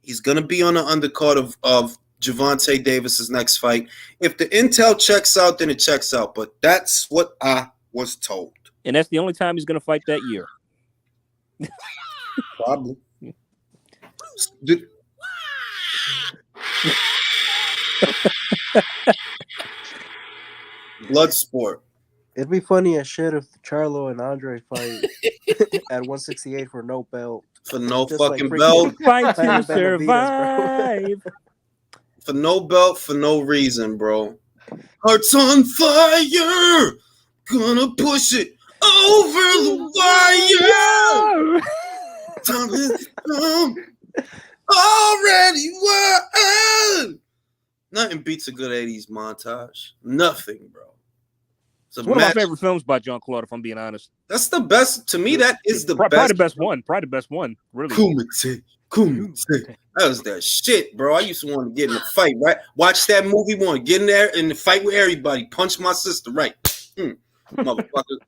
He's going to be on the undercard of Gervonta Davis's next fight. If the intel checks out, then it checks out. But that's what I was told. And that's the only time he's going to fight that year. Probably. Blood sport. It'd be funny as shit if Charlo and Andre fight at 168 for no belt. For no fucking belt. Fight to survive. For no belt, for no reason, bro. Hearts on fire. Gonna push it over the wire. Time has come. Already won. Nothing beats a good 80s montage. Nothing, bro. It's one of my favorite films by Jean-Claude, if I'm being honest. That's the best. To me, that is the best. Probably the best one. Really. Kumite. That was that shit, bro. I used to want to get in a fight, right? Watch that movie, want to get in there and fight with everybody. Punch my sister, right? Motherfucker.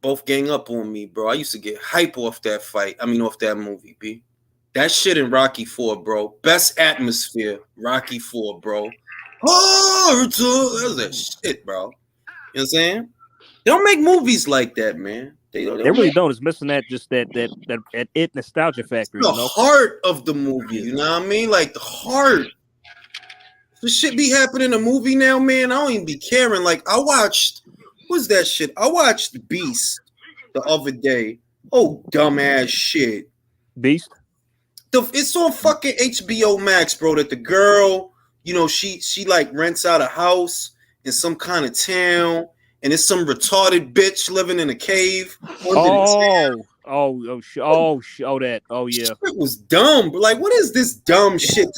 Both gang up on me, bro. I used to get hype off that fight. Off that movie, B. That shit in Rocky 4, bro. Best atmosphere, Rocky 4, bro. Oh, that was that shit, bro. You know what I'm saying? They don't make movies like that, man. They really don't. It's missing that it nostalgia factor. The heart of the movie. You know what I mean? Like the heart. The shit be happening in a movie now, man. I don't even be caring. Like I watched, what's that shit? I watched Beast the other day. Oh, dumbass shit. Beast. It's on fucking HBO Max, bro. That the girl, you know, she like rents out a house in some kind of town, and it's some retarded bitch living in a cave. That. Shit was dumb. But like, what is this dumb shit?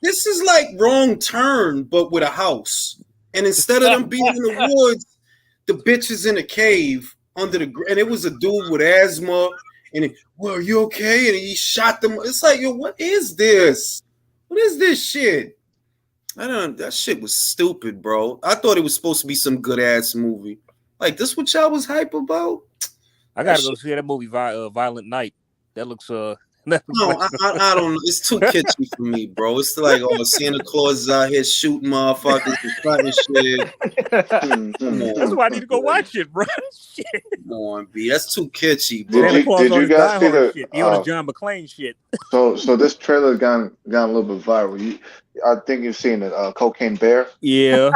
This is like Wrong Turn, but with a house. And instead of them being in the woods, the bitch is in a cave under the. And it was a dude with asthma. And well, are you okay? And he shot them. It's like, yo, what is this? What is this shit? That shit was stupid, bro. I thought it was supposed to be some good ass movie. Like, this what y'all was hype about? I gotta go see that movie, Violent Night. That looks No, I don't know. It's too kitschy for me, bro. It's like, oh, Santa Claus is out here shooting motherfuckers and fighting shit. That's why I need to go watch it, bro. Shit. Come on, B. That's too kitschy, bro. Did you guys see the shit. On the John McClane shit? So this trailer gone a little bit viral. I think you've seen it. Cocaine Bear. Yeah.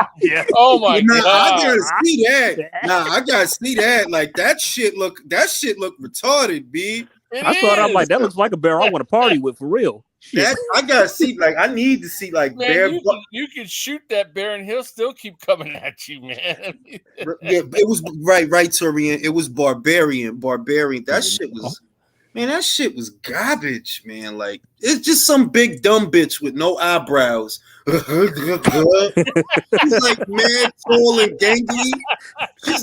Oh my god! I gotta see that. I gotta see that. Like that shit look retarded, B. I thought I'm like, that looks like a bear I want to party with for real. That, I gotta see, like, I need to see, like, man, bear. You can shoot that bear and he'll still keep coming at you, man. Yeah, it was right, Torian. It was barbarian. That shit was, man, that shit was garbage, man. Like, it's just some big dumb bitch with no eyebrows. She's like mad, tall, and gangly. She's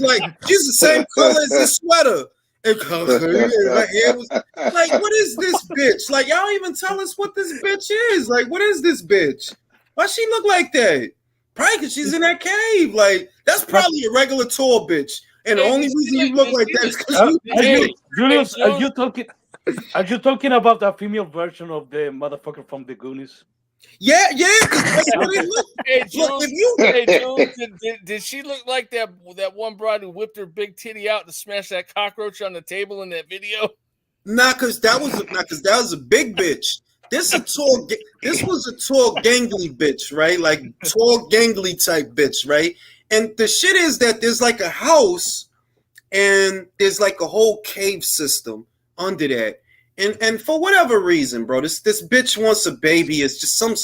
the same color as his sweater. And her hair was like, what is this bitch? Like, y'all even tell us what this bitch is. Like, what is this bitch? Why she look like that? Probably because she's in that cave. Like, that's probably a regular tall bitch. And the only reason you look like that is because Julius, are you talking about the female version of the motherfucker from the Goonies? Yeah, that's what it looked. Hey, did she look like that one bride who whipped her big titty out to smash that cockroach on the table in that video? Nah, because that was a big bitch. This was a tall, gangly bitch, right? Like tall, gangly type bitch, right? And the shit is that there's like a house, and there's like a whole cave system under that. And for whatever reason, bro, this bitch wants a baby. It's just some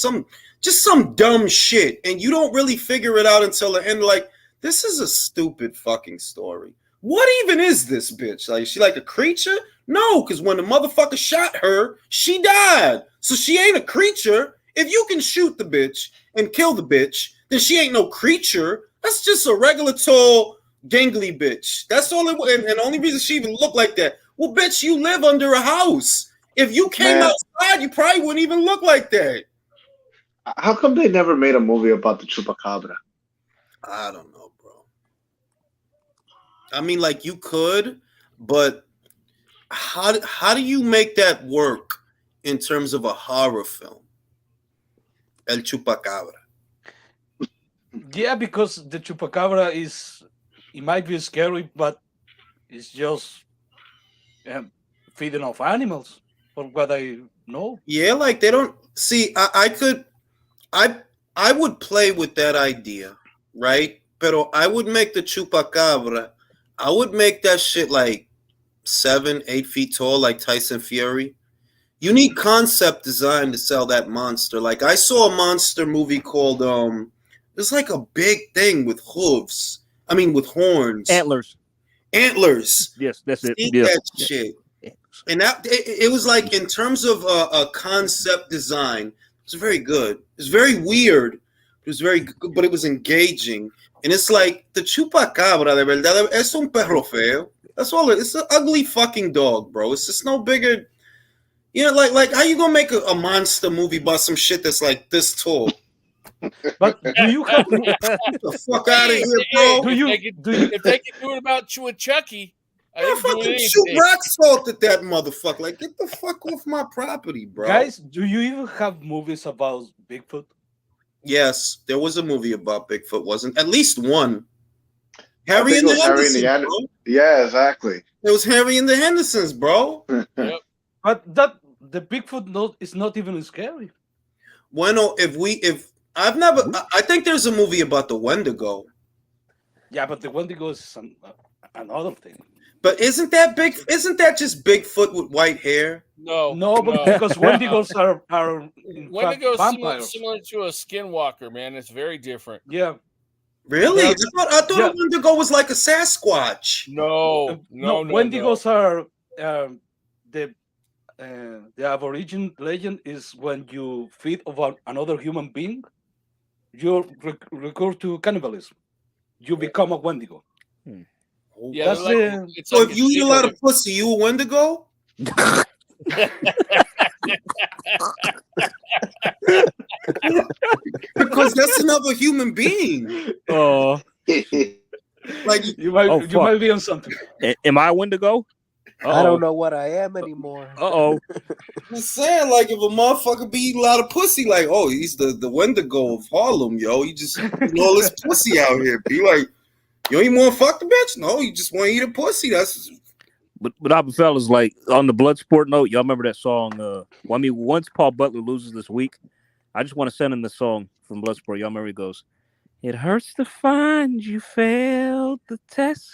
dumb shit, and you don't really figure it out until the end. Like, this is a stupid fucking story. What even is this bitch? Like, is she like a creature? No, because when the motherfucker shot her, she died. So she ain't a creature. If you can shoot the bitch and kill the bitch, then she ain't no creature. That's just a regular tall, gangly bitch. That's all it was. And the only reason she even looked like that. Well, bitch, you live under a house. If you came outside, you probably wouldn't even look like that. How come they never made a movie about the chupacabra? I don't know, bro. I mean, like, you could, but how do you make that work in terms of a horror film? El Chupacabra. Yeah, because the chupacabra it might be scary, but it's just feeding off animals, for what I know. Yeah, like they don't see. I would play with that idea, right? Pero I would make the chupacabra. I would make that shit like 7-8 feet tall, like Tyson Fury. You need concept design to sell that monster. Like, I saw a monster movie called it's like a big thing with hooves. I mean, with horns. Antlers. Yes, that's it. Yeah. That shit. And that it was like, in terms of a concept design, it was very good. It was very weird. It was very good, but it was engaging. And it's like the chupacabra, de verdad, es un perro feo. That's all. It's an ugly fucking dog, bro. It's just no bigger. You know, like how you gonna make a monster movie about some shit that's like this tall? But do you have Get the fuck out of here, bro? If they can do it about you and Chucky, I I didn't do fucking shoot anything. rock salt at that motherfucker. Like, get the fuck off my property, bro. Guys, do you even have movies about Bigfoot? Yes, there was a movie about Bigfoot, wasn't at least one. I Harry think and it the was Harry and the Hendersons, Andersons. bro. Yeah, exactly. It was Harry and the Hendersons, bro. Yep. But that the Bigfoot note is not even scary. Bueno, if I've never, I think there's a movie about the Wendigo. Yeah, but the Wendigo is another thing. But isn't that just Bigfoot with white hair? No, but because Wendigos are in fact Wendigo vampires. similar to a skinwalker, man. It's very different. Yeah. Really? Yeah. I thought a Wendigo was like a Sasquatch. No. Wendigos are the Aborigine legend is when you feed of another human being, you recur to cannibalism. You become a Wendigo. Yeah, That's so if you eat a lot of pussy, you a Wendigo? Because that's another human being. Oh, like you might be on something. Am I a Wendigo? I don't know what I am anymore. I'm saying, like, if a motherfucker be eating a lot of pussy, like, oh, he's the Wendigo of Harlem, yo. He just eating all this pussy out here. Be like, you ain't want to fuck the bitch? No, you just want to eat a pussy. That's. But fellas, like on the Bloodsport note, y'all remember that song? Once Paul Butler loses this week, I just want to send him the song from Bloodsport. Y'all remember it goes, "It hurts to find you failed the test."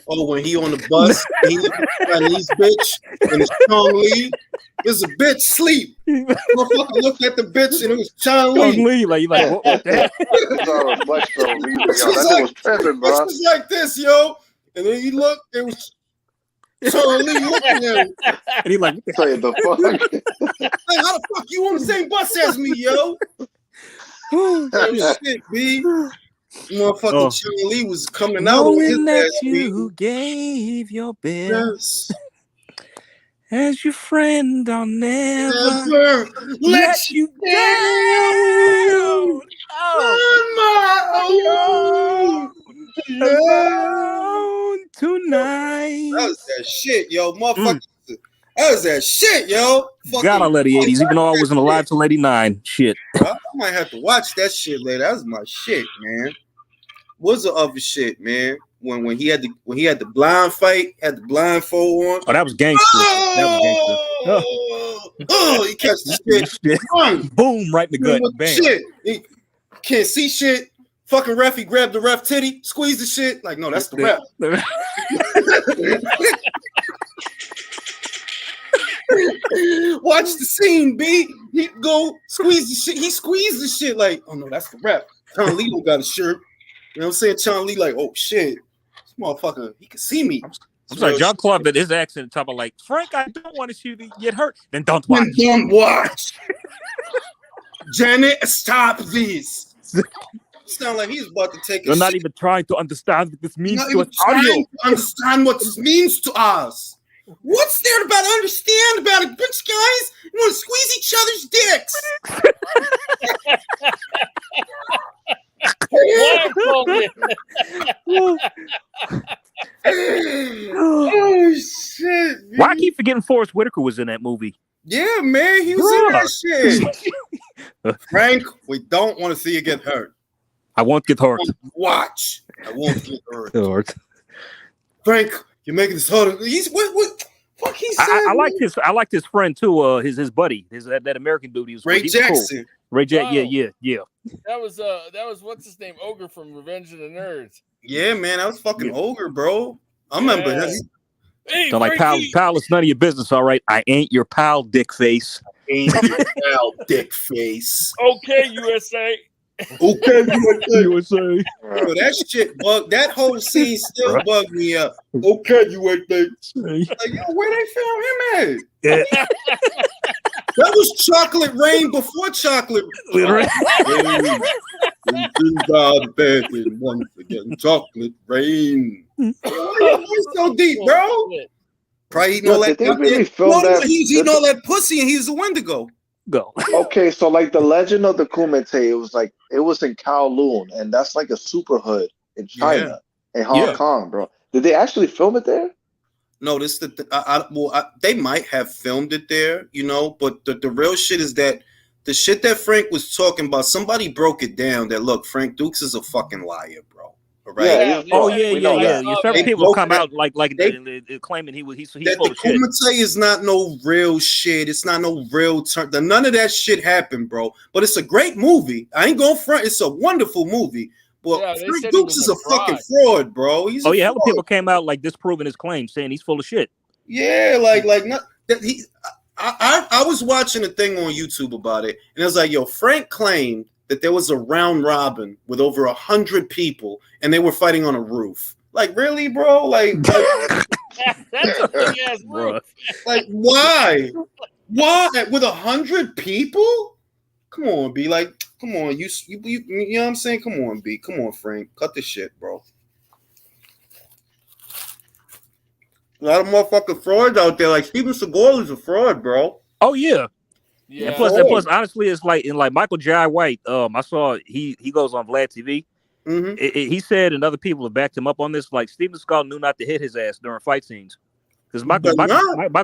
Oh, when he on the bus, Chinese bitch, and it's Chong Lee. There's a bitch sleep. Motherfucker looked at the bitch and it was Chong Lee. Like what the heck? That was tripping, bro. Bitch was like this, yo. And then he looked, it was Chong Lee looking at him. And he like, say the fuck? Like, how the fuck you on the same bus as me, yo? Oh, shit, B. Motherfucking Chong Lee was coming out with his that ass, you gave your best. As your friend, I'll never let you down. On my own tonight. That was that shit, yo, motherfucker. That was that shit, yo. God, I love the 80s, even though I wasn't alive till 89. Shit. I might have to watch that shit later. That was my shit, man. What's the other shit, man? When he had the blind fight, had the blindfold on. Oh, that was gangster. Oh, he catch the shit. Boom, right in the gut. Bam. Shit. He can't see shit. Fucking ref, he grabbed the ref titty, squeezed the shit. Like, no, that's the ref. Watch the scene, B. He go squeeze the shit. He squeezed the shit like, oh no, that's the ref. Chong Lee don't got a shirt. You know what I'm saying? Chong Lee like, oh shit. This motherfucker, he can see me. I'm sorry, John Club at his accent talking like, Frank, I don't want to see you get hurt. Then don't watch. Then don't watch. Janet, stop this. Sound like he's about to take You're not even trying to understand what this means to us. Trying to understand what this means to us. What's there about to understand about it? Bitch, guys, you want to squeeze each other's dicks. Oh shit! Man. Why I keep forgetting Forrest Whitaker was in that movie? Yeah, man, he was in that shit. Frank, we don't want to see you get hurt. I won't get hurt. Watch. I won't get hurt. Frank, you're making this harder. He's what? Fuck, he said. I liked his friend too. His buddy, that American dude. He was Ray Jackson. Cool. Ray Jackson. Yeah. That was what's his name? Ogre from Revenge of the Nerds. Yeah, man, that was fucking Ogre, bro. I remember that. Hey, so like, pal, it's none of your business, all right? I ain't your pal, dick face. Ain't your pal, dick face. Okay, USA. Okay, USA. Yo, that shit bug. That whole scene still bugged me up. Okay, USA. Like, yo, where they film him at? Yeah. That was Chocolate Rain before Chocolate Rain. God bed and once again, Chocolate Rain. He's so deep, bro. Probably eating all that. He's eating all that pussy, and he's a Wendigo. Go. Okay, so like the Legend of the Kumite, it was in Kowloon, and that's like a super hood in China, in Hong Kong, bro. Did they actually film it there? No, they might have filmed it there, but the real shit is that the shit that Frank was talking about, somebody broke it down that, look, Frank Dukes is a fucking liar, bro. All right? Yeah, Oh yeah, yeah. Several They people have broke come that- out like they- claiming he's that full the of shit. Kumite is not no real shit. It's not no real turn. None of that shit happened, bro. But it's a great movie. I ain't going front. It's a wonderful movie. But Yeah, they Frank said he Dukes was is a a fucking fraud. fraud, bro. He's Oh a yeah, hella fraud. people came out like disproving his claims, saying he's full of shit. Yeah, like not that he. I was watching a thing on YouTube about it, and it was like, yo, Frank claimed that there was a round robin with over 100 people, and they were fighting on a roof. Like, really, bro? Like That's a big ass Bruh. roof. like why? Why with 100 people? Come on, B. Like, come on, you know what I'm saying? Come on, B. Come on, Frank. Cut the shit, bro. A lot of motherfucking frauds out there. Like Steven Seagal is a fraud, bro. Oh yeah. Yeah. And plus, honestly, it's like in like Michael Jai White. I saw he goes on Vlad TV. Mm-hmm. He said, and other people have backed him up on this. Like Steven Seagal knew not to hit his ass during fight scenes because Michael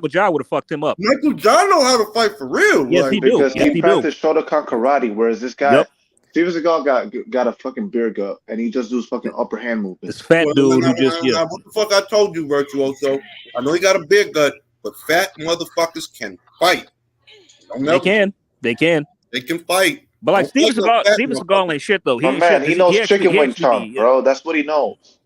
Jai would have fucked him up. Michael Jai know how to fight for real. Yes, like, he do. Because Yes, he he do. practiced Shotokan karate, whereas this guy, Yep. Steven Seagal got a fucking beer gut, and he just does fucking upper hand movements. This fat dude who just what the fuck I told you, Virtuoso? I know he got a big gut, but fat motherfuckers can fight. They can. They can fight. But like Don't Steven fight no fat Seagal ain't shit though. He But ain't man, shit. he knows chicken wing actually chunk, bro. That's what he knows.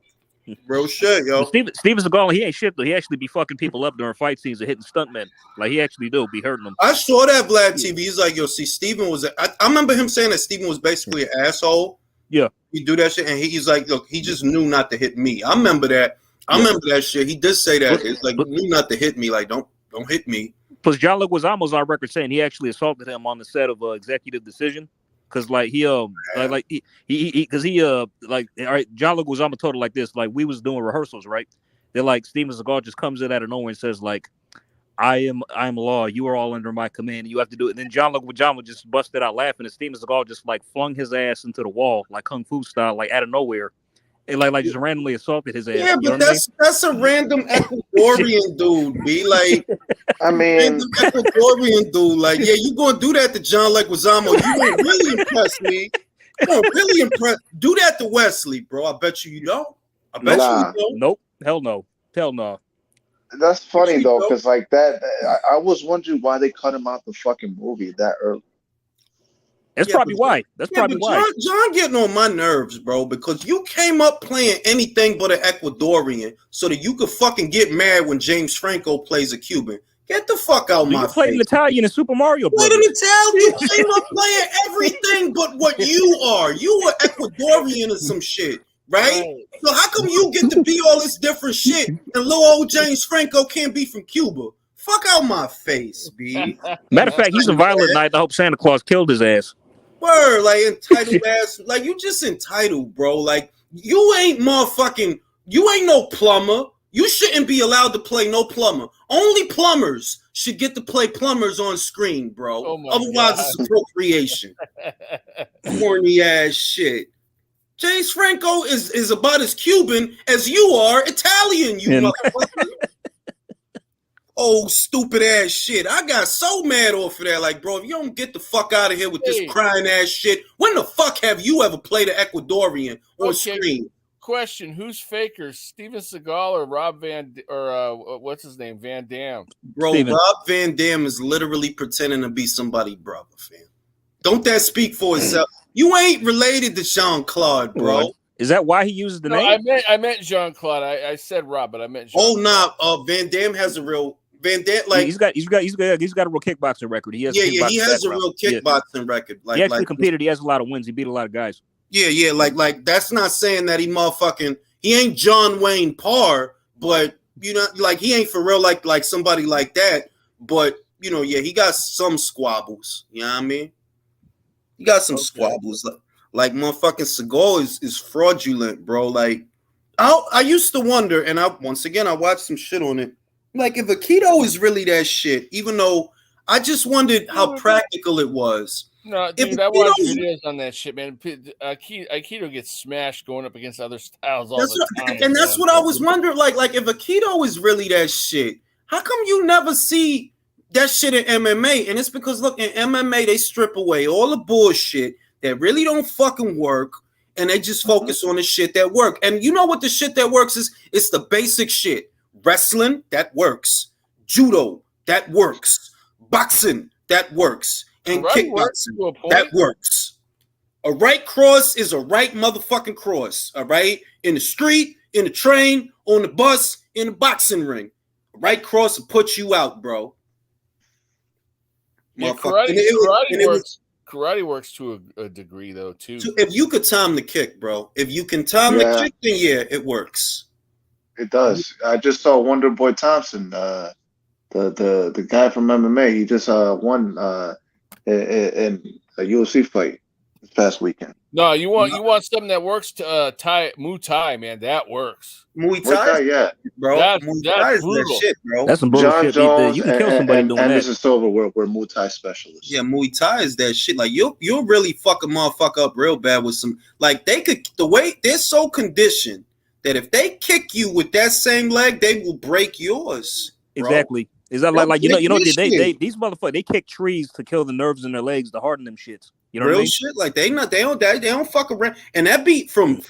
Real shit, yo. Steven Seagal, he ain't shit though. He actually be fucking people up during fight scenes and hitting stuntmen. Like he actually do be hurting them. I saw that Vlad TV. He's like, yo, see, Steven was. I remember him saying that Steven was basically an asshole. Yeah, he do that shit, and he's like, look, he just knew not to hit me. I remember that. I remember that shit. He did say that. It's like, knew not to hit me. Like, don't hit me. Plus, John Leguizamo's on record saying he actually assaulted him on the set of Executive Decision. Cause like he all right, John Leguizamo told it like this, like we was doing rehearsals, right? They're like Steven Seagal just comes in out of nowhere and says like, I am law, you are all under my command, and you have to do it. And then John Leguizamo just busted out laughing, and Steven Seagal just like flung his ass into the wall, like kung fu style, like out of nowhere. And like just randomly assaulted his ass. Yeah, but that's a random Ecuadorian dude, be like I mean, random Ecuadorian dude. Like, yeah, you gonna do that to John Leguizamo. You gonna really impress me. You gonna really impress. Do that to Wesley, bro. I bet you don't. I bet you don't. Nope. Hell no. Hell no. That's funny though, because like that, I was wondering why they cut him out the fucking movie that early. That's probably why. That's probably why. John getting on my nerves, bro, because you came up playing anything but an Ecuadorian so that you could fucking get mad when James Franco plays a Cuban. Get the fuck out my face. You played an Italian in Super Mario Bros. What an Italian? You came up playing everything but what you are. You were Ecuadorian or some shit, right? So how come you get to be all this different shit and little old James Franco can't be from Cuba? Fuck out my face, B. Matter of fact, he's a violent night. I hope Santa Claus killed his ass. Word, like entitled ass, like you just entitled, bro. Like you ain't motherfucking, you ain't no plumber. You shouldn't be allowed to play no plumber. Only plumbers should get to play plumbers on screen, bro. Otherwise, it's appropriation. Corny ass shit. James Franco is about as Cuban as you are Italian, you motherfucker. Oh, stupid ass shit. I got so mad off of that. Like, bro, if you don't get the fuck out of here with this crying ass shit, when the fuck have you ever played an Ecuadorian on screen? Question: who's faker, Steven Seagal or Rob what's his name, Van Damme? Bro, Steven. Rob Van Dam is literally pretending to be somebody's brother, fam. Don't that speak for itself? You ain't related to Jean-Claude, bro. Is that why he uses the name? I meant Jean-Claude. I said Rob, but I meant Jean-Claude. Oh, nah. Van Dam has a real Van Dam, like he's got a real kickboxing record. He has he has a real kickboxing record. Like he actually competed. He has a lot of wins. He beat a lot of guys. Yeah, like that's not saying that he ain't John Wayne Parr, but you know, like he ain't for real like somebody like that. But you know, yeah, he got some squabbles. You know what I mean? He got some squabbles. Like motherfucking Seagal is fraudulent, bro. Like I used to wonder, and I watched some shit on it. Like if Aikido is really that shit, even though I just wondered how practical it was. No, dude, I watch videos on that shit, man. Aikido gets smashed going up against other styles all the time. And that's what I was wondering. Like if Aikido is really that shit, how come you never see that shit in MMA? And it's because, look, in MMA, they strip away all the bullshit that really don't fucking work, and they just focus on the shit that work. And you know what the shit that works is? It's the basic shit. Wrestling, that works. Judo, that works. Boxing, that works. And kickboxing, that works. A right cross is a right motherfucking cross, all right? In the street, in the train, on the bus, in the boxing ring. A right cross will put you out, bro. Yeah, karate works to a degree, though, too. So if you could time the kick, bro. If you can time the kick, then yeah, it works. It does. I just saw Wonder Boy Thompson, the guy from MMA. He just won in a UFC fight this past weekend. No, you want something that works to Muay Thai, man. That works. Muay Thai, yeah, bro. That's brutal. That shit, bro. That's some bullshit. You can kill somebody doing that. Anderson Silva were Muay Thai specialists. Yeah, Muay Thai is that shit. Like you'll really fuck a motherfucker up real bad with some. Like they could, the way they're so conditioned that if they kick you with that same leg, they will break yours. Bro. Exactly. Is that like you know they these motherfuckers, they kick trees to kill the nerves in their legs to harden them shits. You know real what I mean? Shit. Like they don't fuck around. And that beat from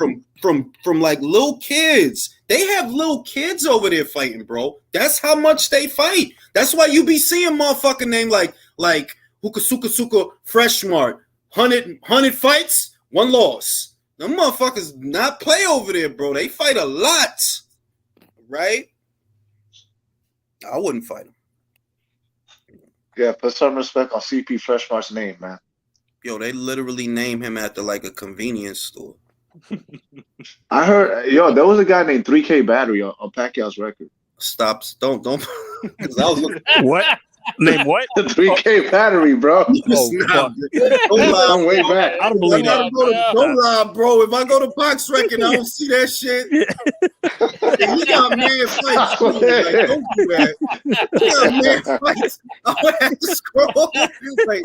like little kids. They have little kids over there fighting, bro. That's how much they fight. That's why you be seeing motherfucking name like Suka Fresh Mart. 100 fights, 1 loss. Them motherfuckers not play over there, bro. They fight a lot. Right? I wouldn't fight him. Yeah, put some respect on CP Freshmart's name, man. Yo, they literally name him after like a convenience store. I heard, there was a guy named 3K Battery on Pacquiao's record. Stop! Don't. Because I was looking. What? Name what? The 3K Battery, bro. Don't lie, way back. I don't believe that. Don't lie, bro. If I go to Pox record, I don't see that shit. He got mad fights. Like, don't do that. He got mad fights. I would have to scroll. Like,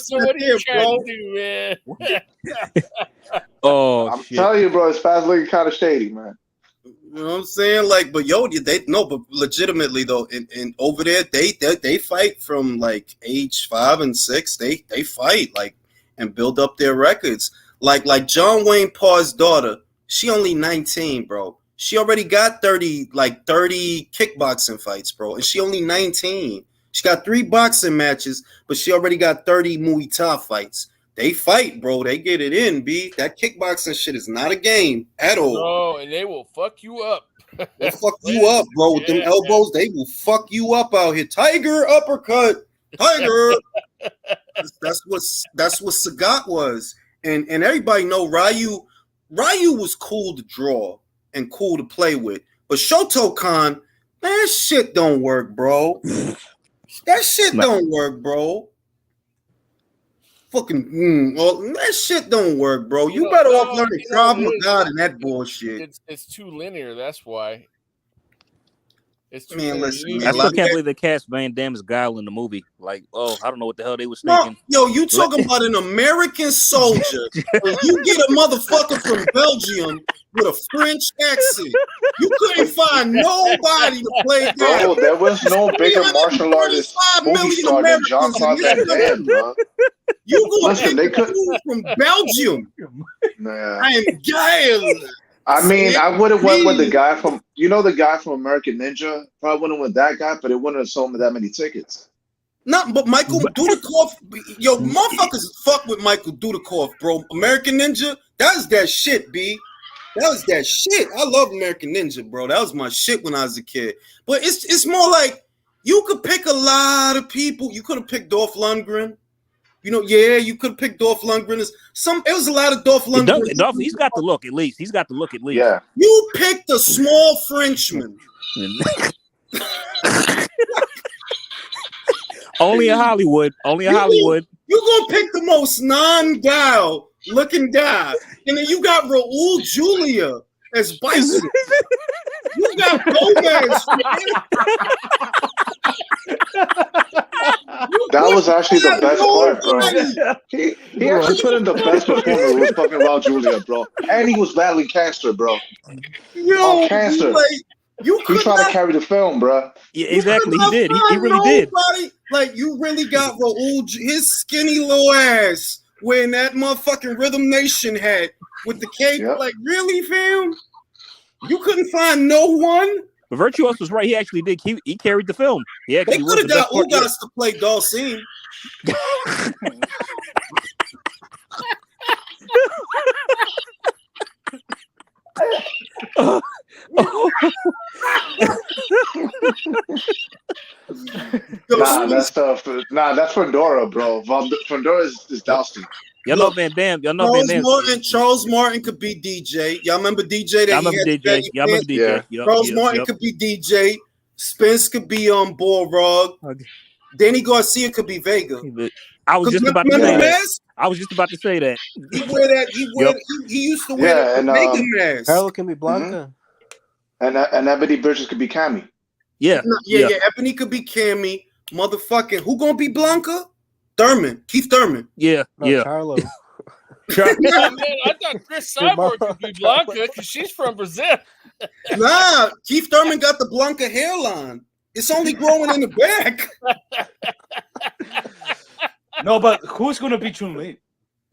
so what are you trying to do, man? I'm telling you, bro, it's fast looking kind of shady, man. You know what I'm saying? Like, but but legitimately though, and over there, they fight from like age 5 and 6. They fight like and build up their records. Like John Wayne Parr's daughter, she only 19, bro. She already got 30 kickboxing fights, bro, and she only 19. She got 3 boxing matches, but she already got 30 Muay Thai fights. They fight, bro. They get it in, B. That kickboxing shit is not a game at all. No, and they will fuck you up. They'll fuck you up, bro. With them elbows, they will fuck you up out here. Tiger uppercut. Tiger. That's what Sagat was. And everybody know Ryu was cool to draw and cool to play with. But Shotokan, man, that shit don't work, bro. That shit don't work, bro. Fucking that shit don't work, bro. You better off learning Krav Maga and that bullshit. It's too linear. That's why. It's too listen, I still can't believe they cast Van Damme's Guile in the movie. Like, I don't know what the hell they was thinking. Yo, you talking about an American soldier? And you get a motherfucker from Belgium with a French accent. You couldn't find nobody to play that. Bro, there was no bigger martial artist movie star than Jean-Claude Van Damme, bro. You going to from Belgium? Nah. I am Guile. I mean, I would have went with the guy from, the guy from American Ninja. Probably wouldn't with that guy, but it wouldn't have sold me that many tickets. No, but Michael Dudikoff, yo, motherfuckers fuck with Michael Dudikoff, bro. American Ninja, that was that shit, B. That was that shit. I love American Ninja, bro. That was my shit when I was a kid. But it's more like you could pick a lot of people. You could have picked Dolph Lundgren. You could pick Dolph Lundgren. It was a lot of Dolph Lundgren. He's got the look at least. Yeah. You picked a small Frenchman. Only in Hollywood. Hollywood. You're going to pick the most non-Guile looking guy. And then you got Raul Julia as Bison. You got Gomez. That was actually the best part, bro. He actually put in the best performance was fucking Raul Julia, bro. And he was battling cancer, bro. Yo, Cancer. You He tried to carry the film, bro. Yeah, exactly. He did. He really did. Like, you really got Raul, his skinny little ass wearing that motherfucking Rhythm Nation hat with the cape. Yep. Like, really, fam? You couldn't find no one? But Virtuos was right. He actually did. He carried the film. He They actually could have got was the best Ugas to play Dulcine. That's Fedora, bro. Fedora is Dulcine. Y'all know Van Dam. Y'all know Van Dam. Charles Martin could be DJ. Y'all remember DJ? Y'all remember DJ? Y'all remember DJ? Yeah. Charles Martin could be DJ. Spence could be on Bullrog. Danny Garcia could be Vega. I was just about to say that. I was just about to say that. He wear that. He used to wear the Vega mask. Harold can be Blanca. Mm-hmm. And Ebony Bridges could be Cammy. Yeah. Ebony could be Cammy. Motherfucking who gonna be Blanca? Keith Thurman. Yeah. Charlo. Man, I thought Chris Cyborg could be Blanca because she's from Brazil. Nah, Keith Thurman got the Blanca hairline. It's only growing in the back. No, but who's gonna be Chun-Li?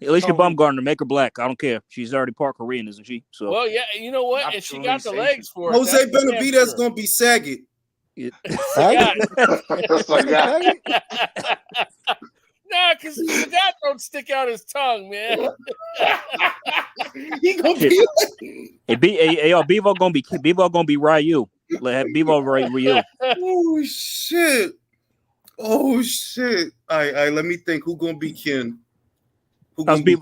Alicia Baumgartner, make her black. I don't care. She's already part Korean, isn't she? So. Well, yeah, you know what? And she got the legs for it. Jose Benavidez gonna be Saget. Nah, because the guy don't stick out his tongue, man. He gonna be. Bevo gonna be Ryu. Let have Bevo Ryu. Oh shit! All right. Let me think. Who gonna be Ken?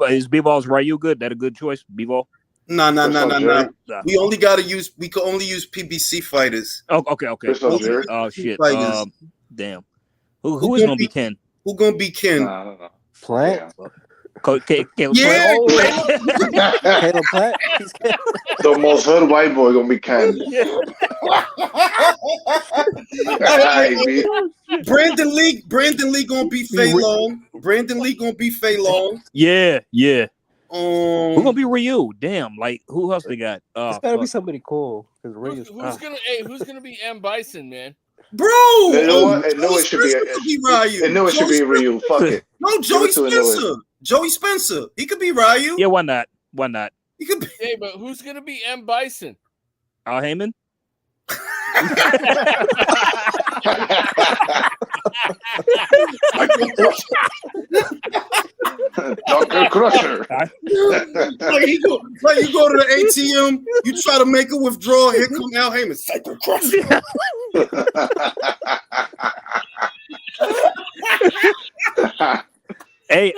Is Bevo's Ryu good? That a good choice, Bevo? No. We can only use PBC fighters. Oh, okay. Oh shit. Damn. Who is gonna be Ken? Who gonna be Ken? Plant. Caleb Plant. The most hood white boy gonna be Ken. Brandon Lee gonna be Fei Long. Yeah. Who gonna be Ryu? Damn, like who else they got? It's gotta be somebody cool. Who's gonna be M. Bison, man? Bro, you know what? It should be Ryu. It should be Ryu. Fuck it. No, Joey Spencer. Joey Spencer. He could be Ryu. Yeah, why not? He could be. Hey, but who's gonna be M. Bison? Al Heyman. Dr. Crusher. Like you go to the ATM, you try to make a withdrawal. Here come Al Heyman, Psycho Crusher. Hey,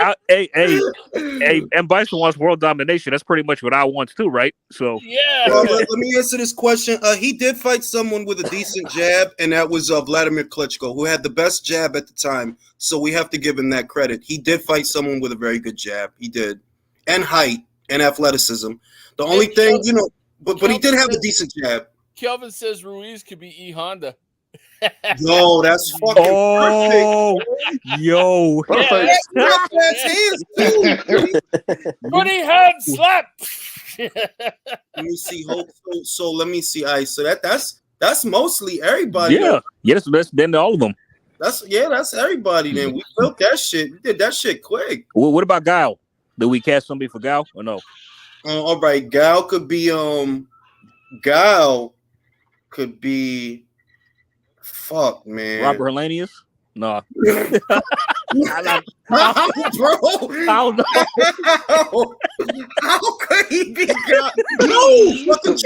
and Bison wants world domination. That's pretty much what I want too, right? So yeah. Let me answer this question. He did fight someone with a decent jab, and that was Vladimir Klitschko, who had the best jab at the time. So we have to give him that credit. He did fight someone with a very good jab. He did, and height and athleticism. The only thing, but he did have a decent jab. Kelvin says Ruiz could be E Honda. Yo, that's fucking perfect. Yo. Perfect. Funny hand slap. Let me see. So let me see. All right, so that's mostly everybody. Yeah. Yes, that's then all of them. That's everybody. Then we built that shit. We did that shit quick. Well, what about Guile? Did we cast somebody for Guile or no? All right, Guile could be fuck, man. Robert Hellenius? No. Bro. How could he be Guile? No, fucking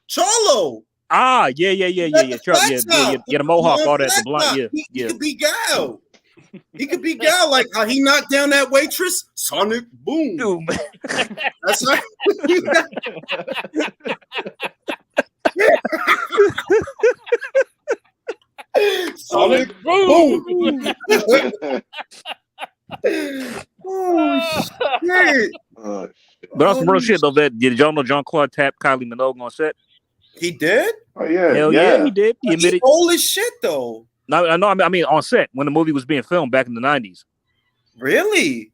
Charlo. Ah, yeah. The mohawk, all that, the blonde, yeah. He could be Guile. He could be Guile, like how he knocked down that waitress. Sonic boom. Dude. That's right. Sonic boom. Oh shit. But that's some real shit though. Did y'all know Jean-Claude tapped Kylie Minogue on set? He did? Oh yeah. Hell yeah, he did. He admitted. He's old as shit though. No, I mean on set when the movie was being filmed back in the 90s. Really?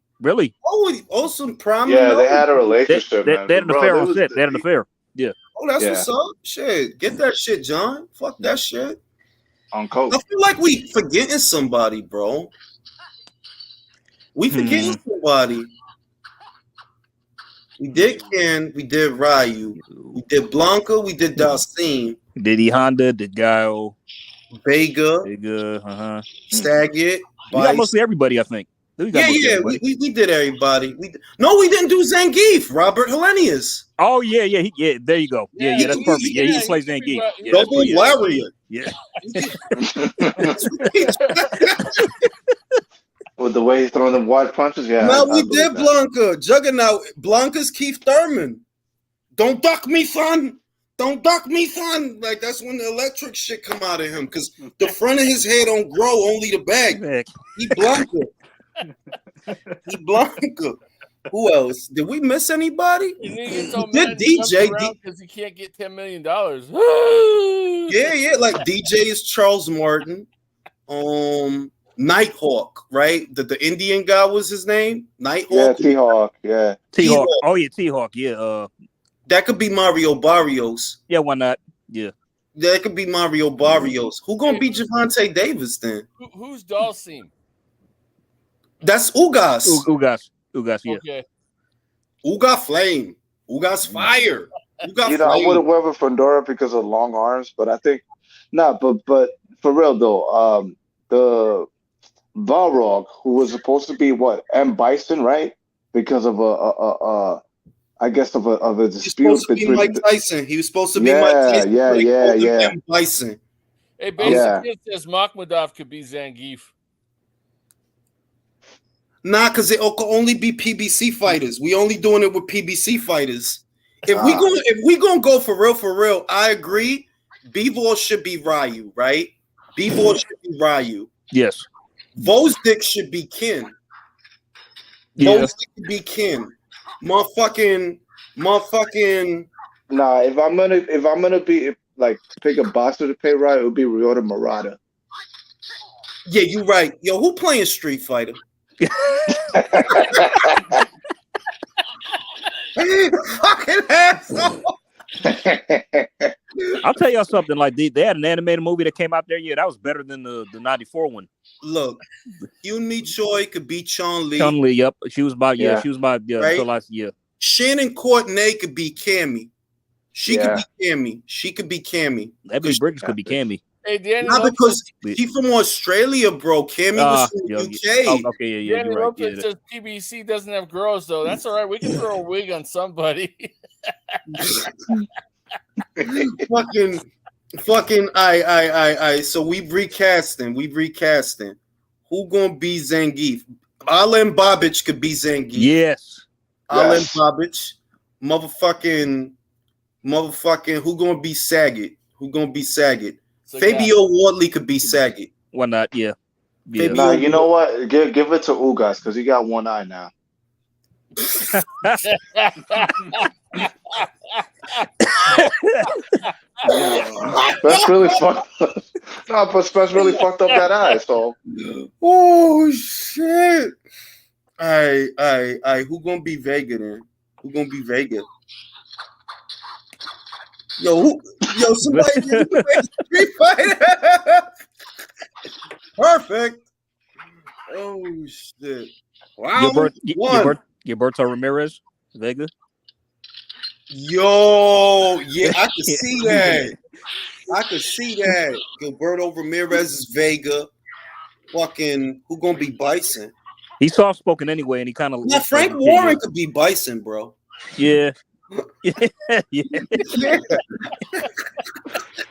Oh, some prominent. Yeah, they had a relationship, they man. had an Bro, affair on set. They had an affair. Yeah. Oh, that's what's up. Shit, get that shit, John. Fuck that shit. On coke. I feel like we forgetting somebody, bro. We forgetting somebody. We did Ken. We did Ryu. We did Blanca. We did Dalcine. Did E Honda? Did Guile? Vega. Saget. We got mostly everybody, I think. We did everybody. We didn't do Zangief. Robert Hellenius. Oh yeah. There you go. Yeah, that's perfect. Yeah, he plays Zangief. Double Lariat. Yeah. With the way he's throwing them wide punches, yeah. Now we did Blanca. Juggernaut. Blanca's Keith Thurman. Don't duck me, son. Don't duck me, son. Like, that's when the electric shit come out of him. Because the front of his head don't grow, only the back. He Blanca. He Blanca. Who else? Did we miss anybody? Did DJ because he can't get $10 million. Yeah. Like DJ is Charles Martin. Nighthawk, right? The Indian guy was his name. Nighthawk. Yeah, T-Hawk. Yeah. T-Hawk. Oh yeah, T-Hawk. Yeah. That could be Mario Barrios. Yeah, why not? Yeah. That could be Mario Barrios. Who gonna be Javante Davis then? Who's Dalcine? That's Ugas. Ugas, yeah. Okay. Uga Flame. Ugas Fire. Uga Flame. I would have went with Fandora because of long arms, but I think but for real though, the Balrog, who was supposed to be M. Bison, right? Because of a dispute between Mike Tyson. He was supposed to be Mike Tyson. Yeah. M. Bison. Hey, basically it says Makhmadov could be Zangief. Nah, because it could only be PBC fighters. We only doing it with PBC fighters. If we gonna go for real, I agree. B-Ball should be Ryu, right? B-Ball should be Ryu. Yes. Vosdick should be Ken. Yeah. Vosdick should be Ken. Motherfucking. Nah, if I'm gonna be like pick a boxer to pay right, it would be Ryota Murata. Yeah, you right. Yo, who playing Street Fighter? Fucking asshole. I'll tell y'all something. Like they had an animated movie that came out there. Yeah, that was better than the '94 one. Look, Yun-Mi Choi could be Chun-Li. Chun-Li, yep. She was by right? So last year. Shannon Courtenay could be Cammy. She could be Cammy. Ebony Bridges could be Cammy. Hey, Danny Not because he's from Australia, bro. Cammy was from the UK. Okay, yeah. Danny Lopez says PBC doesn't have girls, though. That's all right. We can throw a wig on somebody. fucking I. So we've recasting. Who gonna be Zangief? Alan Babich could be Zangief. Yes. Alan Babich. Motherfucking. Who gonna be Saget? So Fabio Wardley could be Saget. Why not? Yeah. Nah, you know what? Give it to Ugas because he got one eye now. That's really fucked up. No, but Spence really fucked up that eye. So. Oh shit! Alright. Who gonna be Vega then? Who gonna be Vega? Yo, somebody get Street Fighter. Perfect. Oh shit! Wow. Gilberto Ramirez, Vega. Yo, yeah, I could see that. Gilberto Ramirez is Vega. Fucking, who gonna be Bison? He's soft spoken anyway, and he kind of. Now Frank Warren could be Bison, bro. Yeah. Yeah.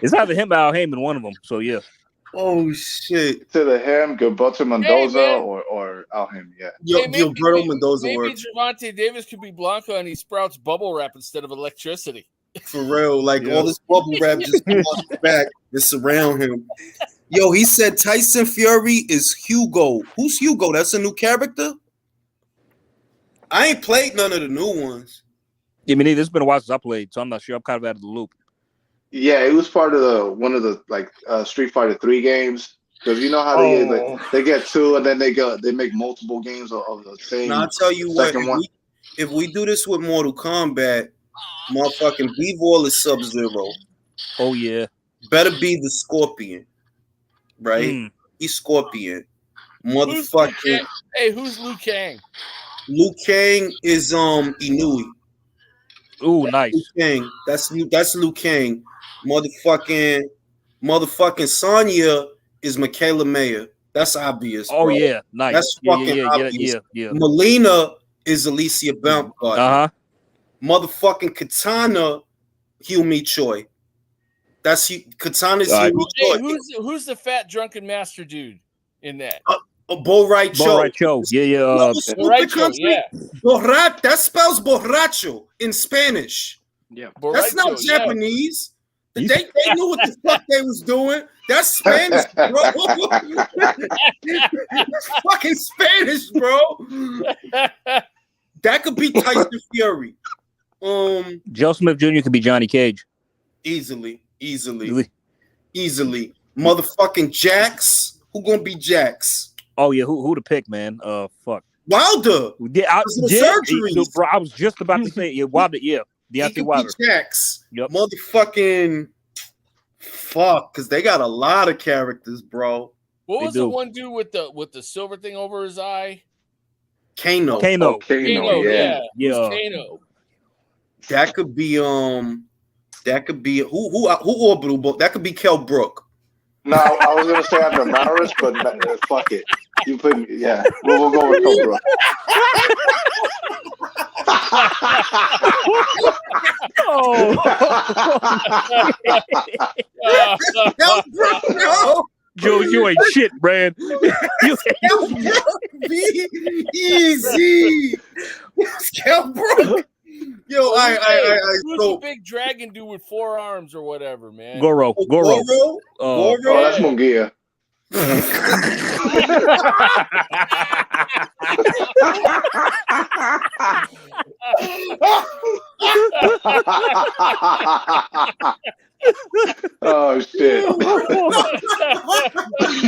It's either him or Al Heyman, one of them. So yeah. Oh shit! It's either him, Gilberto Mendoza, or Al Heyman. Yeah. Gilberto Mendoza. Maybe Javante Davis could be Blanco, and he sprouts bubble wrap instead of electricity. For real, like all this bubble wrap just comes back and surround him. Yo, he said Tyson Fury is Hugo. Who's Hugo? That's a new character. I ain't played none of the new ones. Yeah, I mean, it's been a while since I played, so I'm not sure. I'm kind of out of the loop. Yeah, it was part of one of the Street Fighter 3 games. Because you know how they get two and then they make multiple games of the same. Now I'll tell you what, if we do this with Mortal Kombat, motherfucking Bivol is Sub-Zero. Oh yeah. Better be the Scorpion, right? He's Scorpion. Motherfucking. Who's Liu Kang? Liu Kang is Inui. Ooh, nice. Liu Kang. That's Liu Kang. Motherfucking Sonya is Michaela Mayer. That's obvious. Oh bro. yeah, nice. That's fucking obvious. Yeah. Melina is Alicia Baumgartner. Motherfucking Katana, Humi Choi. That's Katana's Humi Choi. Who's the fat drunken master dude in that? Borracho. Yeah. Borracho, yeah. That spells borracho in Spanish. Yeah. That's not Japanese. Yeah. They knew what the fuck they was doing. That's Spanish, bro. That's fucking Spanish, bro. That could be Tyson Fury. Joe Smith Jr. could be Johnny Cage. Easily. Motherfucking Jax. Who gonna be Jax? Oh yeah, who to pick, man? Fuck. Wilder. Yeah, bro, I was just about to say Wilder. Yeah, Deontay Wilder. Jax. Yep. Motherfucking fuck, because they got a lot of characters, bro. What was the one dude with the silver thing over his eye? Kano. Kano, yeah. Kano. That could be who orbital, but that could be Kell Brook. No, I was gonna say after Maris, but fuck it. You put we'll go with Kell Brook. Kell Brook, no. Joe, you ain't shit, man. Easy. Kell Brook. Yo, who's the big dragon dude with 4 arms or whatever, man? Goro. Goro, that's Mungia. Oh shit!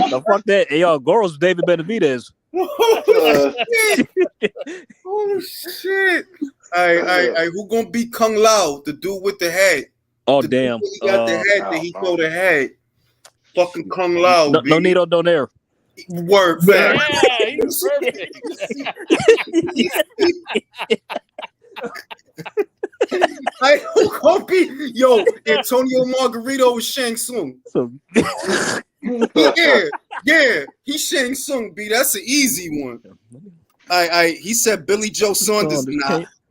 No, fuck that. Hey, yo, Goro's David Benavidez. Oh shit! Who gonna be Kung Lao, the dude with the head? Oh damn! He got the head that he throw the head. Fucking Kung Lao. No Nito Donaire. Word. Yeah, he's perfect. Who gonna be Antonio Margarito with Shang Tsung? Yeah, he's Shang Tsung. B, that's an easy one. He said Billy Joe Saunders.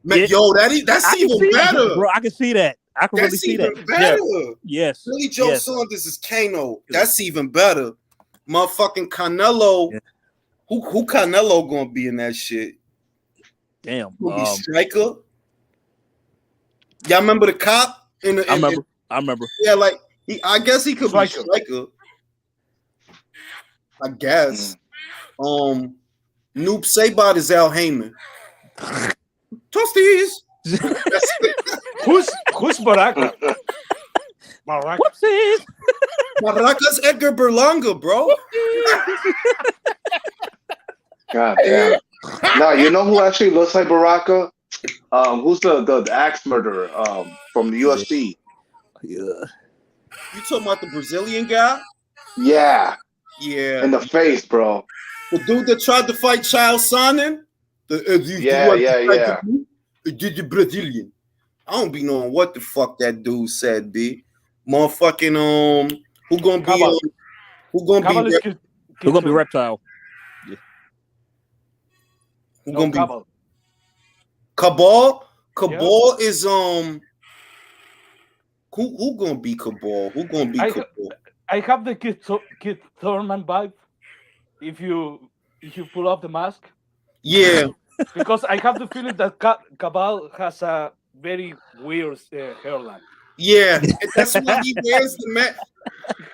That's even better, bro. I can see that. I can really see that. Better. Yeah. Yes. Billy Joe Saunders is Kano. That's even better. Motherfucking Canelo. Yeah. Who Canelo gonna be in that shit? Damn. Who be Striker? Y'all remember the cop? I remember. Yeah, I guess he could be Striker. I guess. Noob Sabat is Al Heyman. Toasties. Who's Baraka? Whoopsies. Baraka's Edgar Berlanga, bro. God damn. Now you know who actually looks like Baraka? Who's the axe murderer from the UFC? Yeah. You talking about the Brazilian guy? Yeah. Yeah. In the face, bro. The dude that tried to fight Child Sonnen? Yeah. The Brazilian. I don't be knowing what the fuck that dude said, B. Motherfucking who gonna be Reptile? Yeah. Who gonna be Cabal? Cabal is who gonna be Cabal? Who gonna be Cabal? I have the Kid Thurman vibe. If you pull off the mask. Yeah. Because I have the feeling that Cabal has a very weird hairline. Yeah, that's why he wears the mask.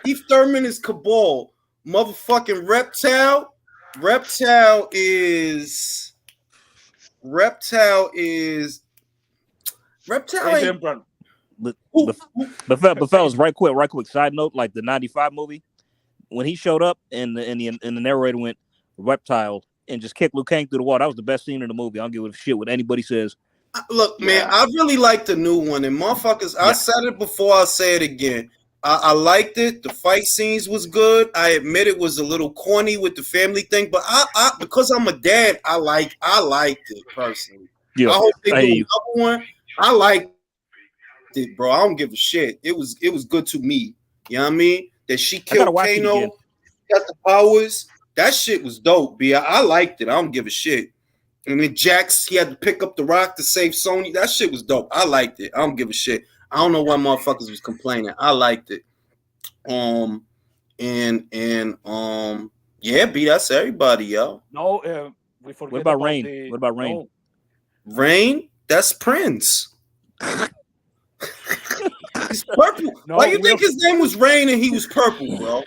Keith Thurman is Cabal. Motherfucking Reptile. Reptile is. But fellas, right quick. Side note, like the '95 movie, when he showed up and the narrator went reptile and just kicked Liu Kang through the wall. That was the best scene in the movie. I don't give a shit what anybody says. Look, man, I really like the new one, and motherfuckers. I said it before. I'll say it again. I liked it. The fight scenes was good. I admit it was a little corny with the family thing, but I because I'm a dad, I liked it personally. Yeah, I hope they do another one. I liked it, bro. I don't give a shit. It was good to me. You know what I mean? That she killed Kano, got the powers. That shit was dope, B. I liked it. I don't give a shit. And then Jax, he had to pick up the rock to save Sony. That shit was dope. I liked it. I don't give a shit. I don't know why motherfuckers was complaining. I liked it. Yeah, B, that's everybody, yo. No, we forget What about Rain? What about Rain? No. Rain? That's Prince. He's purple. No, why you think his name was Rain and he was purple, bro?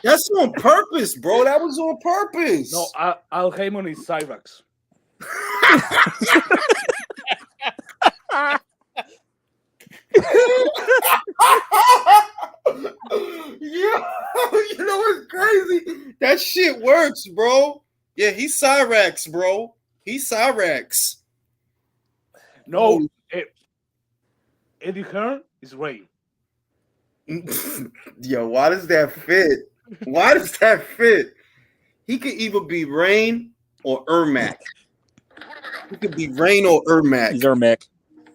That's on purpose, bro. That was on purpose. No, Al Heyman is Cyrax. Yeah, you know what's crazy? That shit works, bro. Yeah, he's Cyrax, bro. He's Cyrax. No, Eddie Hearn is Ray. Yo, why does that fit? Why does that fit? He could either be Rain or Ermac. He could be Rain or Ermac. He's Ermac.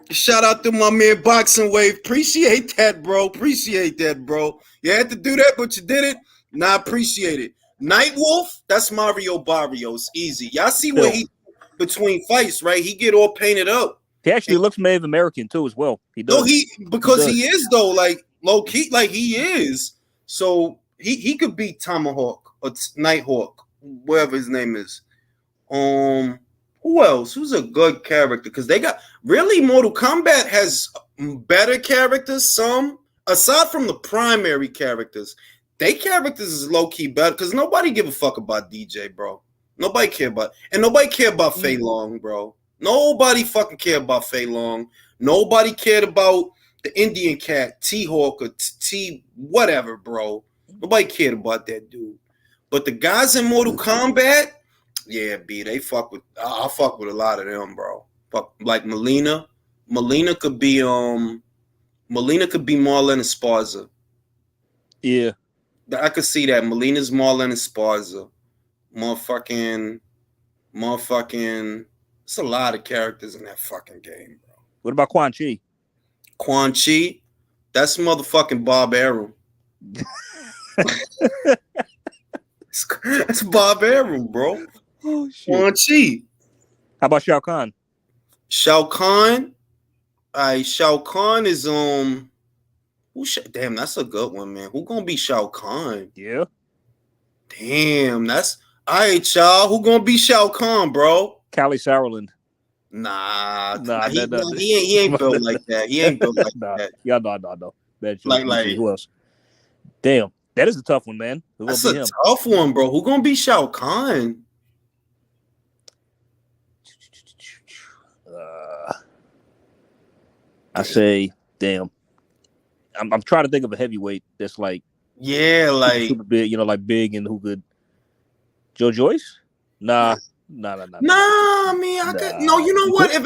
Shout out to my man Boxing Wave. Appreciate that, bro. Appreciate that, bro. You had to do that, but you did it. Nah, appreciate it. Nightwolf, that's Mario Barrios. Easy. Y'all see what he between fights, right? He get all painted up. He actually looks Native American too, as well. He does. No, he is though, like low key, like he is. So he could be Tomahawk or Nighthawk, whatever his name is. Who else? Who's a good character? Because they got really Mortal Kombat has better characters. Some aside from the primary characters, they characters is low key better because nobody give a fuck about DJ, bro. Nobody care about, and nobody care about Fei Long, bro. Nobody fucking care about Fei Long. Nobody cared about the Indian cat, T-Hawk or T whatever, bro. Nobody cared about that dude. But the guys in Mortal Kombat, yeah, B, they fuck with. I fuck with a lot of them, bro. Fuck like Melina. Melina could be Marlon Esparza. Yeah, I could see that. Melina's Marlon Esparza. Motherfucking. It's a lot of characters in that fucking game, bro. What about Quan Chi? Quan Chi, that's motherfucking Bob Arum. That's Bob Arum, bro. Oh shit. Quan Chi. How about Shao Kahn? Shao Kahn. Shao Kahn is damn, that's a good one, man. Who gonna be Shao Kahn? Yeah. Damn, that's all right, y'all. Who gonna be Shao Kahn, bro? Callie Sauerland. Nah, he ain't built like that. He ain't built like that. Yeah, no. Like who else? Damn, that is a tough one, man. That's a tough one, bro. Who gonna be Shao Kahn? I say, damn. I'm trying to think of a heavyweight that's like, super big, like big and who could. Joe Joyce? Nah. Nah. I mean, I could. No, you know what? You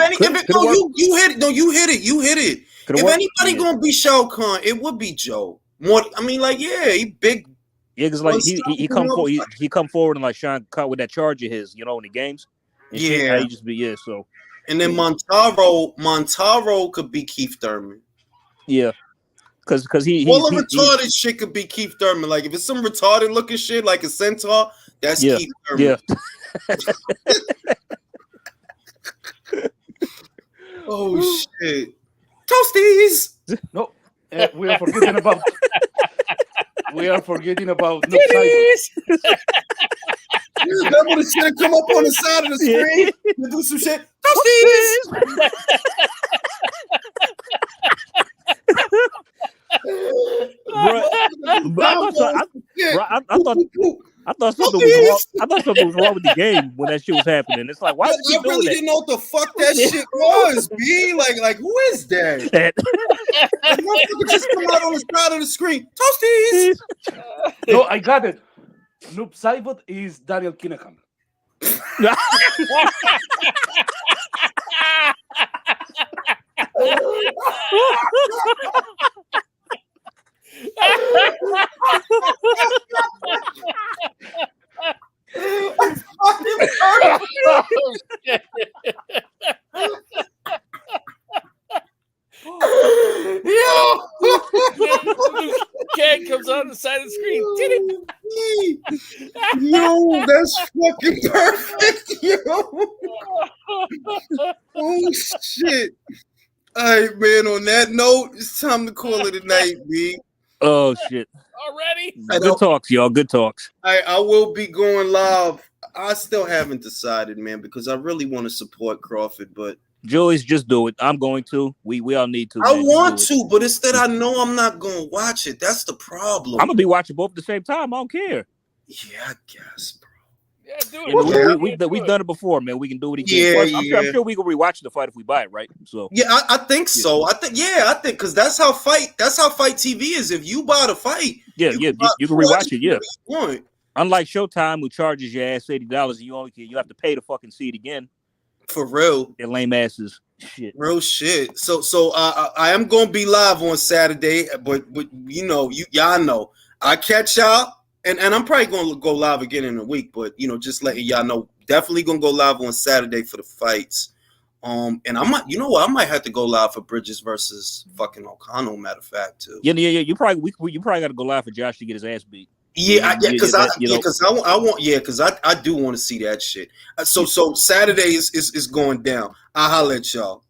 hit it. If anybody gonna be Shao Kahn, it would be Joe. More, I mean, like, yeah, he big. Yeah, because like he come forward and like shine caught with that charge of his, in the games. And yeah, he just be so. And then Montaro could be Keith Thurman. Yeah, because he retarded shit could be Keith Thurman. Like if it's some retarded looking shit like a centaur, that's Keith Thurman. Yeah. Oh shit! Toasties. No, we are forgetting about. Noob That would have come up on the side of the screen and do some shit. Toasties. I thought I thought something was wrong. I thought something was wrong with the game when that shit was happening. It's like, why would you I do really that? didn't know what the fuck that shit was, B. Like who is that? That- The motherfucker just come out on the side of the screen. Toasties. No, I got it. Noob Saibot is Daniel Kinnahan. Cat comes on the side of the screen. Yo, that's fucking perfect. Yo. Oh shit. All right, man. On that note, it's time to call it a night, B. Oh shit! Already? Good talks, y'all. Good talks. I will be going live. I still haven't decided, man, because I really want to support Crawford, but Julius, just do it. I'm going to. We all need to. I man. want to, but it's that I know I'm not going to watch it. That's the problem. I'm gonna be watching both at the same time. I don't care. Yeah, I guess, bro. Yeah, do You know, it. we've done it before, man. We can do it again. Yeah, Plus, I'm yeah. sure we can rewatch the fight if we buy it, right? So Yeah, I think so. I think because that's how fight TV is. If you buy the fight, you can rewatch it. Yeah. Want. Unlike Showtime, who charges your ass $80, and you have to pay to fucking see it again. For real. They're lame asses. Shit. Real shit. So I am gonna be live on Saturday, but you know, y'all know I catch y'all, and I'm probably gonna go live again in a week. But you know, just letting y'all know, definitely gonna go live on Saturday for the fights. And I might, you know what, I might have to go live for Bridges versus fucking O'Connell. Matter of fact, too. Yeah. You probably got to go live for Josh to get his ass beat. Because I do want to see that shit. So Saturday is going down. I'll holler at y'all.